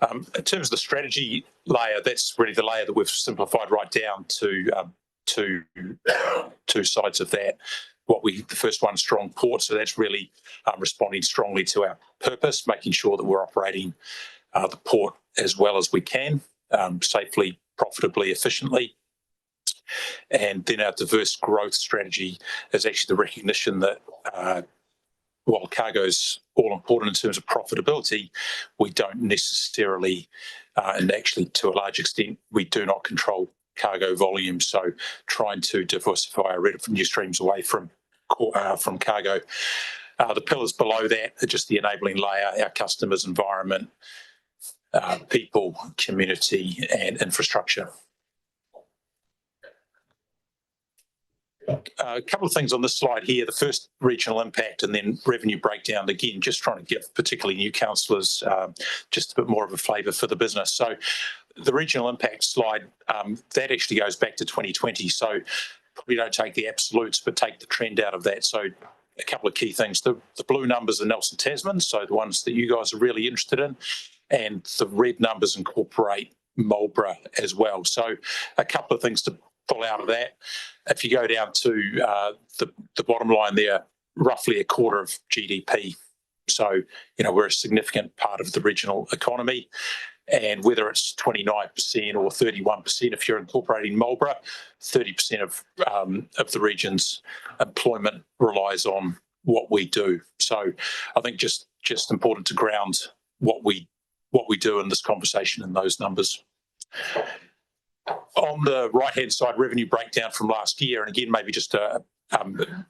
In terms of the strategy layer, that's really the layer that we've simplified right down to two sides of that. The first one, strong port, so that's really responding strongly to our purpose, making sure that we're operating the port as well as we can, safely, profitably, efficiently. And then our diverse growth strategy is actually the recognition that while cargo is all important in terms of profitability, we don't necessarily, and actually to a large extent, we do not control cargo volume. So trying to diversify our revenue streams away from cargo. The pillars below that are just the enabling layer, our customers, environment, people, community, and infrastructure. A couple of things on this slide here. The first, regional impact, and then revenue breakdown. Again, just trying to give particularly new councillors just a bit more of a flavour for the business. So the regional impact slide, that actually goes back to 2020. So probably don't take the absolutes, but take the trend out of that. So a couple of key things. The blue numbers are Nelson Tasman, so the ones that you guys are really interested in, and the red numbers incorporate Marlborough as well. So a couple of things to pull out of that. If you go down to the bottom line there, roughly a quarter of GDP. So, we're a significant part of the regional economy. And whether it's 29% or 31%, if you're incorporating Marlborough, 30% of the region's employment relies on what we do. So I think just important to ground what we do in this conversation in those numbers. On the right-hand side, revenue breakdown from last year, and again, maybe just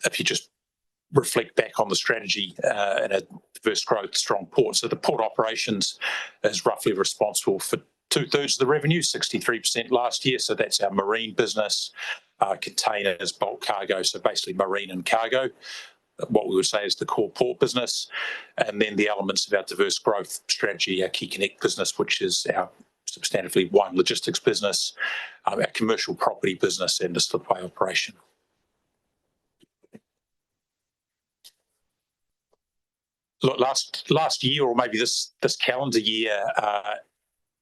if you just reflect back on the strategy and a diverse growth, strong port. So the port operations is roughly responsible for 2/3 of the revenue, 63% last year. So that's our marine business, containers, bulk cargo. So basically marine and cargo, what we would say is the core port business. And then the elements of our diverse growth strategy, our Key Connect business, which is our substantively wine logistics business, our commercial property business, and the slipway operation. Look, last year, or maybe this calendar year,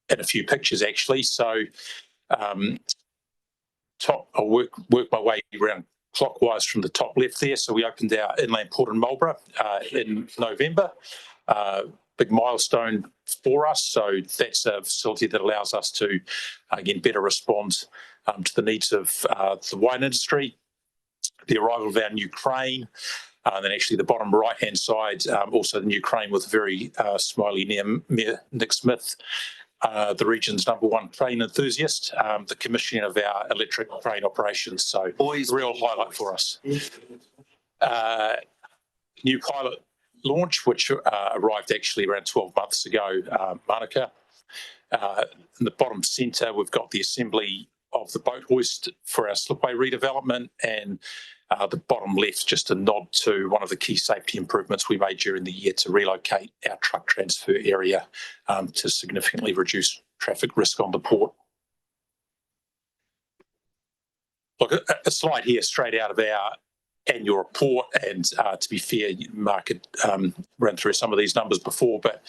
in a few pictures actually. So I'll work my way around clockwise from the top left there. So we opened our inland port in Marlborough in November. Big milestone for us. So that's a facility that allows us to, again, better respond to the needs of the wine industry. The arrival of our new crane, and then actually the bottom right-hand side, also the new crane with a very smiley near Nick Smith, the region's #1 crane enthusiast, the commissioning of our electric crane operations. So real highlight for us. New pilot launch, which arrived actually around 12 months ago, Manukau. In the bottom centre, we've got the assembly of the boat hoist for our slipway redevelopment, and the bottom left, just a nod to one of the key safety improvements we made during the year to relocate our truck transfer area to significantly reduce traffic risk on the port. Look, a slide here straight out of our annual report, and to be fair, Mark had run through some of these numbers before, but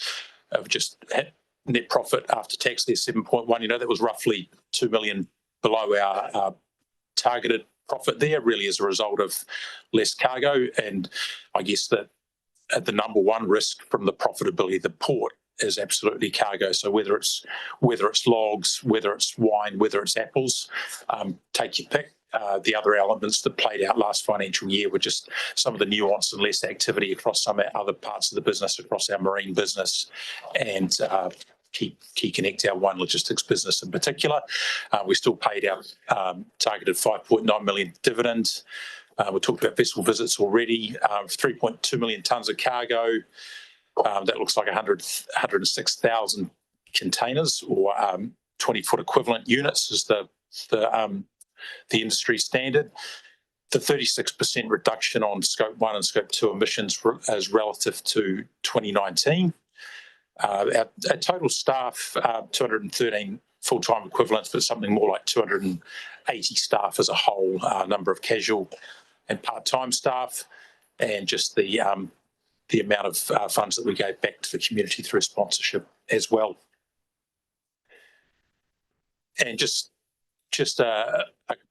I've just had net profit after tax there, 7.1. That was roughly 2 million below our targeted profit there, really as a result of less cargo. And I guess that the #1 risk from the profitability of the port is absolutely cargo. So whether it's logs, whether it's wine, whether it's apples, take your pick. The other elements that played out last financial year were just some of the nuance and less activity across some other parts of the business, across our marine business and Key Connect, our wine logistics business in particular. We still paid our targeted 5.9 million dividend. We talked about vessel visits already, 3.2 million tonnes of cargo. That looks like 106,000 containers, or 20-foot equivalent units is the industry standard. The 36% reduction on Scope 1 and Scope 2 emissions as relative to 2019. Our total staff, 213 full-time equivalents, but something more like 280 staff as a whole, number of casual and part-time staff, and just the amount of funds that we gave back to the community through sponsorship as well. And just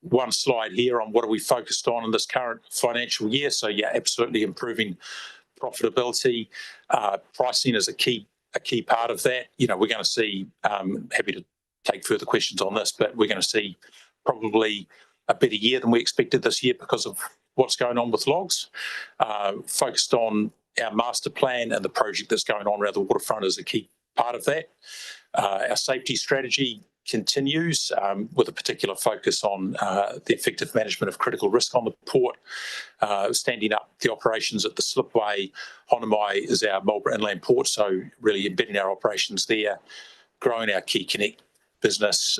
one slide here on what are we focused on in this current financial year. So yeah, absolutely improving profitability. Pricing is a key part of that. We're going to see, happy to take further questions on this, but we're going to see probably a better year than we expected this year because of what's going on with logs. Focused on our master plan, and the project that's going on around the waterfront is a key part of that. Our safety strategy continues with a particular focus on the effective management of critical risk on the port, standing up the operations at the slipway. Honamai is our Marlborough inland port, so really embedding our operations there, growing our Key Connect business,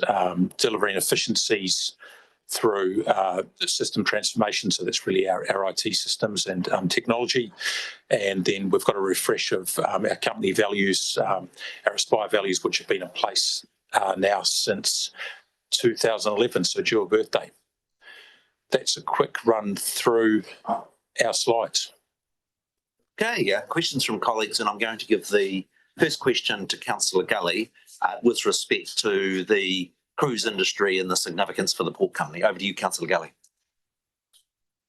delivering efficiencies through system transformation. So that's really our IT systems and technology. And then we've got a refresh of our company values, our Aspire values, which have been in place now since 2011, so due a birthday. That's a quick run through our slides. Okay, questions from colleagues, and I'm going to give the first question to Councillor Gully with respect to the cruise industry and the significance for the port company. Over to you, Councillor Gully.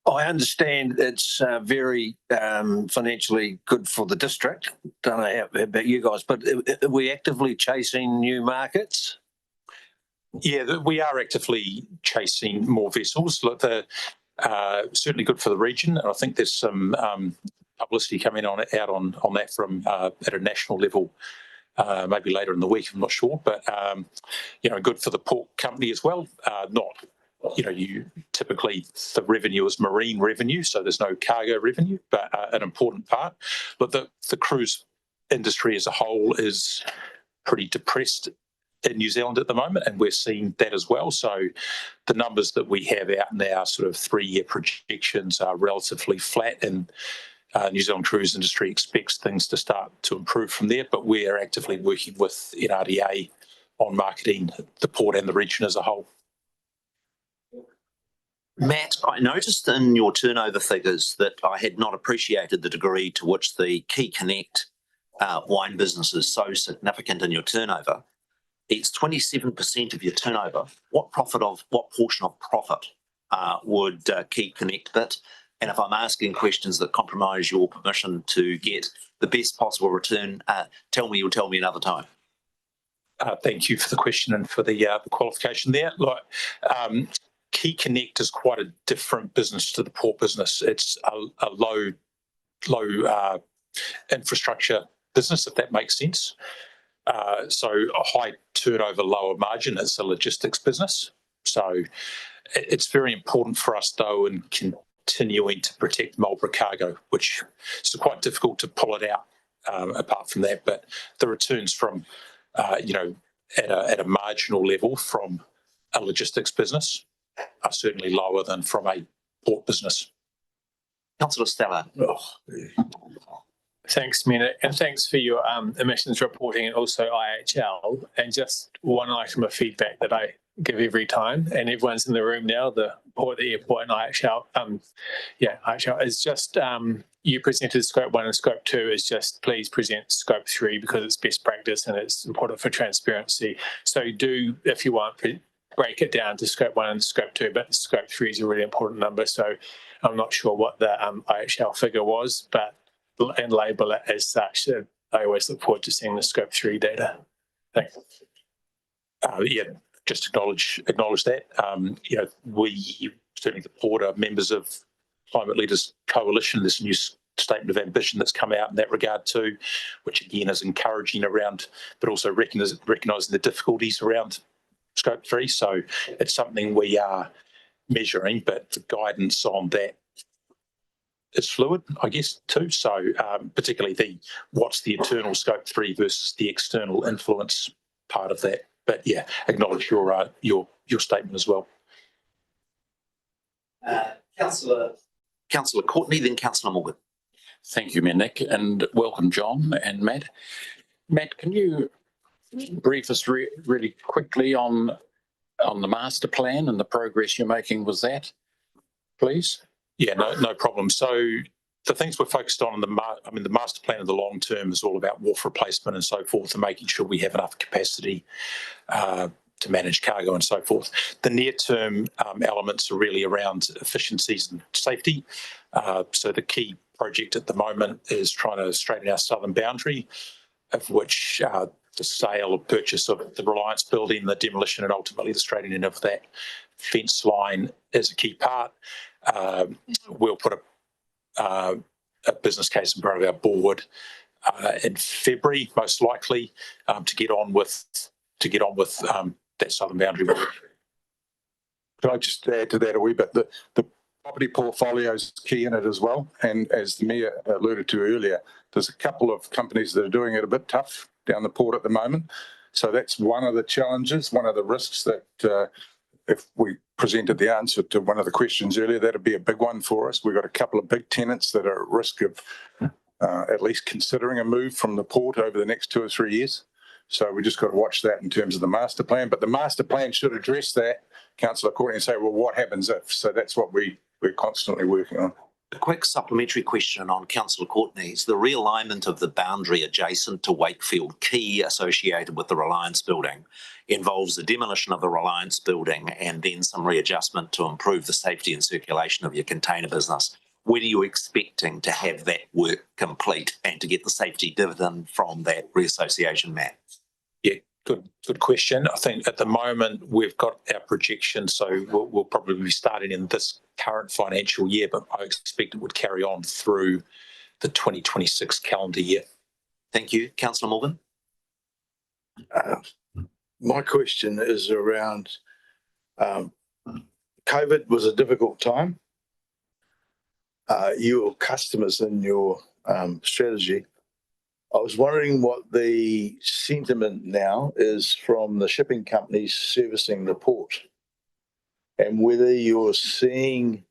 I understand it's very financially good for the district. Don't know how about you guys, but are we actively chasing new markets? Yeah, we are actively chasing more vessels. Look, they're certainly good for the region, and I think there's some publicity coming out on that from at a national level, maybe later in the week. I'm not sure, but good for the port company as well. Not you typically the revenue is marine revenue, so there's no cargo revenue, but an important part. But the cruise industry as a whole is pretty depressed in New Zealand at the moment, and we're seeing that as well. So the numbers that we have out now, sort of 3-year projections, are relatively flat, and New Zealand cruise industry expects things to start to improve from there. But we're actively working with NRDA on marketing the port and the region as a whole. Matt, I noticed in your turnover figures that I had not appreciated the degree to which the Key Connect wine business is so significant in your turnover. It's 27% of your turnover. What portion of profit would Key Connect bit? And if I'm asking questions that compromise your permission to get the best possible return, you'll tell me another time. Thank you for the question and for the qualification there. Key Connect is quite a different business to the port business. It's a low infrastructure business, if that makes sense. So a high turnover, lower margin. It's a logistics business. So it's very important for us, though, in continuing to protect Marlborough cargo, which is quite difficult to pull it out apart from that. But the returns from, at a marginal level from a logistics business are certainly lower than from a port business. Councillor Stella. Thanks, Mina, and thanks for your emissions reporting and also IHL. And just one item of feedback that I give every time, and everyone's in the room now, the port, the airport, and IHL. IHL is just you presented scope 1 and scope 2 is just please present scope 3 because it's best practice and it's important for transparency. So do, if you want, break it down to scope 1 and scope 2, but scope 3 is a really important number. So I'm not sure what the IHL figure was, and label it as such. I always look forward to seeing the scope 3 data. Thanks. Just acknowledge that. We certainly the port are members of Climate Leaders Coalition. This new statement of ambition that's come out in that regard too, which again is encouraging around, but also recognising the difficulties around scope 3. So it's something we are measuring, but the guidance on that is fluid, I guess, too. So particularly what's the internal scope 3 versus the external influence part of that. But yeah, acknowledge your statement as well. Councillor Courtney, then Councillor Morgan. Thank you, Mayor Nick, and welcome, John and Matt. Matt, can you brief us really quickly on the master plan and the progress you're making with that, please? Yeah, no problem. So the things we're focused on in the master plan in the long term is all about wharf replacement and so forth, and making sure we have enough capacity to manage cargo and so forth. The near-term elements are really around efficiencies and safety. So the key project at the moment is trying to straighten our southern boundary, of which the sale or purchase of the Reliance building, the demolition, and ultimately the straightening of that fence line is a key part. We'll put a business case in front of our board in February, most likely, to get on with that southern boundary work. Could I just add to that a wee bit? The property portfolio is key in it as well. And as the Mayor alluded to earlier, there's a couple of companies that are doing it a bit tough down the port at the moment. So that's one of the challenges, one of the risks that if we presented the answer to one of the questions earlier, that'd be a big one for us. We've got a couple of big tenants that are at risk of at least considering a move from the port over the next 2 or 3 years. So we just got to watch that in terms of the master plan. But the master plan should address that, Councillor Courtney, and say, well, what happens if? So that's what we're constantly working on. A quick supplementary question on Councillor Courtney's. The realignment of the boundary adjacent to Wakefield Quay associated with the Reliance building involves the demolition of the Reliance building and then some readjustment to improve the safety and circulation of your container business. When are you expecting to have that work complete and to get the safety dividend from that reassociation, Matt? Yeah, good question. I think at the moment we've got our projection, so we'll probably be starting in this current financial year, but I expect it would carry on through the 2026 calendar year. Thank you. Councillor Morgan. My question is around COVID was a difficult time. Your customers and your strategy. I was wondering what the sentiment now is from the shipping companies servicing the port, and whether you're seeing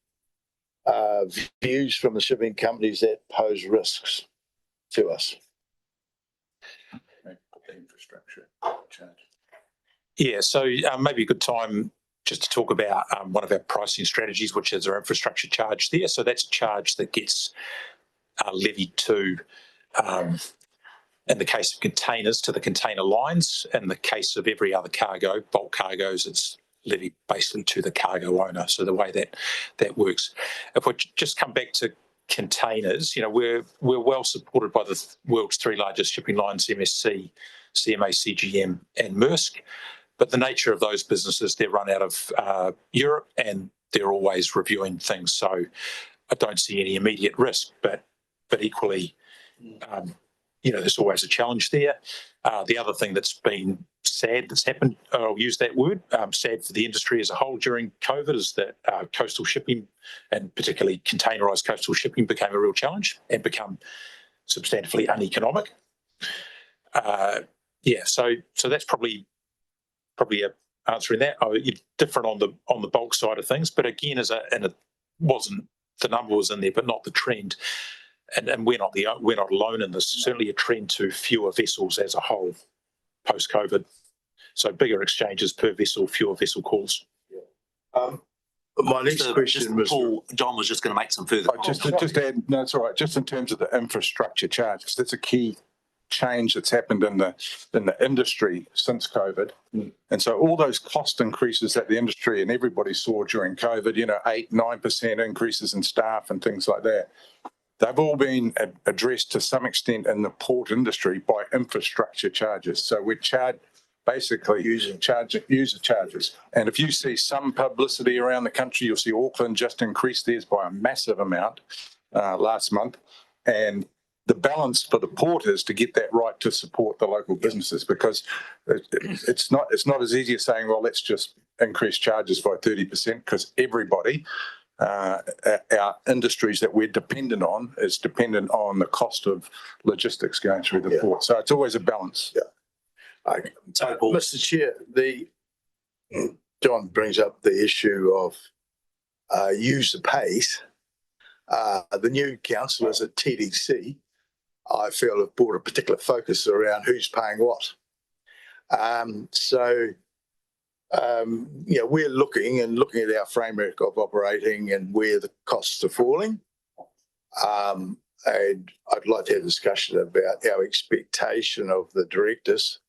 views from the shipping companies that pose risks to us. Infrastructure charge. Yeah, so maybe a good time just to talk about one of our pricing strategies, which is our infrastructure charge there. So that's a charge that gets levied to, in the case of containers, to the container lines. In the case of every other cargo, bulk cargoes, it's levied basically to the cargo owner. So the way that works. If we just come back to containers, we're well supported by the world's three largest shipping lines, MSC, CMA, CGM, and Maersk. But the nature of those businesses, they're run out of Europe and they're always reviewing things. So I don't see any immediate risk, but equally, there's always a challenge there. The other thing that's been sad that's happened, I'll use that word, sad for the industry as a whole during COVID, is that coastal shipping, and particularly containerised coastal shipping, became a real challenge and become substantially uneconomic. So that's probably answering that. You're different on the bulk side of things, but again, the number was in there, but not the trend. And we're not alone in this. Certainly a trend to fewer vessels as a whole post-COVID. So bigger exchanges per vessel, fewer vessel calls. My next question was Paul. John was just going to make some further. Just add. No, it's all right. Just in terms of the infrastructure charge, because that's a key change that's happened in the industry since COVID. And so all those cost increases that the industry and everybody saw during COVID, 8-9% increases in staff and things like that, they've all been addressed to some extent in the port industry by infrastructure charges. So we charge basically user charges. And if you see some publicity around the country, you'll see Auckland just increased theirs by a massive amount last month. And the balance for the port is to get that right to support the local businesses, because it's not as easy as saying, well, let's just increase charges by 30%, because everybody, our industries that we're dependent on, is dependent on the cost of logistics going through the port. So it's always a balance. Yeah. Mr. Chair, John brings up the issue of user pays. The new councillors at TDC, I feel, have brought a particular focus around who's paying what. We're looking at our framework of operating and where the costs are falling. And I'd like to have a discussion about our expectation of the directors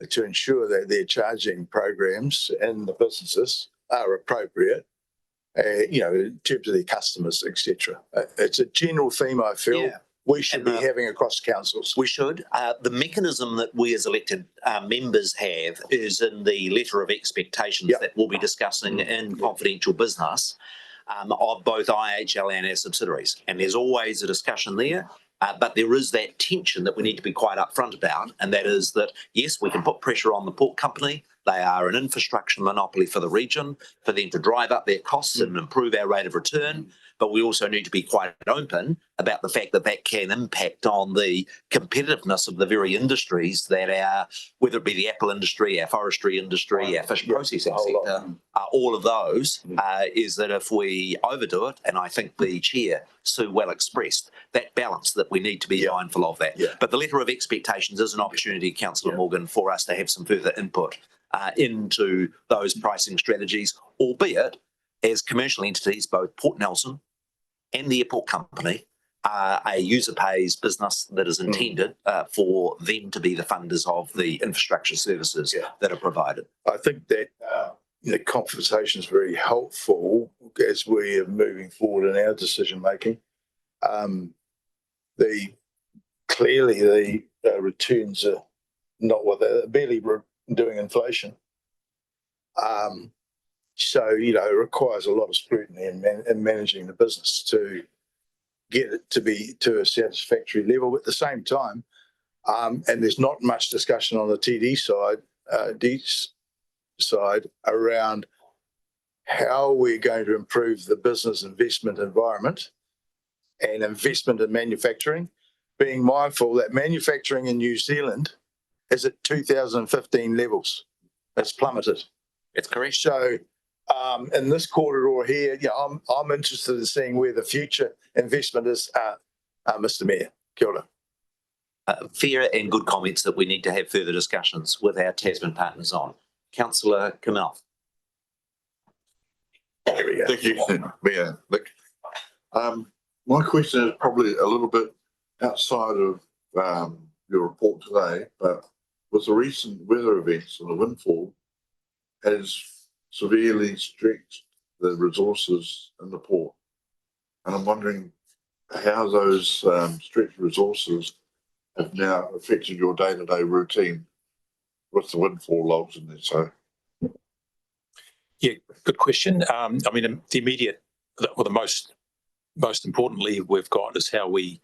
to ensure that their charging programs and the businesses are appropriate, in terms of their customers, etc. It's a general theme I feel we should be having across councils. We should. The mechanism that we as elected members have is in the letter of expectations that we'll be discussing in confidential business of both IHL and our subsidiaries. And there's always a discussion there. But there is that tension that we need to be quite upfront about, and that is that, yes, we can put pressure on the port company. They are an infrastructure monopoly for the region, for them to drive up their costs and improve our rate of return. But we also need to be quite open about the fact that that can impact on the competitiveness of the very industries that are, whether it be the apple industry, our forestry industry, our fish processing sector, all of those, is that if we overdo it, and I think the chair, Sue, well expressed, that balance that we need to be mindful of that. But the letter of expectations is an opportunity, Councillor Morgan, for us to have some further input into those pricing strategies, albeit as commercial entities, both Port Nelson and the airport company are a user pays business that is intended for them to be the funders of the infrastructure services that are provided. I think that the conversation is very helpful as we are moving forward in our decision making. Clearly the returns are not what they're barely doing inflation. So, it requires a lot of scrutiny in managing the business to get it to be to a satisfactory level. At the same time, and there's not much discussion on the TD side, around how we're going to improve the business investment environment and investment in manufacturing, being mindful that manufacturing in New Zealand is at 2015 levels. It's plummeted. That's correct. So in this corridor here, yeah, I'm interested in seeing where the future investment is, Mr. Mayor. Kia ora. Fair and good comments that we need to have further discussions with our Tasman partners on. Councillor Kamel. There we go. Thank you, Mayor Nick. My question is probably a little bit outside of your report today, but with the recent weather events and the windfall has severely stretched the resources in the port. And I'm wondering how those stretched resources have now affected your day-to-day routine with the windfall logs in there. So, yeah, good question. I mean, the immediate, or the most importantly we've got is how we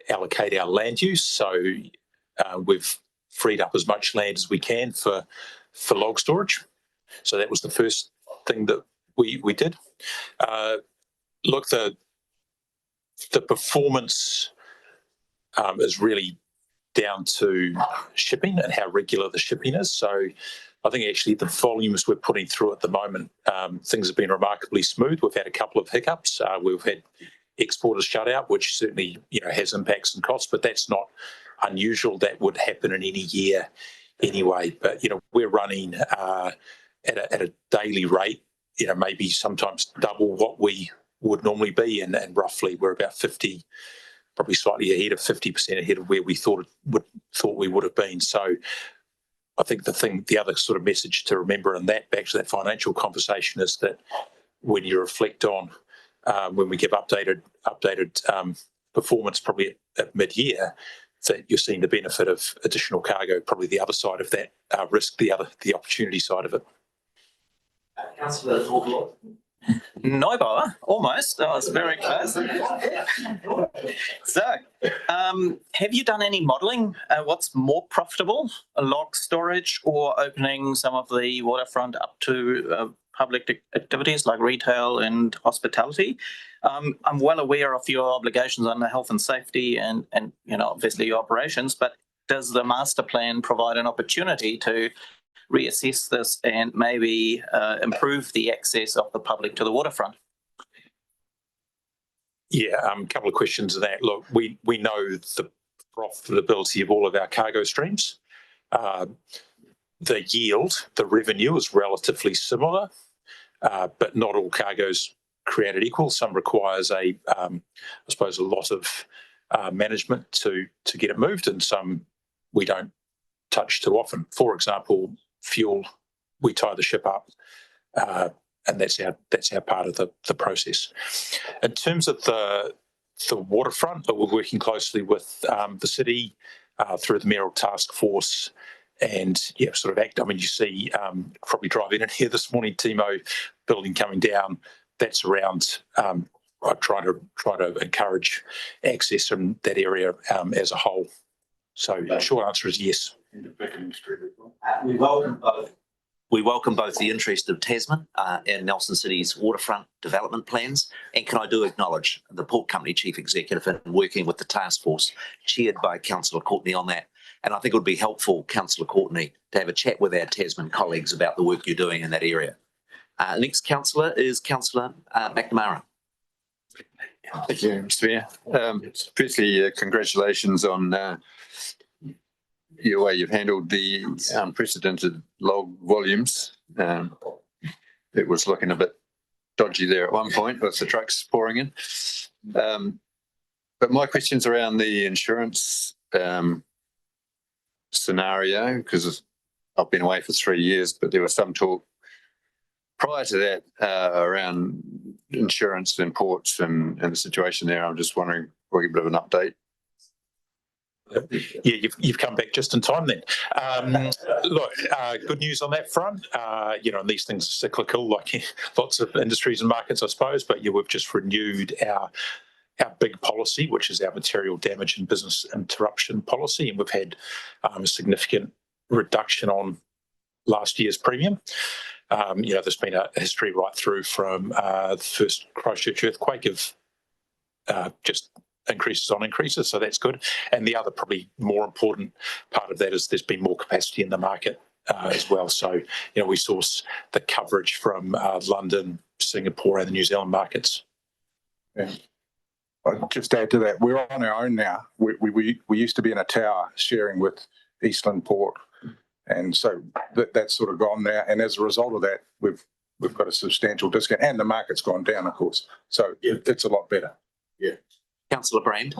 allocate our land use. So we've freed up as much land as we can for log storage. So that was the first thing that we did. Look, the performance is really down to shipping and how regular the shipping is. So I think actually the volumes we're putting through at the moment, things have been remarkably smooth. We've had a couple of hiccups. We've had exporters shut out, which certainly has impacts and costs, but that's not unusual. That would happen in any year anyway. But we're running at a daily rate, maybe sometimes double what we would normally be, and roughly we're about 50, probably slightly ahead of 50% ahead of where we thought we would have been. So I think the other sort of message to remember in that, back to that financial conversation, is that when you reflect on when we give updated performance probably at mid-year, that you're seeing the benefit of additional cargo, probably the other side of that risk, the opportunity side of it. Councillor Hawke. Neubauer, almost. That was very close. So, have you done any modelling? What's more profitable, a log storage or opening some of the waterfront up to public activities like retail and hospitality? I'm well aware of your obligations on the health and safety and obviously your operations, but does the master plan provide an opportunity to reassess this and maybe improve the access of the public to the waterfront? Yeah, a couple of questions to that. Look, we know the profitability of all of our cargo streams. The yield, the revenue is relatively similar, but not all cargo's created equal. Some requires I suppose, a lot of management to get it moved, and some we don't touch too often. For example, fuel, we tie the ship up, and that's our part of the process. In terms of the waterfront, we're working closely with the city through the mayoral task force, and sort of act. I mean, you see probably driving in here this morning, Timo building coming down. That's around try to encourage access in that area as a whole. So the short answer is yes. We welcome both the interest of Tasman and Nelson City's waterfront development plans. And can I do acknowledge the Port Company Chief Executive and working with the task force chaired by Councillor Courtney on that. And I think it would be helpful, Councillor Courtney, to have a chat with our Tasman colleagues about the work you're doing in that area. Next councillor is Councillor McNamara. Thank you, Mr. Mayor. Firstly, congratulations on the way you've handled the unprecedented log volumes. It was looking a bit dodgy there at one point with the trucks pouring in. But my question's around the insurance scenario, because I've been away for 3 years, but there was some talk prior to that around insurance in ports and the situation there. I'm just wondering, we'll get a bit of an update. Yeah, you've come back just in time then. Look, good news on that front. And these things are cyclical, like lots of industries and markets, I suppose. But we've just renewed our big policy, which is our material damage and business interruption policy, and we've had a significant reduction on last year's premium. There's been a history right through from the first Christchurch earthquake of just increases on increases, so that's good. And the other probably more important part of that is there's been more capacity in the market as well. So, we source the coverage from London, Singapore and the New Zealand markets. Yeah. I'll just add to that, we're on our own now. We used to be in a tower sharing with Eastland Port, and so that's sort of gone now. And as a result of that, we've got a substantial discount, and the market's gone down, of course. So it's a lot better. Yeah. Councillor Brand.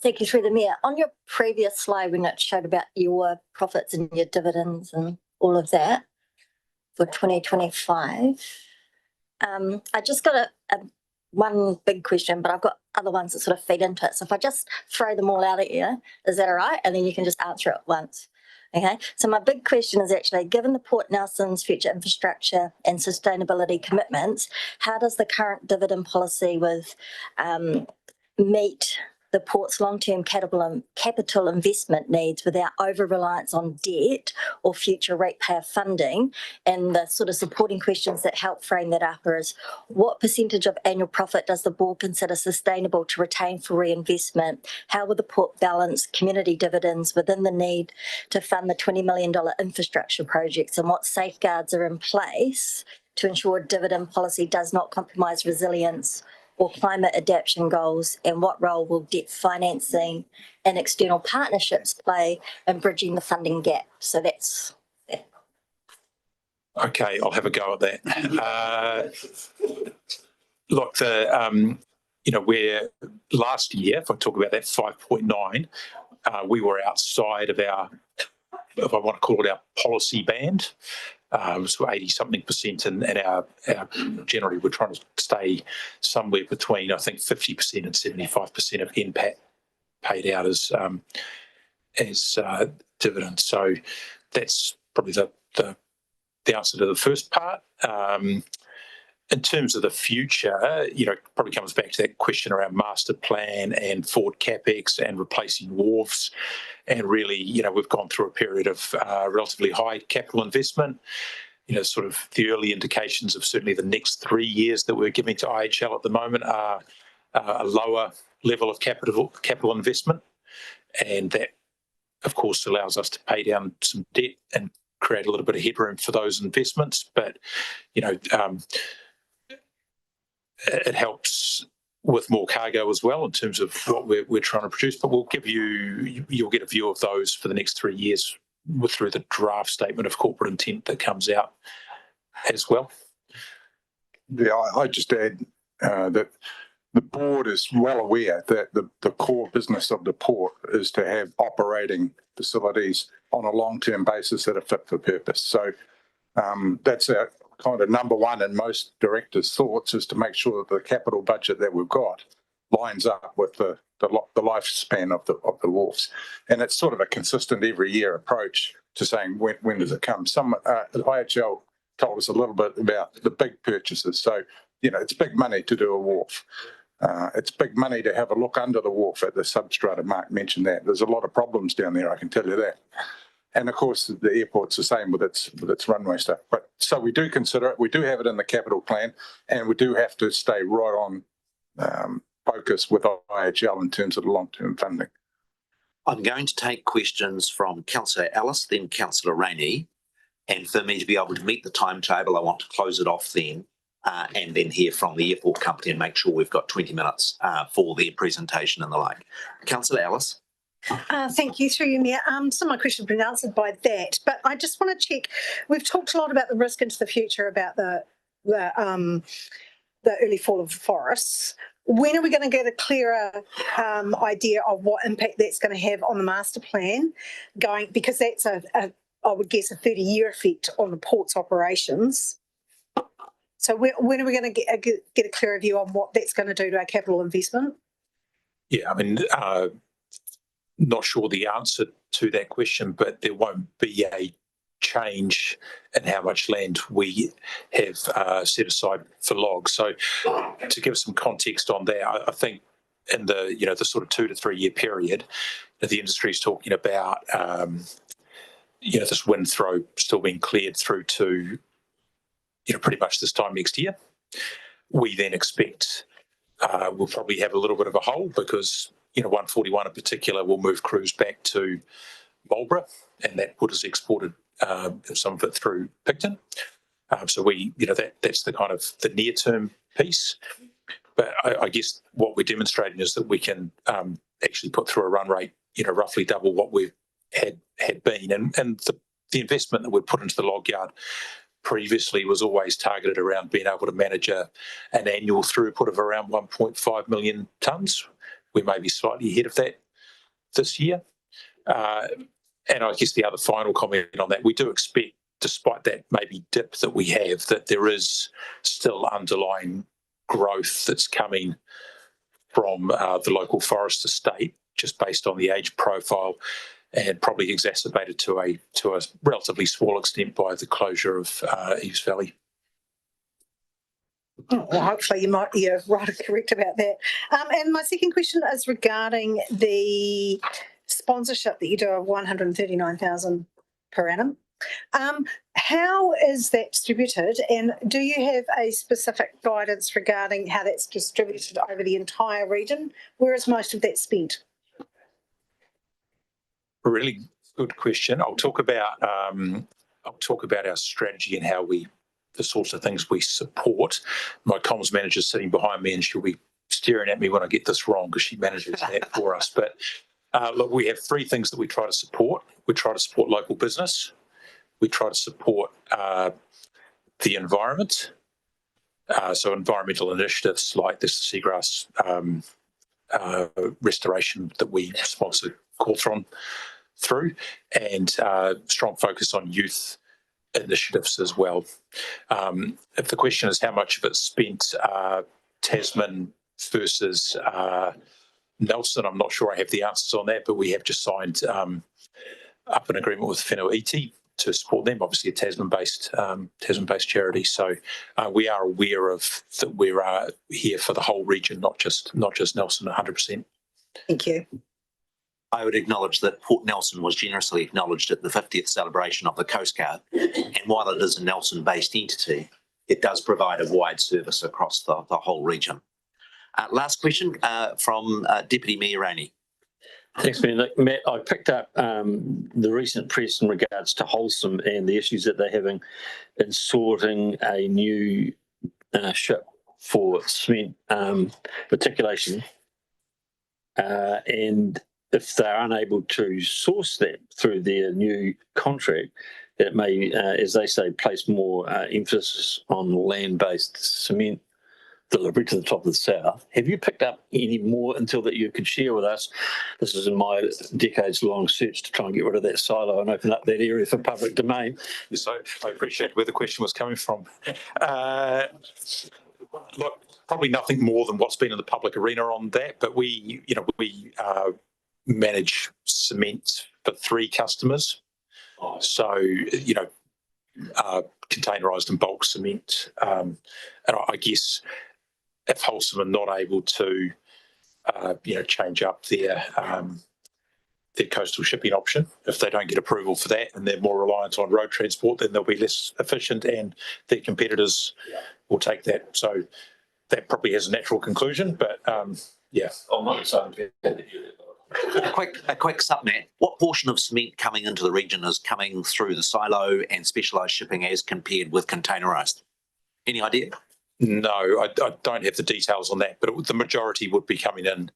Thank you, through the Mayor. On your previous slide, when it showed about your profits and your dividends and all of that for 2025, I just got one big question, but I've got other ones that sort of feed into it. So if I just throw them all out at you, is that all right? And then you can just answer it once. Okay, so my big question is actually, given the Port Nelson's future infrastructure and sustainability commitments, how does the current dividend policy with meet the port's long-term capital investment needs without over-reliance on debt or future ratepayer funding? And the sort of supporting questions that help frame that up is, what percentage of annual profit does the board consider sustainable to retain for reinvestment? How will the port balance community dividends within the need to fund the $20 million infrastructure projects? And what safeguards are in place to ensure dividend policy does not compromise resilience or climate adaptation goals? And what role will debt financing and external partnerships play in bridging the funding gap? So that's it. Okay, I'll have a go at that. Look, where last year, if I talk about that 5.9, we were outside of our, if I want to call it, our policy band. So 80-something%, and our generally we're trying to stay somewhere between, I think, 50% and 75% of NPAT paid out as dividends. So that's probably the answer to the first part. In terms of the future, probably comes back to that question around master plan and forward capex and replacing wharves. And really, we've gone through a period of relatively high capital investment. Sort of the early indications of certainly the next 3 years that we're giving to IHL at the moment are a lower level of capital investment. And that, of course, allows us to pay down some debt and create a little bit of headroom for those investments. But, it helps with more cargo as well in terms of what we're trying to produce. But you'll get a view of those for the next 3 years through the draft statement of corporate intent that comes out as well. Yeah, I just add that the board is well aware that the core business of the port is to have operating facilities on a long-term basis that are fit for purpose. So that's our kind of number one in most directors' thoughts, is to make sure that the capital budget that we've got lines up with the lifespan of the wharfs. And it's sort of a consistent every year approach to saying when does it come. IHL told us a little bit about the big purchases. So, it's big money to do a wharf. It's big money to have a look under the wharf at the substrata. Mark mentioned that. There's a lot of problems down there, I can tell you that. And of course, the airport's the same with its runway stuff. But so we do consider it. We do have it in the capital plan, and we do have to stay right on focus with IHL in terms of the long-term funding. I'm going to take questions from Councillor Ellis, then Councillor Rainey, and for me to be able to meet the timetable, I want to close it off then, and then hear from the airport company and make sure we've got 20 minutes for their presentation and the like. Councillor Ellis. Thank you, through you, Mayor. Some of my questions have been answered by that, but I just want to check. We've talked a lot about the risk into the future, about the early fall of forests. When are we going to get a clearer idea of what impact that's going to have on the master plan because that's I would guess a 30-year effect on the port's operations. So when are we going to get a clearer view on what that's going to do to our capital investment? Yeah, I mean, not sure the answer to that question, but there won't be a change in how much land we have set aside for logs. So to give some context on that, I think in the sort of 2 to 3 year period, the industry is talking about this wind throw still being cleared through to, pretty much this time next year. We then expect we'll probably have a little bit of a hole because, 141 in particular will move crews back to Marlborough, and that wood is exported, some of it through Picton. So that's the kind of the near term piece. But I guess what we're demonstrating is that we can actually put through a run rate, roughly double what we've had been. And the investment that we put into the log yard previously was always targeted around being able to manage an annual throughput of around 1.5 million tonnes. We may be slightly ahead of that this year. And I guess the other final comment on that, we do expect, despite that maybe dip that we have, that there is still underlying growth that's coming from the local forest estate, just based on the age profile, and probably exacerbated to a relatively small extent by the closure of Eves Valley. Well, hopefully you're right and correct about that. And my second question is regarding the sponsorship that you do of 139,000 per annum. How is that distributed, and do you have a specific guidance regarding how that's distributed over the entire region? Where is most of that spent? A really good question. I'll talk about our strategy and how the sorts of things we support. My comms manager is sitting behind me, and she'll be staring at me when I get this wrong because she manages that for us. But look, we have three things that we try to support. We try to support local business. We try to support the environment. So environmental initiatives like this seagrass restoration that we sponsor Cawthron through, and strong focus on youth initiatives as well. If the question is how much of it's spent Tasman versus Nelson, I'm not sure I have the answers on that, but we have just signed up an agreement with Whenua Iti to support them, obviously a Tasman-based charity. So we are aware of that we're here for the whole region, not just Nelson 100%. Thank you. I would acknowledge that Port Nelson was generously acknowledged at the 50th celebration of the Coast Guard. And while it is a Nelson-based entity, it does provide a wide service across the whole region. Last question from Deputy Mayor Rainey. Thanks, Matt. I picked up the recent press in regards to Wholesome and the issues that they're having in sorting a new ship for cement reticulation. And if they're unable to source that through their new contract, that may, as they say, place more emphasis on land-based cement delivery to the top of the south. Have you picked up any more until that you could share with us? This is in my decades-long search to try and get rid of that silo and open up that area for public domain. Yes, I appreciate where the question was coming from. Look, probably nothing more than what's been in the public arena on that, but we manage cement for 3 customers. So, containerised and bulk cement. And I guess if Wholesome are not able to, change up their coastal shipping option, if they don't get approval for that and they're more reliant on road transport, then they'll be less efficient and their competitors will take that. So that probably has a natural conclusion, but yeah. A quick sub, Matt. What portion of cement coming into the region is coming through the silo and specialised shipping as compared with containerised? Any idea? No, I don't have the details on that, but the majority would be coming in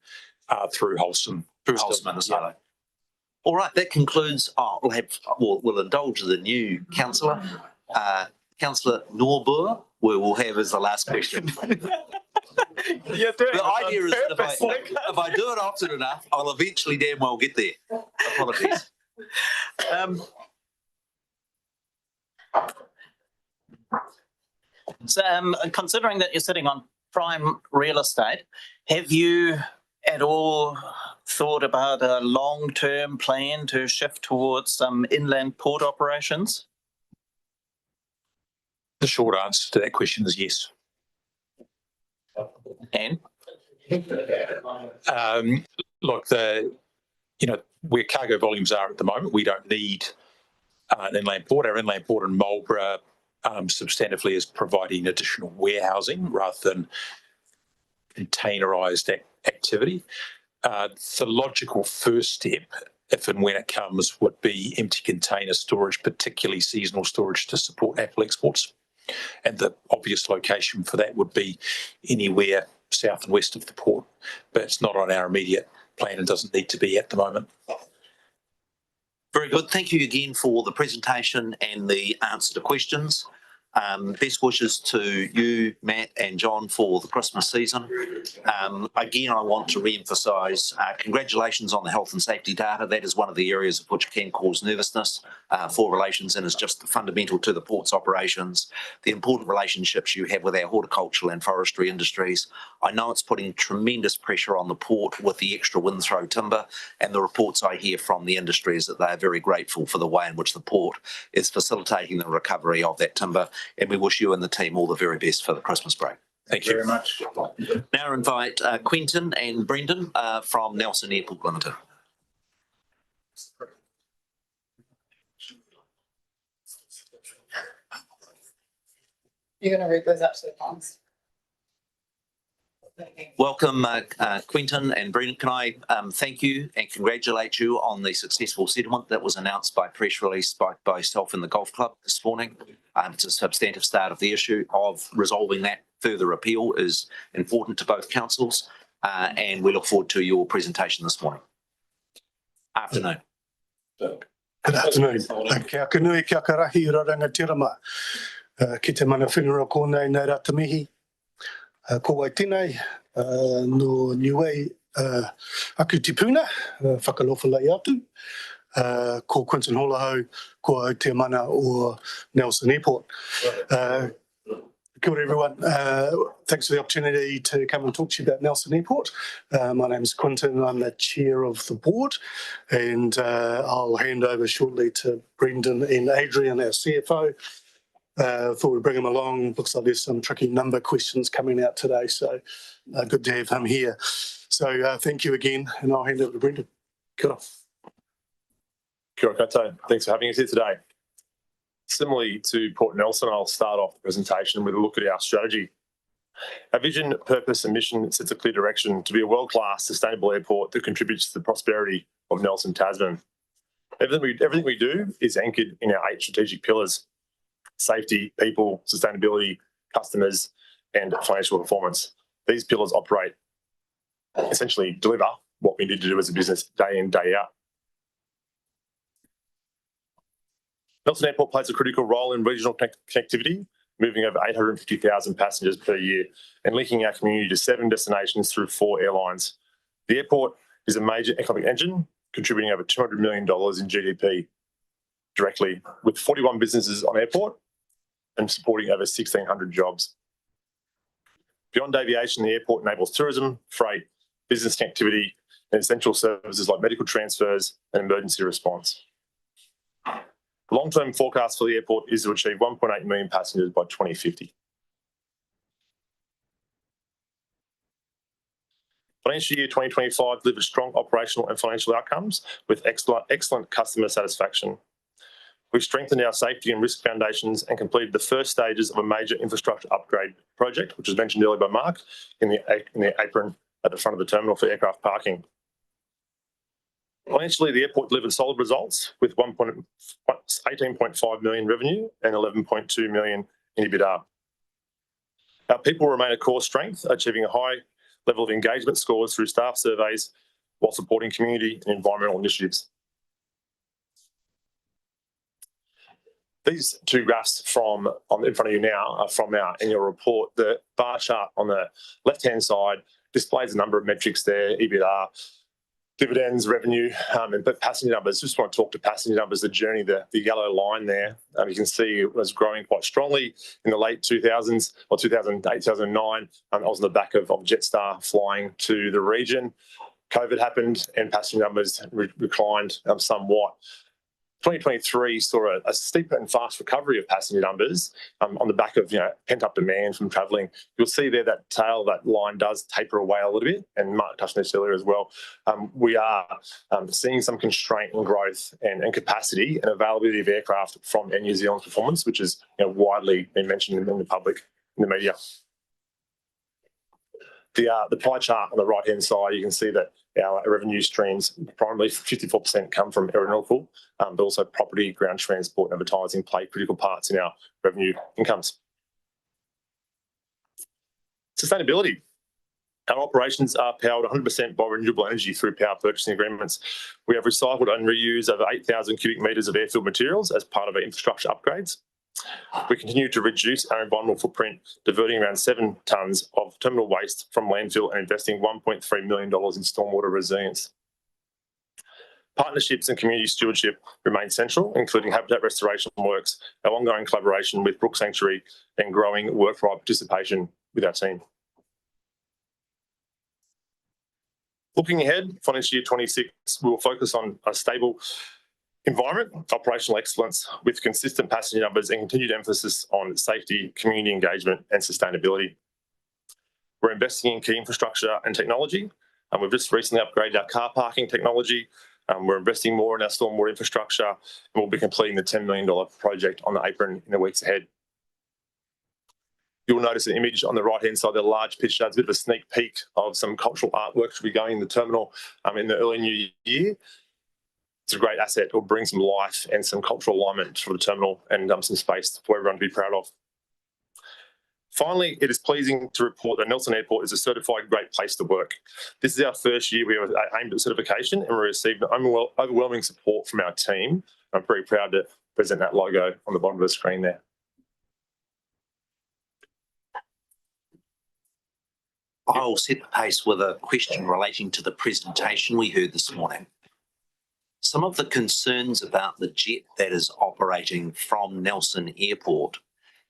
through Wholesome. Through Wholesome and the silo. All right, that concludes. We'll indulge the new councillor, Councillor Norboer. We'll have as the last question. The idea is that if I do it often enough, I'll eventually damn well get there. Apologies. So, considering that you're sitting on prime real estate, have you at all thought about a long-term plan to shift towards some inland port operations? The short answer to that question is yes. And? Look, where cargo volumes are at the moment, we don't need an inland port. Our inland port in Marlborough substantively is providing additional warehousing rather than containerised activity. The logical first step, if and when it comes, would be empty container storage, particularly seasonal storage to support apple exports. And the obvious location for that would be anywhere south and west of the port, but it's not on our immediate plan and doesn't need to be at the moment. Very good. Thank you again for the presentation and the answer to questions. Best wishes to you, Matt and John, for the Christmas season. Again, I want to re-emphasise congratulations on the health and safety data. That is one of the areas of which can cause nervousness for relations and is just fundamental to the port's operations. The important relationships you have with our horticultural and forestry industries. I know it's putting tremendous pressure on the port with the extra wind-throw timber, and the reports I hear from the industry is that they are very grateful for the way in which the port is facilitating the recovery of that timber. And we wish you and the team all the very best for the Christmas break. Thank you very much. Now invite Quentin and Brendan from Nelson Airport Limited. You're going to read those out to the funds. Welcome, Quentin and Brendan. Can I thank you and congratulate you on the successful settlement that was announced by press release by yourself and the golf club this morning. It's a substantive start of the issue of resolving that. Further appeal is important to both councils, and we look forward to your presentation this morning. Afternoon. Good afternoon. Kia kanui, kia karahi, ura rangatirama. Ki te mana whenua kōnei nei rata mihi. Ko wai tēnei, no niwei aku te puna, whakalawha lai atu. Ko Quentin Holahau, ko au te mana o Nelson Airport. Kia ora everyone. Thanks for the opportunity to come and talk to you about Nelson Airport. My name is Quentin, I'm the chair of the board, and I'll hand over shortly to Brendan and Adrian, our CFO. Thought we'd bring him along. Looks like there's some tricky number questions coming out today, so good to have him here. So thank you again, and I'll hand over to Brendan. Kia ora. Kia ora koutou. Thanks for having us here today. Similarly to Port Nelson, I'll start off the presentation with a look at our strategy. Our vision, purpose and mission sets a clear direction to be a world-class sustainable airport that contributes to the prosperity of Nelson, Tasman. Everything we do is anchored in our 8 strategic pillars: safety, people, sustainability, customers, and financial performance. These pillars operate, essentially deliver what we need to do as a business day in, day out. Nelson Airport plays a critical role in regional connectivity, moving over 850,000 passengers per year and linking our community to 7 destinations through 4 airlines. The airport is a major economic engine, contributing over $200 million in GDP directly, with 41 businesses on airport and supporting over 1,600 jobs. Beyond aviation, the airport enables tourism, freight, business connectivity, and essential services like medical transfers and emergency response. The long-term forecast for the airport is to achieve 1.8 million passengers by 2050. Financial year 2025 delivered strong operational and financial outcomes with excellent customer satisfaction. We've strengthened our safety and risk foundations and completed the first stages of a major infrastructure upgrade project, which was mentioned earlier by Mark, in the apron at the front of the terminal for aircraft parking. Financially, the airport delivered solid results with 18.5 million revenue and 11.2 million in EBITDA. Our people remain a core strength, achieving a high level of engagement scores through staff surveys while supporting community and environmental initiatives. These 2 graphs in front of you now are from our annual report. The bar chart on the left-hand side displays a number of metrics there: EBITDA, dividends, revenue, but passenger numbers. Just want to talk to passenger numbers, the journey, the yellow line there. You can see it was growing quite strongly in the late 2000s, or 2008, 2009. I was on the back of Jetstar flying to the region. COVID happened and passenger numbers declined somewhat. 2023 saw a steep and fast recovery of passenger numbers on the back of pent up demand from travelling. You'll see there that that line does taper away a little bit, and Mark touched on this earlier as well. We are seeing some constraint in growth and capacity and availability of aircraft from Air New Zealand's performance, which is widely been mentioned in the public, in the media. The pie chart on the right hand side, you can see that our revenue streams, primarily 54% come from aeronautical, but also property, ground transport and advertising play critical parts in our revenue incomes. Sustainability. Our operations are powered 100% by renewable energy through power purchasing agreements. We have recycled and reused over 8,000 cubic metres of airfield materials as part of our infrastructure upgrades. We continue to reduce our environmental footprint, diverting around 7 tonnes of terminal waste from landfill and investing $1.3 million in stormwater resilience. Partnerships and community stewardship remain central, including habitat restoration works, our ongoing collaboration with Brook Sanctuary and growing work right participation with our team. Looking ahead, financial year 26, we will focus on a stable environment, operational excellence with consistent passenger numbers and continued emphasis on safety, community engagement and sustainability. We're investing in key infrastructure and technology, and we've just recently upgraded our car parking technology. We're investing more in our stormwater infrastructure, and we'll be completing the $10 million project on the apron in the weeks ahead. You'll notice an image on the right-hand side, the large picture, that's a bit of a sneak peek of some cultural artwork to be going in the terminal in the early new year. It's a great asset. It'll bring some life and some cultural alignment for the terminal and some space for everyone to be proud of. Finally, it is pleasing to report that Nelson Airport is a certified great place to work. This is our first year we have aimed at certification, and we received overwhelming support from our team. I'm very proud to present that logo on the bottom of the screen there. I'll set the pace with a question relating to the presentation we heard this morning. Some of the concerns about the jet that is operating from Nelson Airport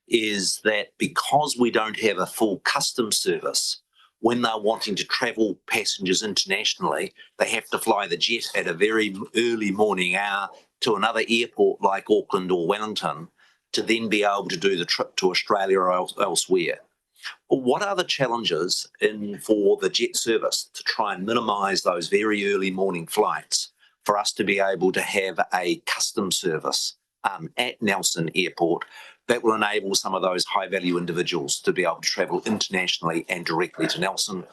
is that because we don't have a full customs service, when they're wanting to travel passengers internationally, they have to fly the jet at a very early morning hour to another airport like Auckland or Wellington to then be able to do the trip to Australia or elsewhere. What are the challenges for the jet service to try and minimise those very early morning flights for us to be able to have a customs service at Nelson Airport that will enable some of those high-value individuals to be able to travel internationally and directly to Nelson?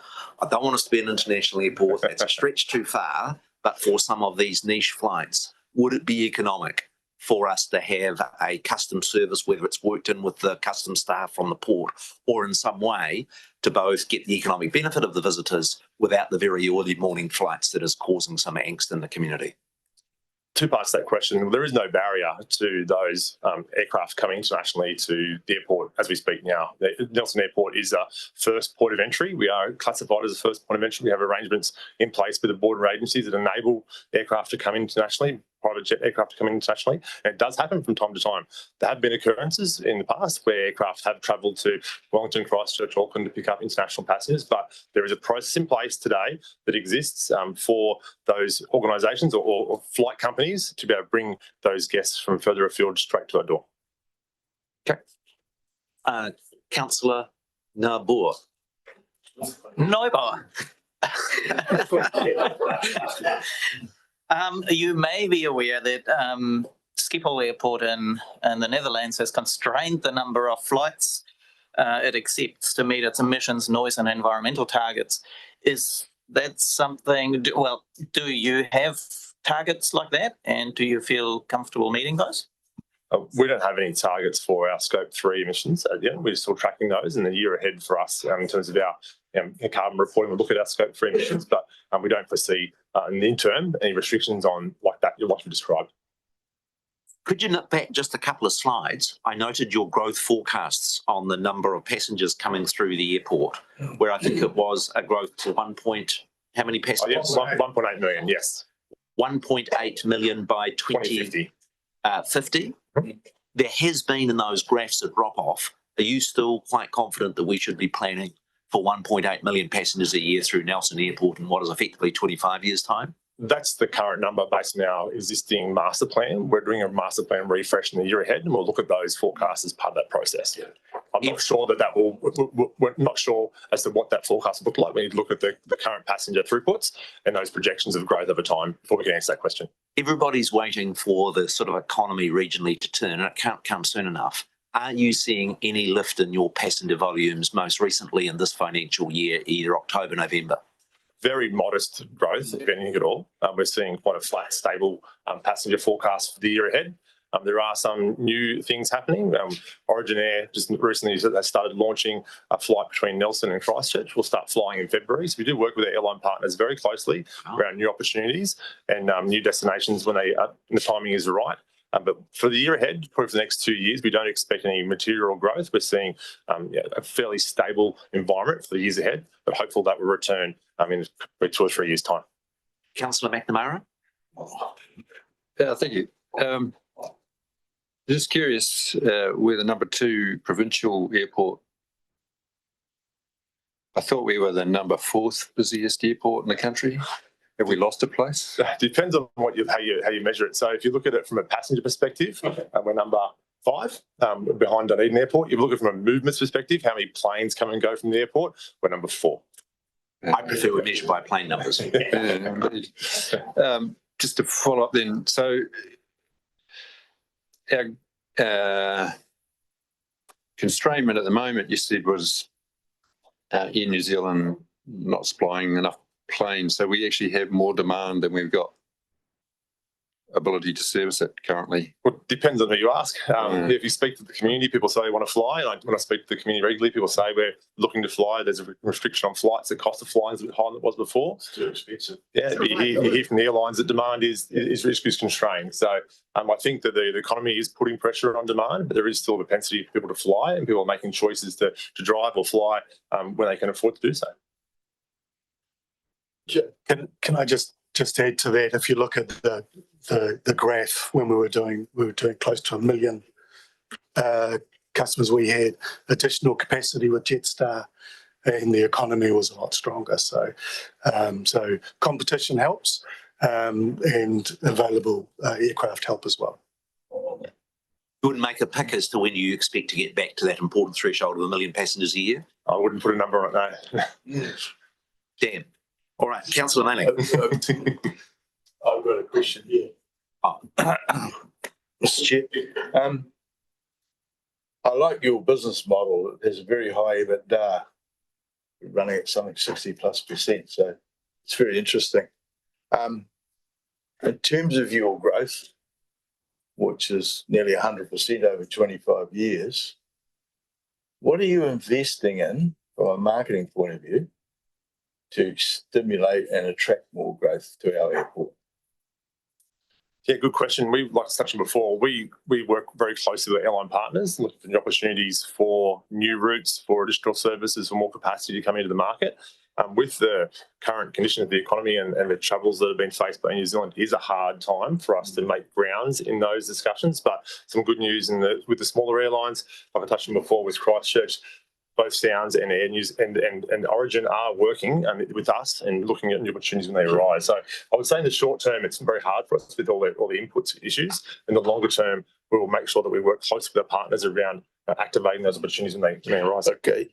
I don't want us to be an international airport, that's a stretch too far, but for some of these niche flights, would it be economic for us to have a customs service, whether it's worked in with the customs staff from the port or in some way, to both get the economic benefit of the visitors without the very early morning flights that is causing some angst in the community? Two parts to that question. There is no barrier to those aircraft coming internationally to the airport as we speak now. The Nelson Airport is a first port of entry. We are classified as a first point of entry. We have arrangements in place with the border agencies that enable aircraft to come internationally, private jet aircraft to come in internationally. And it does happen from time to time. There have been occurrences in the past where aircraft have travelled to Wellington, Christchurch, Auckland to pick up international passengers, but there is a process in place today that exists for those organisations or flight companies to be able to bring those guests from further afield straight to our door. Okay. Councillor Nabur. Neubauer. You may be aware that Schiphol Airport in the Netherlands has constrained the number of flights it accepts to meet its emissions, noise and environmental targets. Is that something, do you have targets like that, and do you feel comfortable meeting those? We don't have any targets for our Scope 3 emissions yet. We're still tracking those in the year ahead for us in terms of our carbon reporting. We'll look at our Scope 3 emissions, but we don't foresee in the interim any restrictions on like that, what you described. Could you nip back just a couple of slides? I noted your growth forecasts on the number of passengers coming through the airport, where I think it was a growth to how many passengers? Yes, 1.8 million, yes. 1.8 million by 2050. 50? There has been in those graphs a drop-off. Are you still quite confident that we should be planning for 1.8 million passengers a year through Nelson Airport in what is effectively 25 years' time? That's the current number based on our existing master plan. We're doing a master plan refresh in the year ahead, and we'll look at those forecasts as part of that process. I'm not sure that will, we're not sure as to what that forecast will look like. We need to look at the current passenger throughputs and those projections of growth over time before we can answer that question. Everybody's waiting for the sort of economy regionally to turn, and it can't come soon enough. Are you seeing any lift in your passenger volumes most recently in this financial year, either October, November? Very modest growth, if anything at all. We're seeing quite a flat, stable passenger forecast for the year ahead. There are some new things happening. Origin Air just recently they started launching a flight between Nelson and Christchurch. We'll start flying in February. So we do work with our airline partners very closely around new opportunities and new destinations when the timing is right. But for the year ahead, probably for the next 2 years, we don't expect any material growth. We're seeing a fairly stable environment for the years ahead, but hopeful that will return in 2 or 3 years' time. Councillor McNamara? Yeah, thank you. Just curious, we're the number 2 provincial airport. I thought we were the number 4th busiest airport in the country. Have we lost a place? Depends on how you measure it. So if you look at it from a passenger perspective, we're number 5 behind Dunedin Airport. If you look at it from a movements perspective, how many planes come and go from the airport, we're number 4. I prefer we measure by plane numbers. Just to follow up then, so our constraint at the moment, you said, was Air New Zealand not supplying enough planes, so we actually have more demand than we've got ability to service it currently. Well, it depends on who you ask. If you speak to the community, people say they want to fly. When I speak to the community regularly, people say we're looking to fly. There's a restriction on flights. The cost of flying is a bit higher than it was before. It's too expensive. Yeah, you hear from the airlines that demand is constrained. So I think that the economy is putting pressure on demand, but there is still a propensity for people to fly, and people are making choices to drive or fly when they can afford to do so. Can I just add to that? If you look at the graph when we were doing close to 1 million customers, we had additional capacity with Jetstar, and the economy was a lot stronger. So competition helps, and available aircraft help as well. You wouldn't make a pick as to when you expect to get back to that important threshold of 1 million passengers a year? I wouldn't put a number on it, no. Damn. All right, Councillor Manning. I've got a question here. Mr. Chair, I like your business model. It has a very high EBITDA, running at something 60+%. So it's very interesting. In terms of your growth, which is nearly 100% over 25 years, what are you investing in from a marketing point of view to stimulate and attract more growth to our airport? Yeah, good question. Like I touched on before, we work very closely with airline partners, looking for new opportunities for new routes, for additional services, for more capacity to come into the market. With the current condition of the economy and the troubles that have been faced by New Zealand, it is a hard time for us to make grounds in those discussions. But some good news with the smaller airlines, like I touched on before with Christchurch, both Sounds and Air News and Origin are working with us and looking at new opportunities when they arise. So I would say in the short term, it's very hard for us with all the inputs issues. In the longer term, we will make sure that we work closely with our partners around activating those opportunities when they arise. Okay.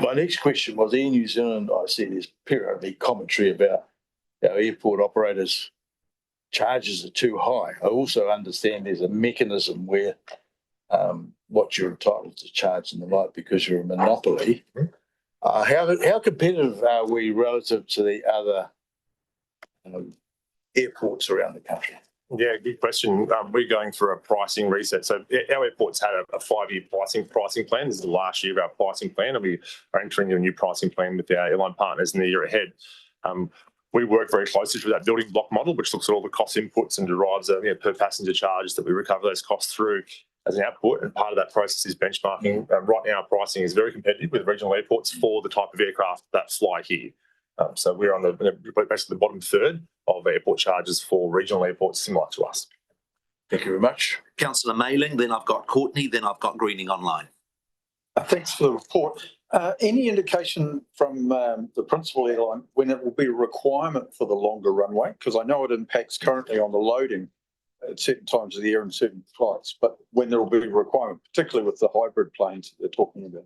My next question was Air New Zealand. I see there's periodically commentary about our airport operators' charges are too high. I also understand there's a mechanism where what you're entitled to charge and the like because you're a monopoly. How competitive are we relative to the other airports around the country? Yeah, good question. We're going for a pricing reset. So our airport's had a 5-year pricing plan. This is the last year of our pricing plan, and we are entering a new pricing plan with our airline partners in the year ahead. We work very closely with that building block model, which looks at all the cost inputs and derives per passenger charges that we recover those costs through as an output, and part of that process is benchmarking. Right now, our pricing is very competitive with regional airports for the type of aircraft that fly here. So we're on basically the bottom third of airport charges for regional airports similar to us. Thank you very much. Councillor Mayling, then I've got Courtney, then I've got Greening Online. Thanks for the report. Any indication from the principal airline when it will be a requirement for the longer runway? Because I know it impacts currently on the loading at certain times of the year and certain flights, but when there will be a requirement, particularly with the hybrid planes that they're talking about.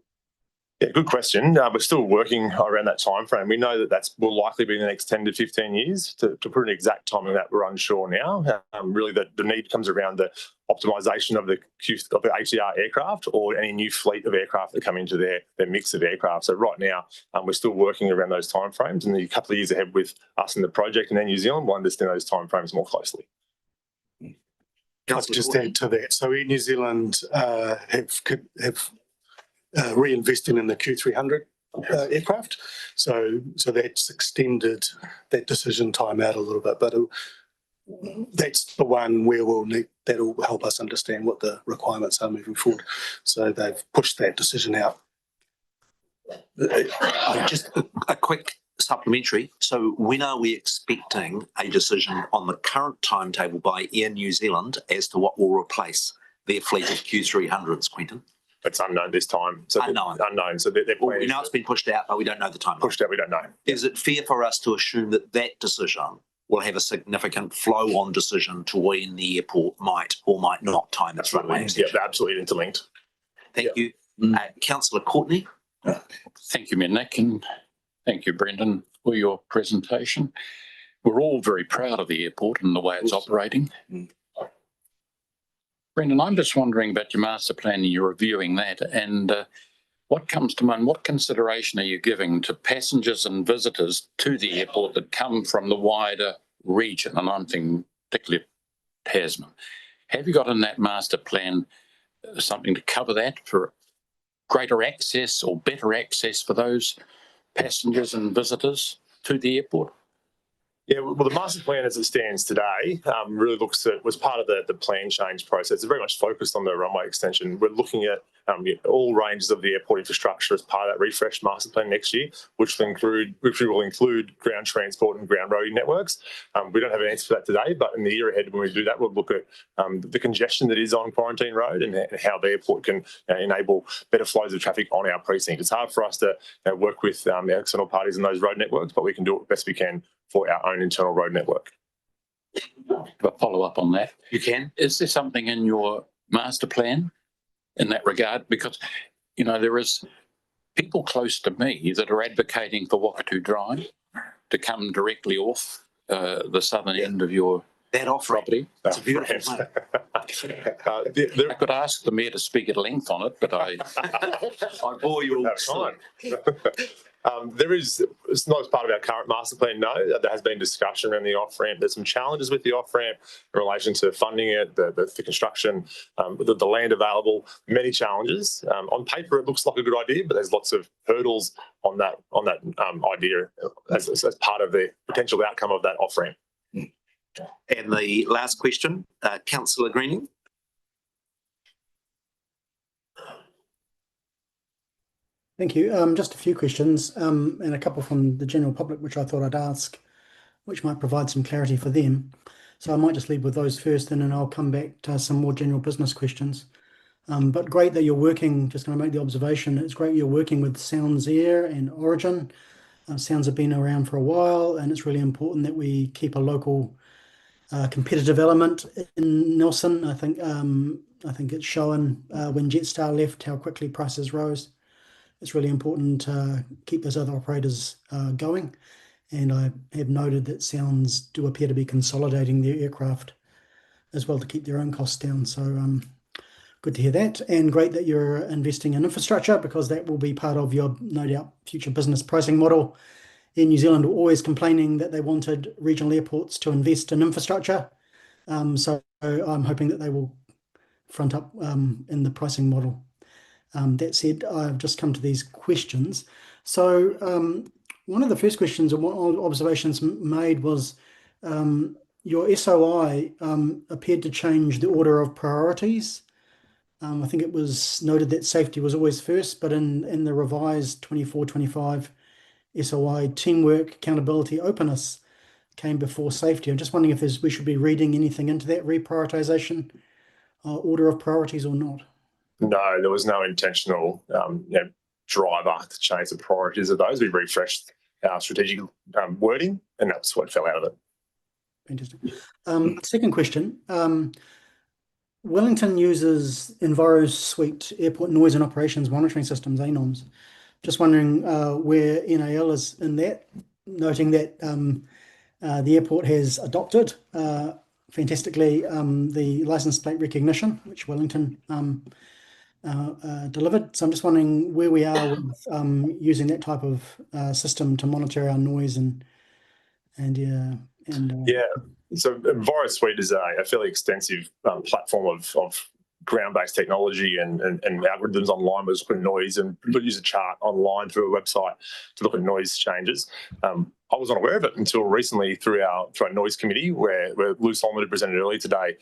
Yeah, good question. We're still working around that time frame. We know that will likely be in the next 10 to 15 years. To put an exact timing that, we're unsure now. Really, the need comes around the optimisation of the ATR aircraft or any new fleet of aircraft that come into their mix of aircraft. So right now, we're still working around those timeframes, and a couple of years ahead with us in the project, and then New Zealand will understand those timeframes more closely. I'll just add to that. So Air New Zealand have reinvesting in the Q300 aircraft. So that's extended that decision time out a little bit, but that's the one where that'll help us understand what the requirements are moving forward. So they've pushed that decision out. Just a quick supplementary. So when are we expecting a decision on the current timetable by Air New Zealand as to what will replace their fleet of Q300s, Quentin? It's unknown this time. So unknown. So they're we know it's been pushed out, but we don't know the time. Pushed out, we don't know. Is it fair for us to assume that that decision will have a significant flow-on decision to when the airport might or might not time its runway? Yeah, they're absolutely interlinked. Thank you. Councillor Courtney. Thank you, Nick, and thank you, Brendan, for your presentation. We're all very proud of the airport and the way it's operating. Brendan, I'm just wondering about your master plan and you're reviewing that, and what comes to mind, what consideration are you giving to passengers and visitors to the airport that come from the wider region? And I'm thinking particularly Tasman. Have you got in that master plan something to cover that for greater access or better access for those passengers and visitors to the airport? Yeah, well, the master plan as it stands today really looks at, was part of the plan change process. It's very much focused on the runway extension. We're looking at all ranges of the airport infrastructure as part of that refreshed master plan next year, which will include ground transport and ground roading networks. We don't have an answer for that today, but in the year ahead when we do that, we'll look at the congestion that is on Quarantine Road and how the airport can enable better flows of traffic on our precinct. It's hard for us to work with the external parties in those road networks, but we can do it best we can for our own internal road network. A follow up on that. You can. Is there something in your master plan in that regard? Because, you know, there is people close to me that are advocating for Wakatu Drive to come directly off the southern end of your property. It's a beautiful one. I could ask the mayor to speak at length on it, but I bore you all time. It's not as part of our current master plan, no. There has been discussion around the off-ramp. There's some challenges with the off-ramp in relation to funding it, the construction, the land available, many challenges. On paper, it looks like a good idea, but there's lots of hurdles on that idea as part of the potential outcome of that off-ramp. And the last question, Councillor Greening. Thank you. Just a few questions and a couple from the general public, which I thought I'd ask, which might provide some clarity for them. So I might just leave with those first, and then I'll come back to some more general business questions. But great that you're working, just going to make the observation, it's great you're working with Sounds Air and Origin. Sounds have been around for a while, and it's really important that we keep a local competitive element in Nelson. I think it's shown when Jetstar left how quickly prices rose. It's really important to keep those other operators going. And I have noted that Sounds do appear to be consolidating their aircraft as well to keep their own costs down. So good to hear that. And great that you're investing in infrastructure, because that will be part of your, no doubt, future business pricing model. In New Zealand were always complaining that they wanted regional airports to invest in infrastructure. So I'm hoping that they will front up in the pricing model. That said, I've just come to these questions. So one of the first questions or observations made was your SOI appeared to change the order of priorities. I think it was noted that safety was always first, but in the revised 24-25 SOI, teamwork, accountability, openness came before safety. I'm just wondering if we should be reading anything into that reprioritization order of priorities or not. No, there was no intentional driver to change the priorities of those. We refreshed our strategic wording, and that's what fell out of it. Fantastic. Second question. Wellington uses EnviroSuite Airport Noise and Operations Monitoring Systems, ANOMS. Just wondering where NAL is in that, noting that the airport has adopted fantastically the license plate recognition, which Wellington delivered. So I'm just wondering where we are with using that type of system to monitor our noise Yeah. So EnviroSuite is a fairly extensive platform of ground-based technology and algorithms online. We're putting noise, and we use a chart online through a website to look at noise changes. I was not aware of it until recently through our noise committee, where Lou Solomon, who presented earlier today,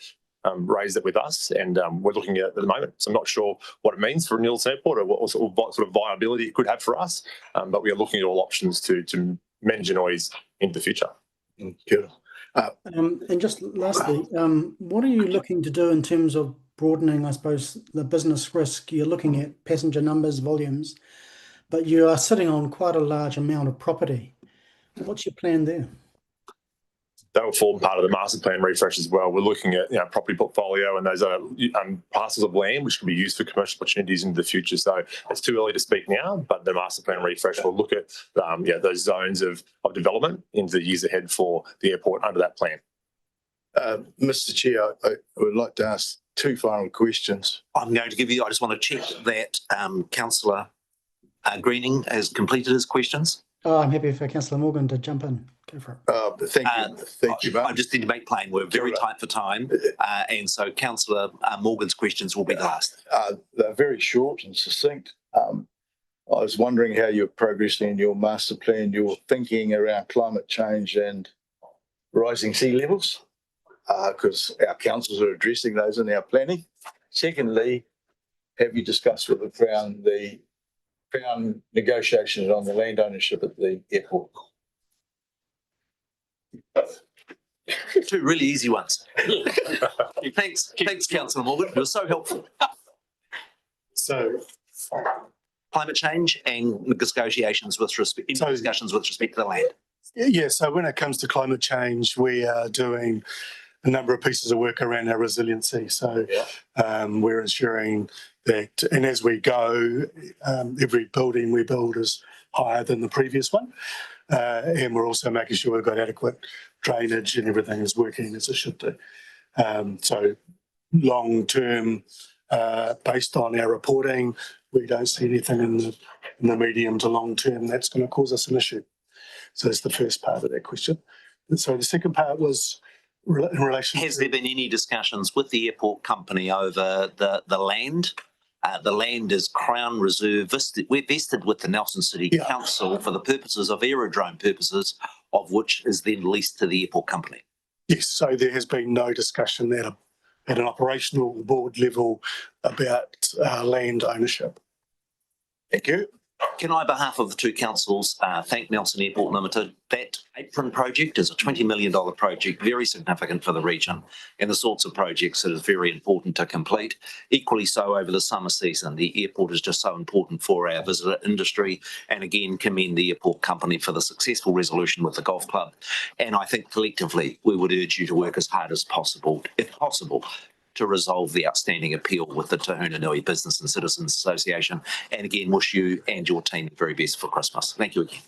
raised it with us, and we're looking at it at the moment. So I'm not sure what it means for Nielsen Airport or what sort of viability it could have for us, but we are looking at all options to manage noise into the future. Good. And just lastly, what are you looking to do in terms of broadening, I suppose, the business risk? You're looking at passenger numbers, volumes, but you are sitting on quite a large amount of property. What's your plan there? That will form part of the master plan refresh as well. We're looking at property portfolio, and those are parcels of land which can be used for commercial opportunities into the future. So it's too early to speak now, but the master plan refresh will look at those zones of development into the years ahead for the airport under that plan. Mr. Chair, I would like to ask two final questions. I'm going to give you, I just want to check that Councillor Greening has completed his questions. Oh, I'm happy for Councillor Morgan to jump in. Go for it. Thank you. Thank you, I just need to make plain, we're very tight for time. And so Councillor Morgan's questions will be the last. They're very short and succinct. I was wondering how you're progressing in your master plan, your thinking around climate change and rising sea levels, because our councils are addressing those in our planning. Secondly, have you discussed with the Crown negotiations on the land ownership at the airport? Two really easy ones. Thanks, Councillor Morgan. You're so helpful. So, climate change and negotiations with respect to the land. Yeah, so when it comes to climate change, we are doing a number of pieces of work around our resiliency. So we're ensuring that, and as we go, every building we build is higher than the previous one. And we're also making sure we've got adequate drainage and everything is working as it should do. So long term, based on our reporting, we don't see anything in the medium to long term that's going to cause us an issue. So that's the first part of that question. And so the second part was in relation Has there been any discussions with the airport company over the land? The land is Crown Reserve vested with the Nelson City Council for the purposes of aerodrome purposes, of which is then leased to the airport company. Yes, so there has been no discussion at an operational board level about land ownership. Thank you. Can I, on behalf of the two councils, thank Nelson Airport Limited. That apron project is a $20 million project, very significant for the region, and the sorts of projects that is very important to complete. Equally so over the summer season, the airport is just so important for our visitor industry, and again commend the airport company for the successful resolution with the golf club. And I think collectively we would urge you to work as hard as possible, if possible, to resolve the outstanding appeal with the Te Hunanui Business and Citizens Association. And again, wish you and your team the very best for Christmas. Thank you again.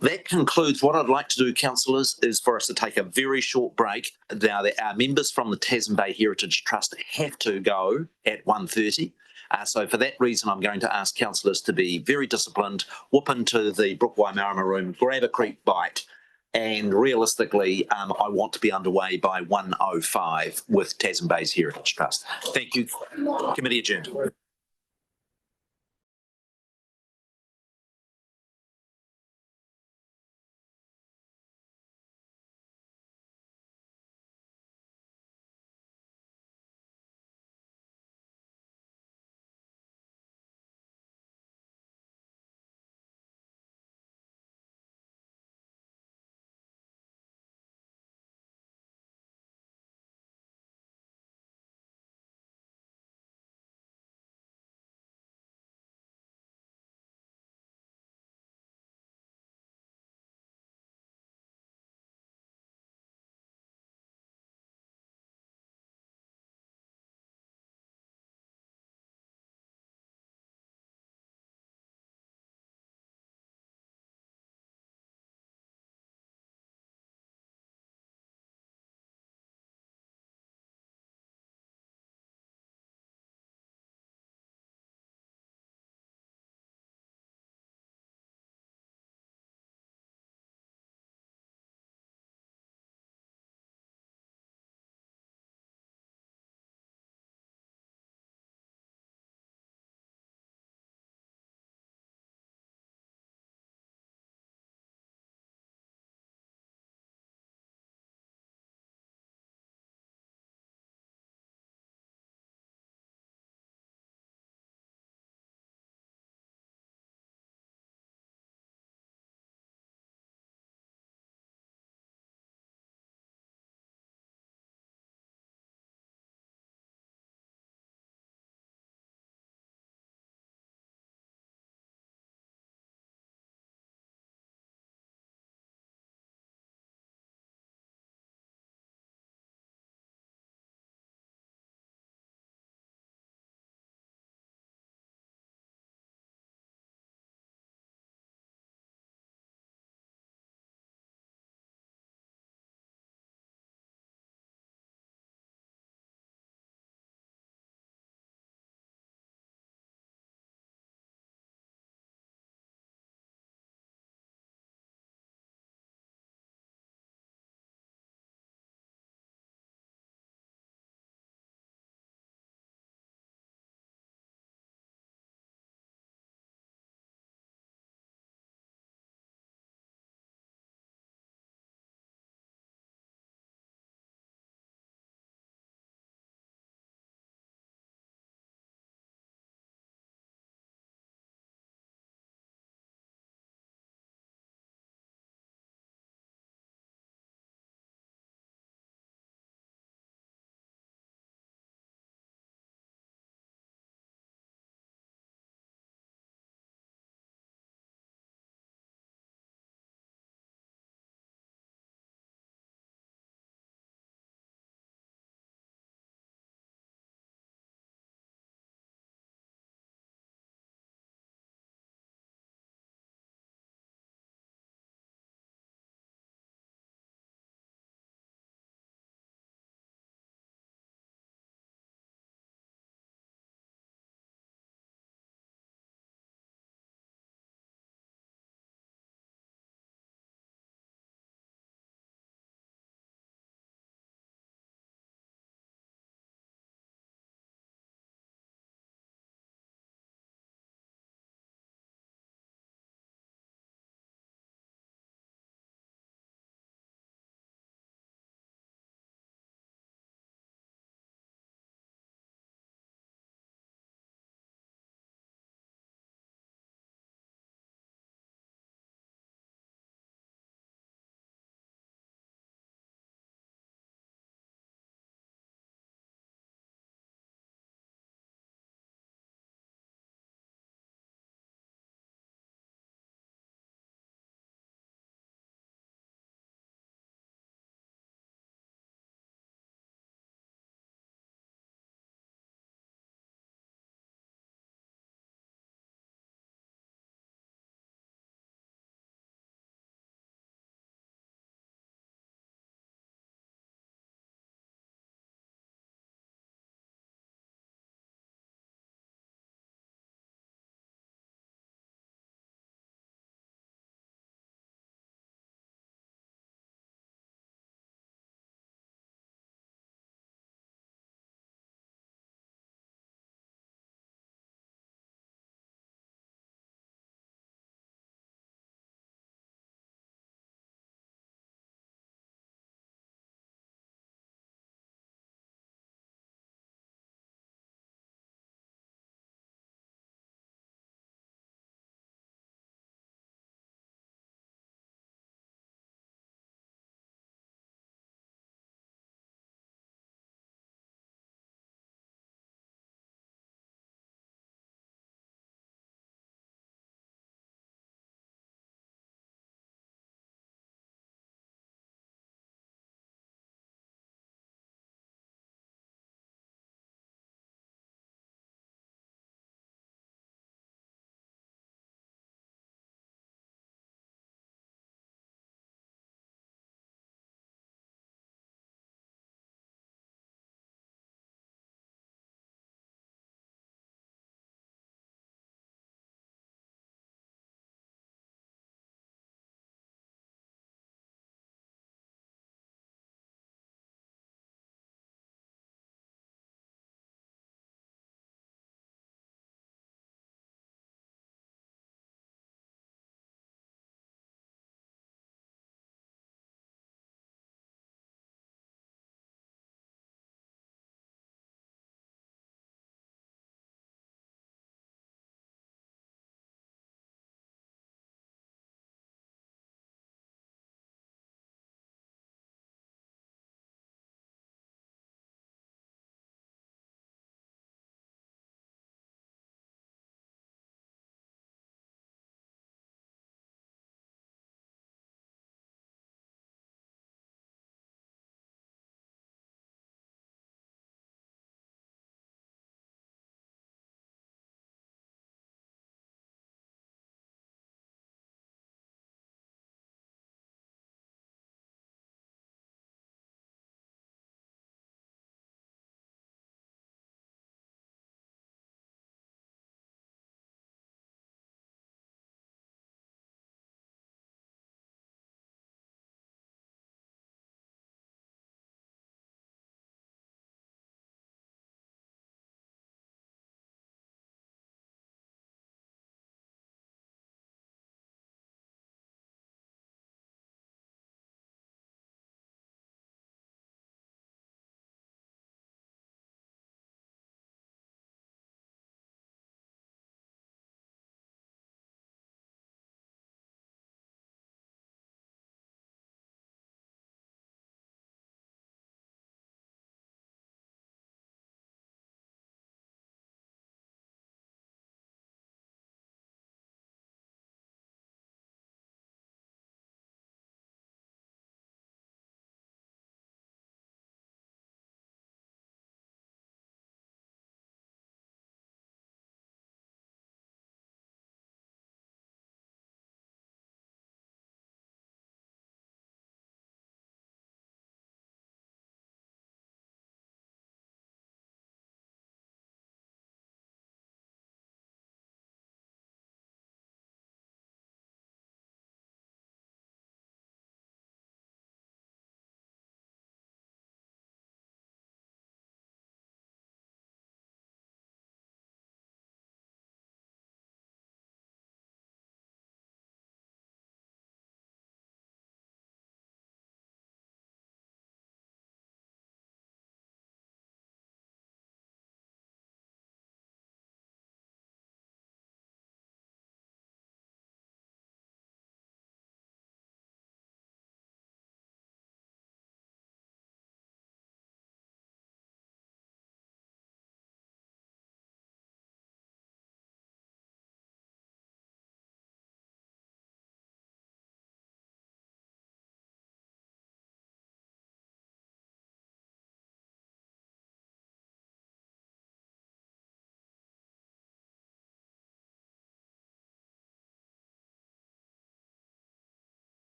That concludes what I'd like to do, councillors, is for us to take a very short break. Now, our members from the Tasman Bay Heritage Trust have to go at 1:30. So for that reason, I'm going to ask councillors to be very disciplined, whoop into the Brook Waimarama room, grab a creep bite, and realistically, I want to be underway by 1:05 with Tasman Bay's Heritage Trust. Thank you. Committee adjourned.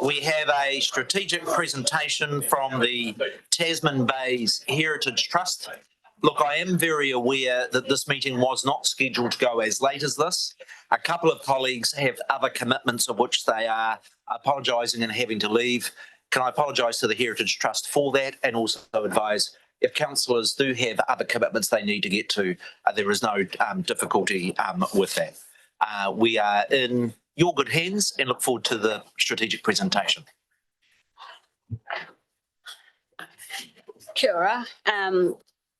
We have a strategic presentation from the Tasman Bays Heritage Trust. Look, I am very aware that this meeting was not scheduled to go as late as this. A couple of colleagues have other commitments of which they are apologising and having to leave. Can I apologise to the Heritage Trust for that, and also advise if councillors do have other commitments they need to get to, there is no difficulty with that. We are in your good hands and look forward to the strategic presentation. Kia ora.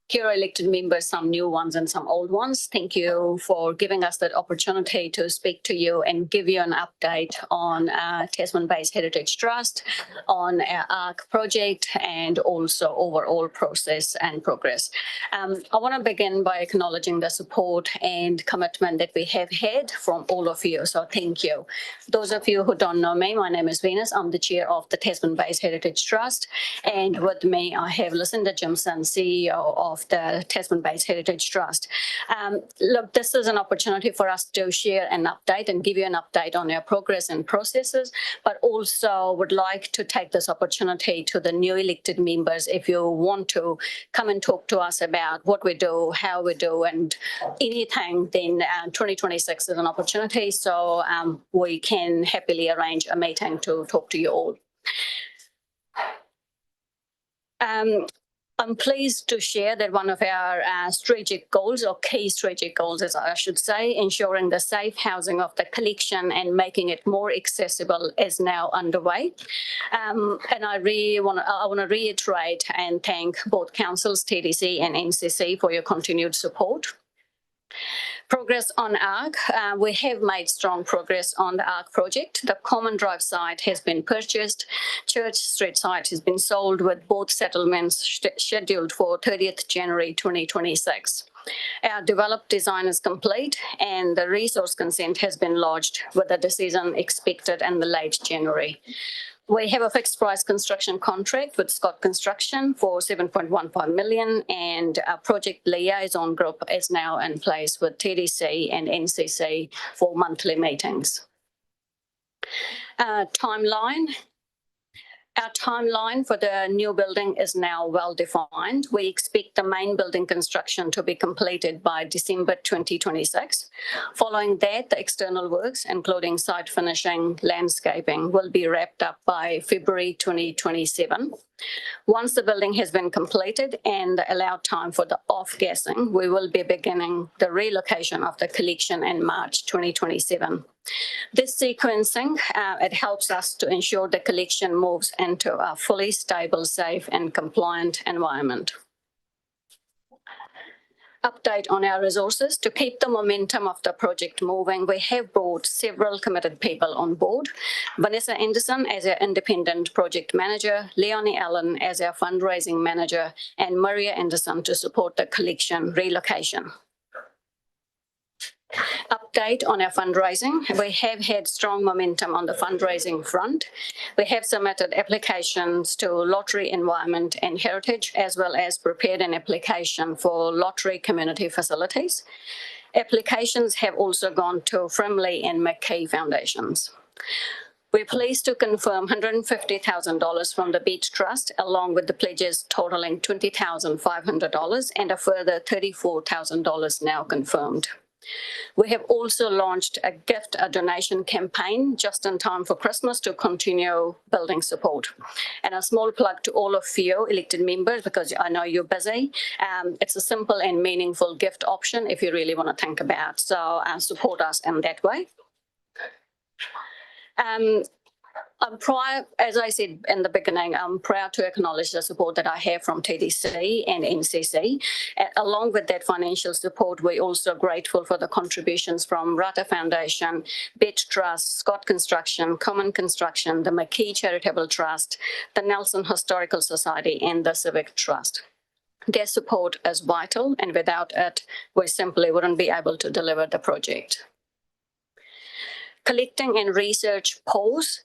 Kia ora, elected members, some new ones and some old ones. Thank you for giving us that opportunity to speak to you and give you an update on Tasman Bays Heritage Trust, on our ARC project, and also overall process and progress. I want to begin by acknowledging the support and commitment that we have had from all of you, so thank you. Those of you who don't know me, my name is Venus. I'm the chair of the Tasman Bays Heritage Trust, and with me I have Lucinda Jimson, CEO of the Tasman Bays Heritage Trust. Look, this is an opportunity for us to share an update and give you an update on our progress and processes, but also would like to take this opportunity to the new elected members. If you want to come and talk to us about what we do, how we do, and anything, then 2026 is an opportunity, so we can happily arrange a meeting to talk to you all. I'm pleased to share that one of our strategic goals, or key strategic goals, as I should say, ensuring the safe housing of the collection and making it more accessible, is now underway. And I want to reiterate and thank both councils, TDC and NCC, for your continued support. Progress on ARC. We have made strong progress on the ARC project. The Common Drive site has been purchased. Church Street site has been sold, with both settlements scheduled for 30th January 2026. Our developed design is complete and the resource consent has been lodged, with a decision expected in the late January. We have a fixed price construction contract with Scott Construction for 7.15 million, and our project liaison group is now in place with TDC and NCC for monthly meetings. Timeline. Our timeline for the new building is now well defined. We expect the main building construction to be completed by December 2026. Following that, the external works, including site finishing, landscaping, will be wrapped up by February 2027. Once the building has been completed and allowed time for the off-gassing, we will be beginning the relocation of the collection in March 2027. This sequencing, it helps us to ensure the collection moves into a fully stable, safe and compliant environment. Update on our resources. To keep the momentum of the project moving, we have brought several committed people on board. Vanessa Anderson as our independent project manager, Leonie Allen as our fundraising manager, and Maria Anderson to support the collection relocation. Update on our fundraising. We have had strong momentum on the fundraising front. We have submitted applications to Lottery, Environment and Heritage, as well as prepared an application for Lottery Community Facilities. Applications have also gone to Frimley and McKay Foundations. We're pleased to confirm $150,000 from the Beach Trust, along with the pledges totaling $20,500 and a further $34,000 now confirmed. We have also launched a donation campaign just in time for Christmas to continue building support. And a small plug to all of you elected members, because I know you're busy. It's a simple and meaningful gift option if you really want to think about. So support us in that way. I'm proud, as I said in the beginning, I'm proud to acknowledge the support that I have from TDC and NCC. Along with that financial support, we're also grateful for the contributions from Rata Foundation, Beach Trust, Scott Construction, Common Construction, the McKee Charitable Trust, the Nelson Historical Society, and the Civic Trust. Their support is vital, and without it, we simply wouldn't be able to deliver the project. collecting and research pause.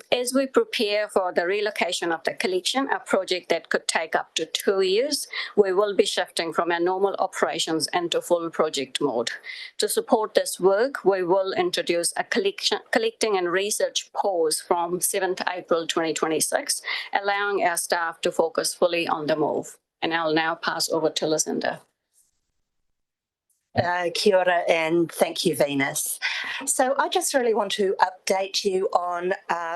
As we prepare for the relocation of the collection, a project that could take up to 2 years, we will be shifting from our normal operations into full project mode. To support this work, we will introduce a collecting and research pause from 7th April 2026, allowing our staff to focus fully on the move. And I'll now pass over to Lucinda. Kia ora and thank you, Venus. So I just really want to update you on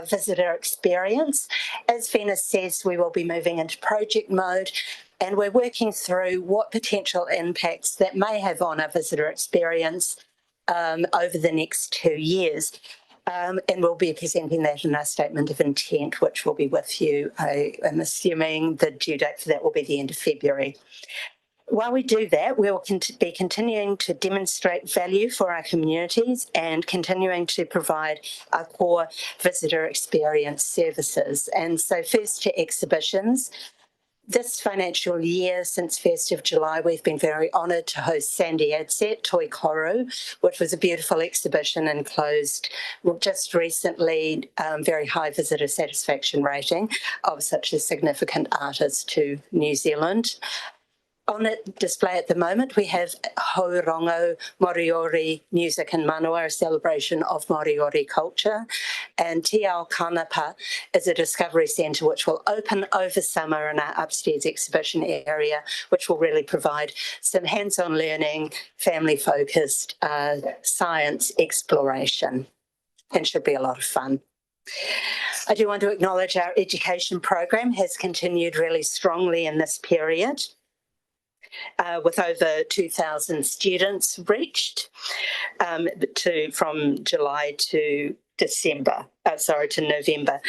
visitor experience. As Venus says, we will be moving into project mode and we're working through what potential impacts that may have on our visitor experience over the next 2 years. And we'll be presenting that in our statement of intent, which will be with you. I'm assuming the due date for that will be the end of February. While we do that, we will be continuing to demonstrate value for our communities and continuing to provide our core visitor experience services. And so first to exhibitions. This financial year, since 1st of July, we've been very honoured to host Sandy Adset, Toi Koru, which was a beautiful exhibition and closed just recently, very high visitor satisfaction rating of such a significant artist to New Zealand. On display at the moment, we have Haurongo Moriori Music and Manawa, a celebration of Moriori culture. And Te Ao Kanapa is a discovery centre which will open over summer in our upstairs exhibition area, which will really provide some hands-on learning, family-focused science exploration, and should be a lot of fun. I do want to acknowledge our education program has continued really strongly in this period. With over 2,000 students reached from July to November,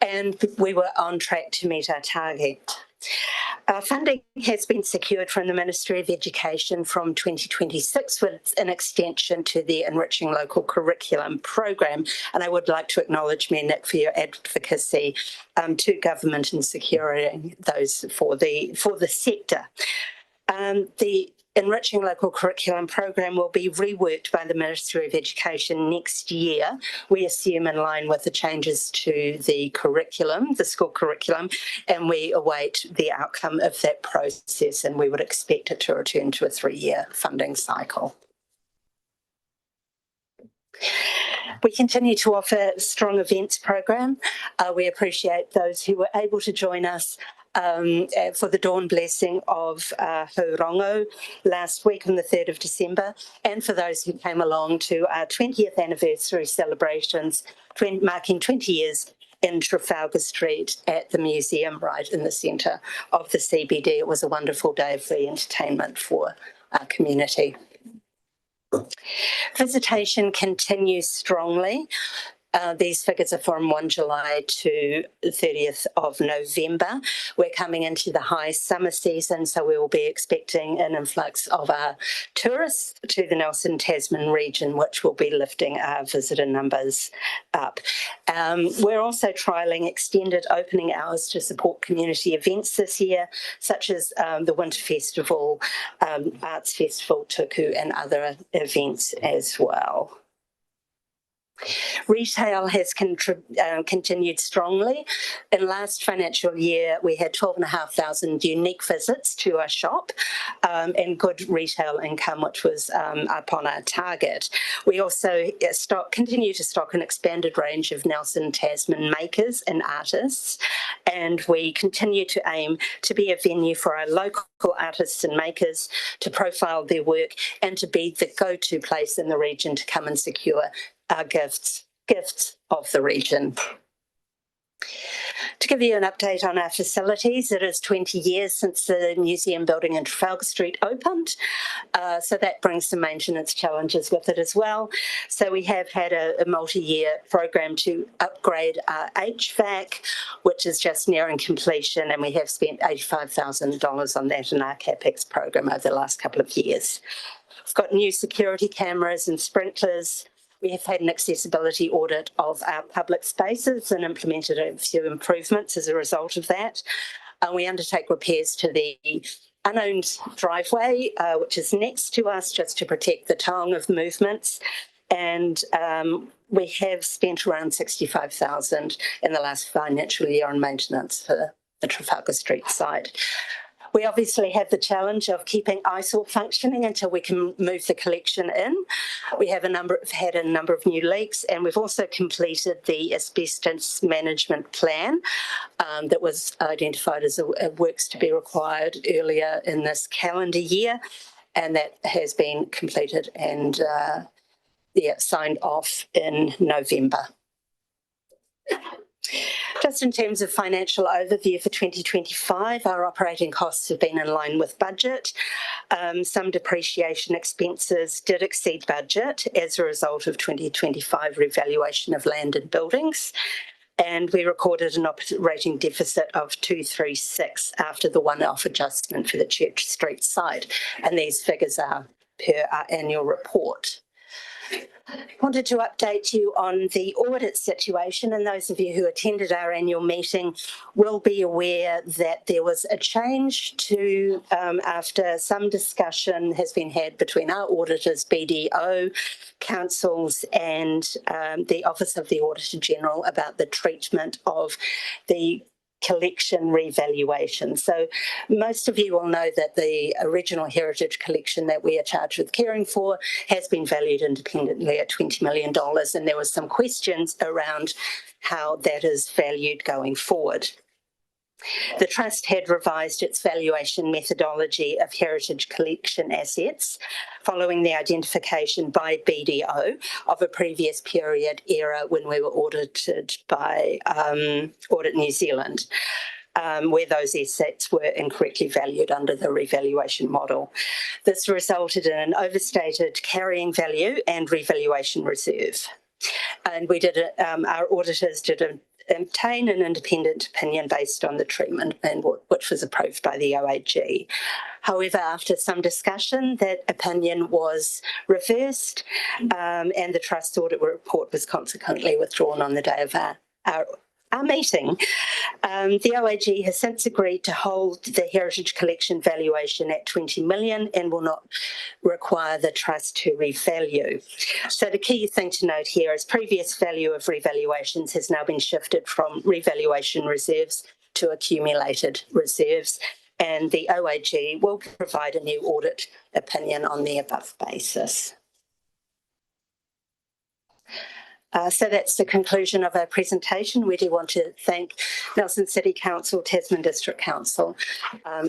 and we were on track to meet our target. Funding has been secured from the Ministry of Education from 2026 with an extension to the Enriching Local Curriculum program, and I would like to acknowledge me, Nick, for your advocacy to government in securing those for the sector. The Enriching Local Curriculum program will be reworked by the Ministry of Education next year, we assume in line with the changes to the curriculum, the school curriculum, and we await the outcome of that process, and we would expect it to return to a 3-year funding cycle. We continue to offer a strong events program. We appreciate those who were able to join us for the dawn blessing of Haurongo last week on the 3rd of December, and for those who came along to our 20th anniversary celebrations, marking 20 years in Trafalgar Street at the museum right in the centre of the CBD. It was a wonderful day of free entertainment for our community. Visitation continues strongly. These figures are from 1 July to 30th of November. We're coming into the high summer season, so we will be expecting an influx of our tourists to the Nelson Tasman region, which will be lifting our visitor numbers up. We're also trialling extended opening hours to support community events this year, such as the Winter Festival, Arts Festival, Tuku, and other events as well. Retail has continued strongly. In last financial year, we had 12,500 unique visits to our shop and good retail income, which was upon our target. We also continue to stock an expanded range of Nelson Tasman makers and artists, and we continue to aim to be a venue for our local artists and makers to profile their work and to be the go-to place in the region to come and secure our gifts of the region. To give you an update on our facilities, it is 20 years since the museum building in Trafalgar Street opened, so that brings some maintenance challenges with it as well. So we have had a multi-year program to upgrade our HVAC, which is just nearing completion, and we have spent $85,000 on that in our CapEx program over the last couple of years. We've got new security cameras and sprinklers. We have had an accessibility audit of our public spaces and implemented a few improvements as a result of that. We undertake repairs to the unowned driveway, which is next to us, just to protect the taonga of movements. And we have spent around 65,000 in the last financial year on maintenance for the Trafalgar Street site. We obviously have the challenge of keeping ISOR functioning until we can move the collection in. We have had a number of new leaks, and we've also completed the asbestos management plan that was identified as a works to be required earlier in this calendar year, and that has been completed and signed off in November. Just in terms of financial overview for 2025, our operating costs have been in line with budget. Some depreciation expenses did exceed budget as a result of 2025 revaluation of land and buildings. And we recorded an operating deficit of 236 after the one-off adjustment for the Church Street site. And these figures are per our annual report. Wanted to update you on the audit situation, and those of you who attended our annual meeting will be aware that there was a change to, after some discussion has been had between our auditors, BDO, councils and the Office of the Auditor General about the treatment of the collection revaluation. So most of you will know that the original heritage collection that we are charged with caring for has been valued independently at $20 million, and there were some questions around how that is valued going forward. The Trust had revised its valuation methodology of heritage collection assets following the identification by BDO of a previous period era when we were audited by Audit New Zealand, where those assets were incorrectly valued under the revaluation model. This resulted in an overstated carrying value and revaluation reserve. And our auditors did obtain an independent opinion based on the treatment and which was approved by the OAG. However, after some discussion, that opinion was reversed and the Trust audit report was consequently withdrawn on the day of our meeting. The OAG has since agreed to hold the heritage collection valuation at 20 million and will not require the Trust to revalue. So the key thing to note here is previous value of revaluations has now been shifted from revaluation reserves to accumulated reserves, and the OAG will provide a new audit opinion on the above basis. So that's the conclusion of our presentation. We do want to thank Nelson City Council, Tasman District Council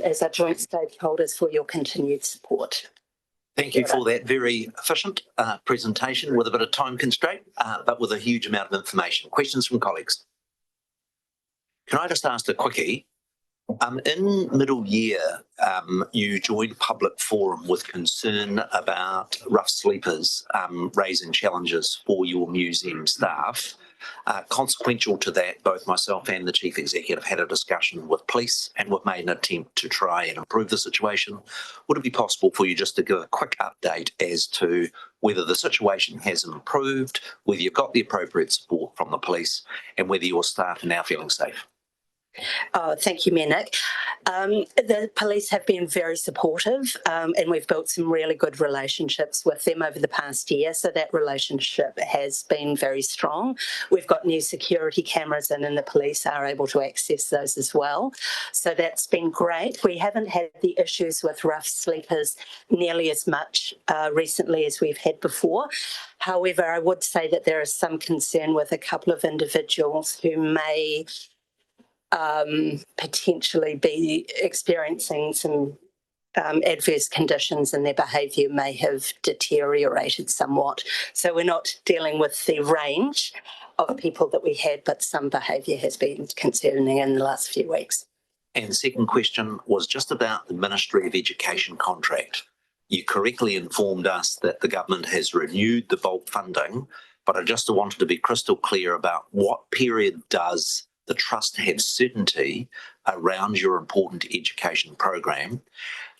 as our joint stakeholders for your continued support. Thank you for that very efficient presentation with a bit of time constraint, but with a huge amount of information. Questions from colleagues? Can I just ask a quickie? In middle year, you joined public forum with concern about rough sleepers raising challenges for your museum staff. Consequential to that, both myself and the Chief Executive had a discussion with police and we've made an attempt to try and improve the situation. Would it be possible for you just to give a quick update as to whether the situation has improved, whether you've got the appropriate support from the police and whether your staff are now feeling safe? Oh, thank you, Mayor Nick. The police have been very supportive and we've built some really good relationships with them over the past year. So that relationship has been very strong. We've got new security cameras in and the police are able to access those as well. So that's been great. We haven't had the issues with rough sleepers nearly as much recently as we've had before. However, I would say that there is some concern with a couple of individuals who may potentially be experiencing some adverse conditions and their behaviour may have deteriorated somewhat. So we're not dealing with the range of people that we had, but some behaviour has been concerning in the last few weeks. And the second question was just about the Ministry of Education contract. You correctly informed us that the government has renewed the bulk funding, but I just wanted to be crystal clear about what period does the Trust have certainty around your important education program,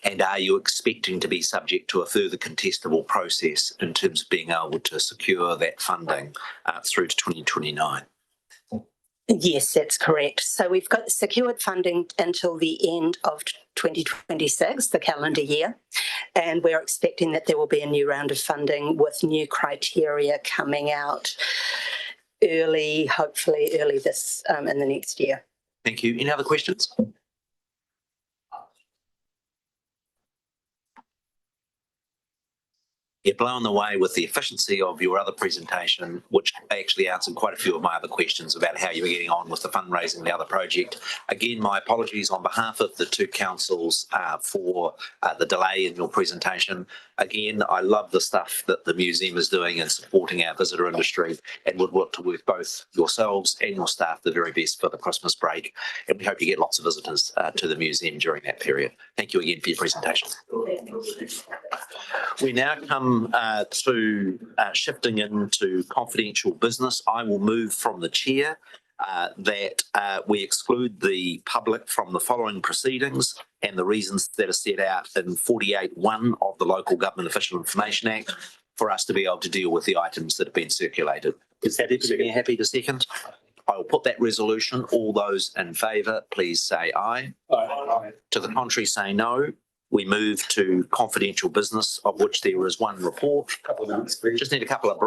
and are you expecting to be subject to a further contestable process in terms of being able to secure that funding through to 2029? Yes, that's correct. So we've got secured funding until the end of 2026, the calendar year, And we're expecting that there will be a new round of funding with new criteria coming out hopefully early this in the next year. Thank you. Any other questions? You're blown away with the efficiency of your other presentation, which actually answered quite a few of my other questions about how you were getting on with the fundraising and the other project. Again, my apologies on behalf of the two councils for the delay in your presentation. Again, I love the stuff that the museum is doing in supporting our visitor industry, and would work to work both yourselves and your staff the very best for the Christmas break. And we hope you get lots of visitors to the museum during that period. Thank you again for your presentation. We now come to shifting into confidential business. I will move from the chair that we exclude the public from the following proceedings, and the reasons that are set out in 48(1) of the Local Government Official Information Act for us to be able to deal with the items that have been circulated. Is that everybody happy to second? I will put that resolution. All those in favour, please say aye. Aye. To the contrary, say no. We move to confidential business, of which there is one report. Just need a couple of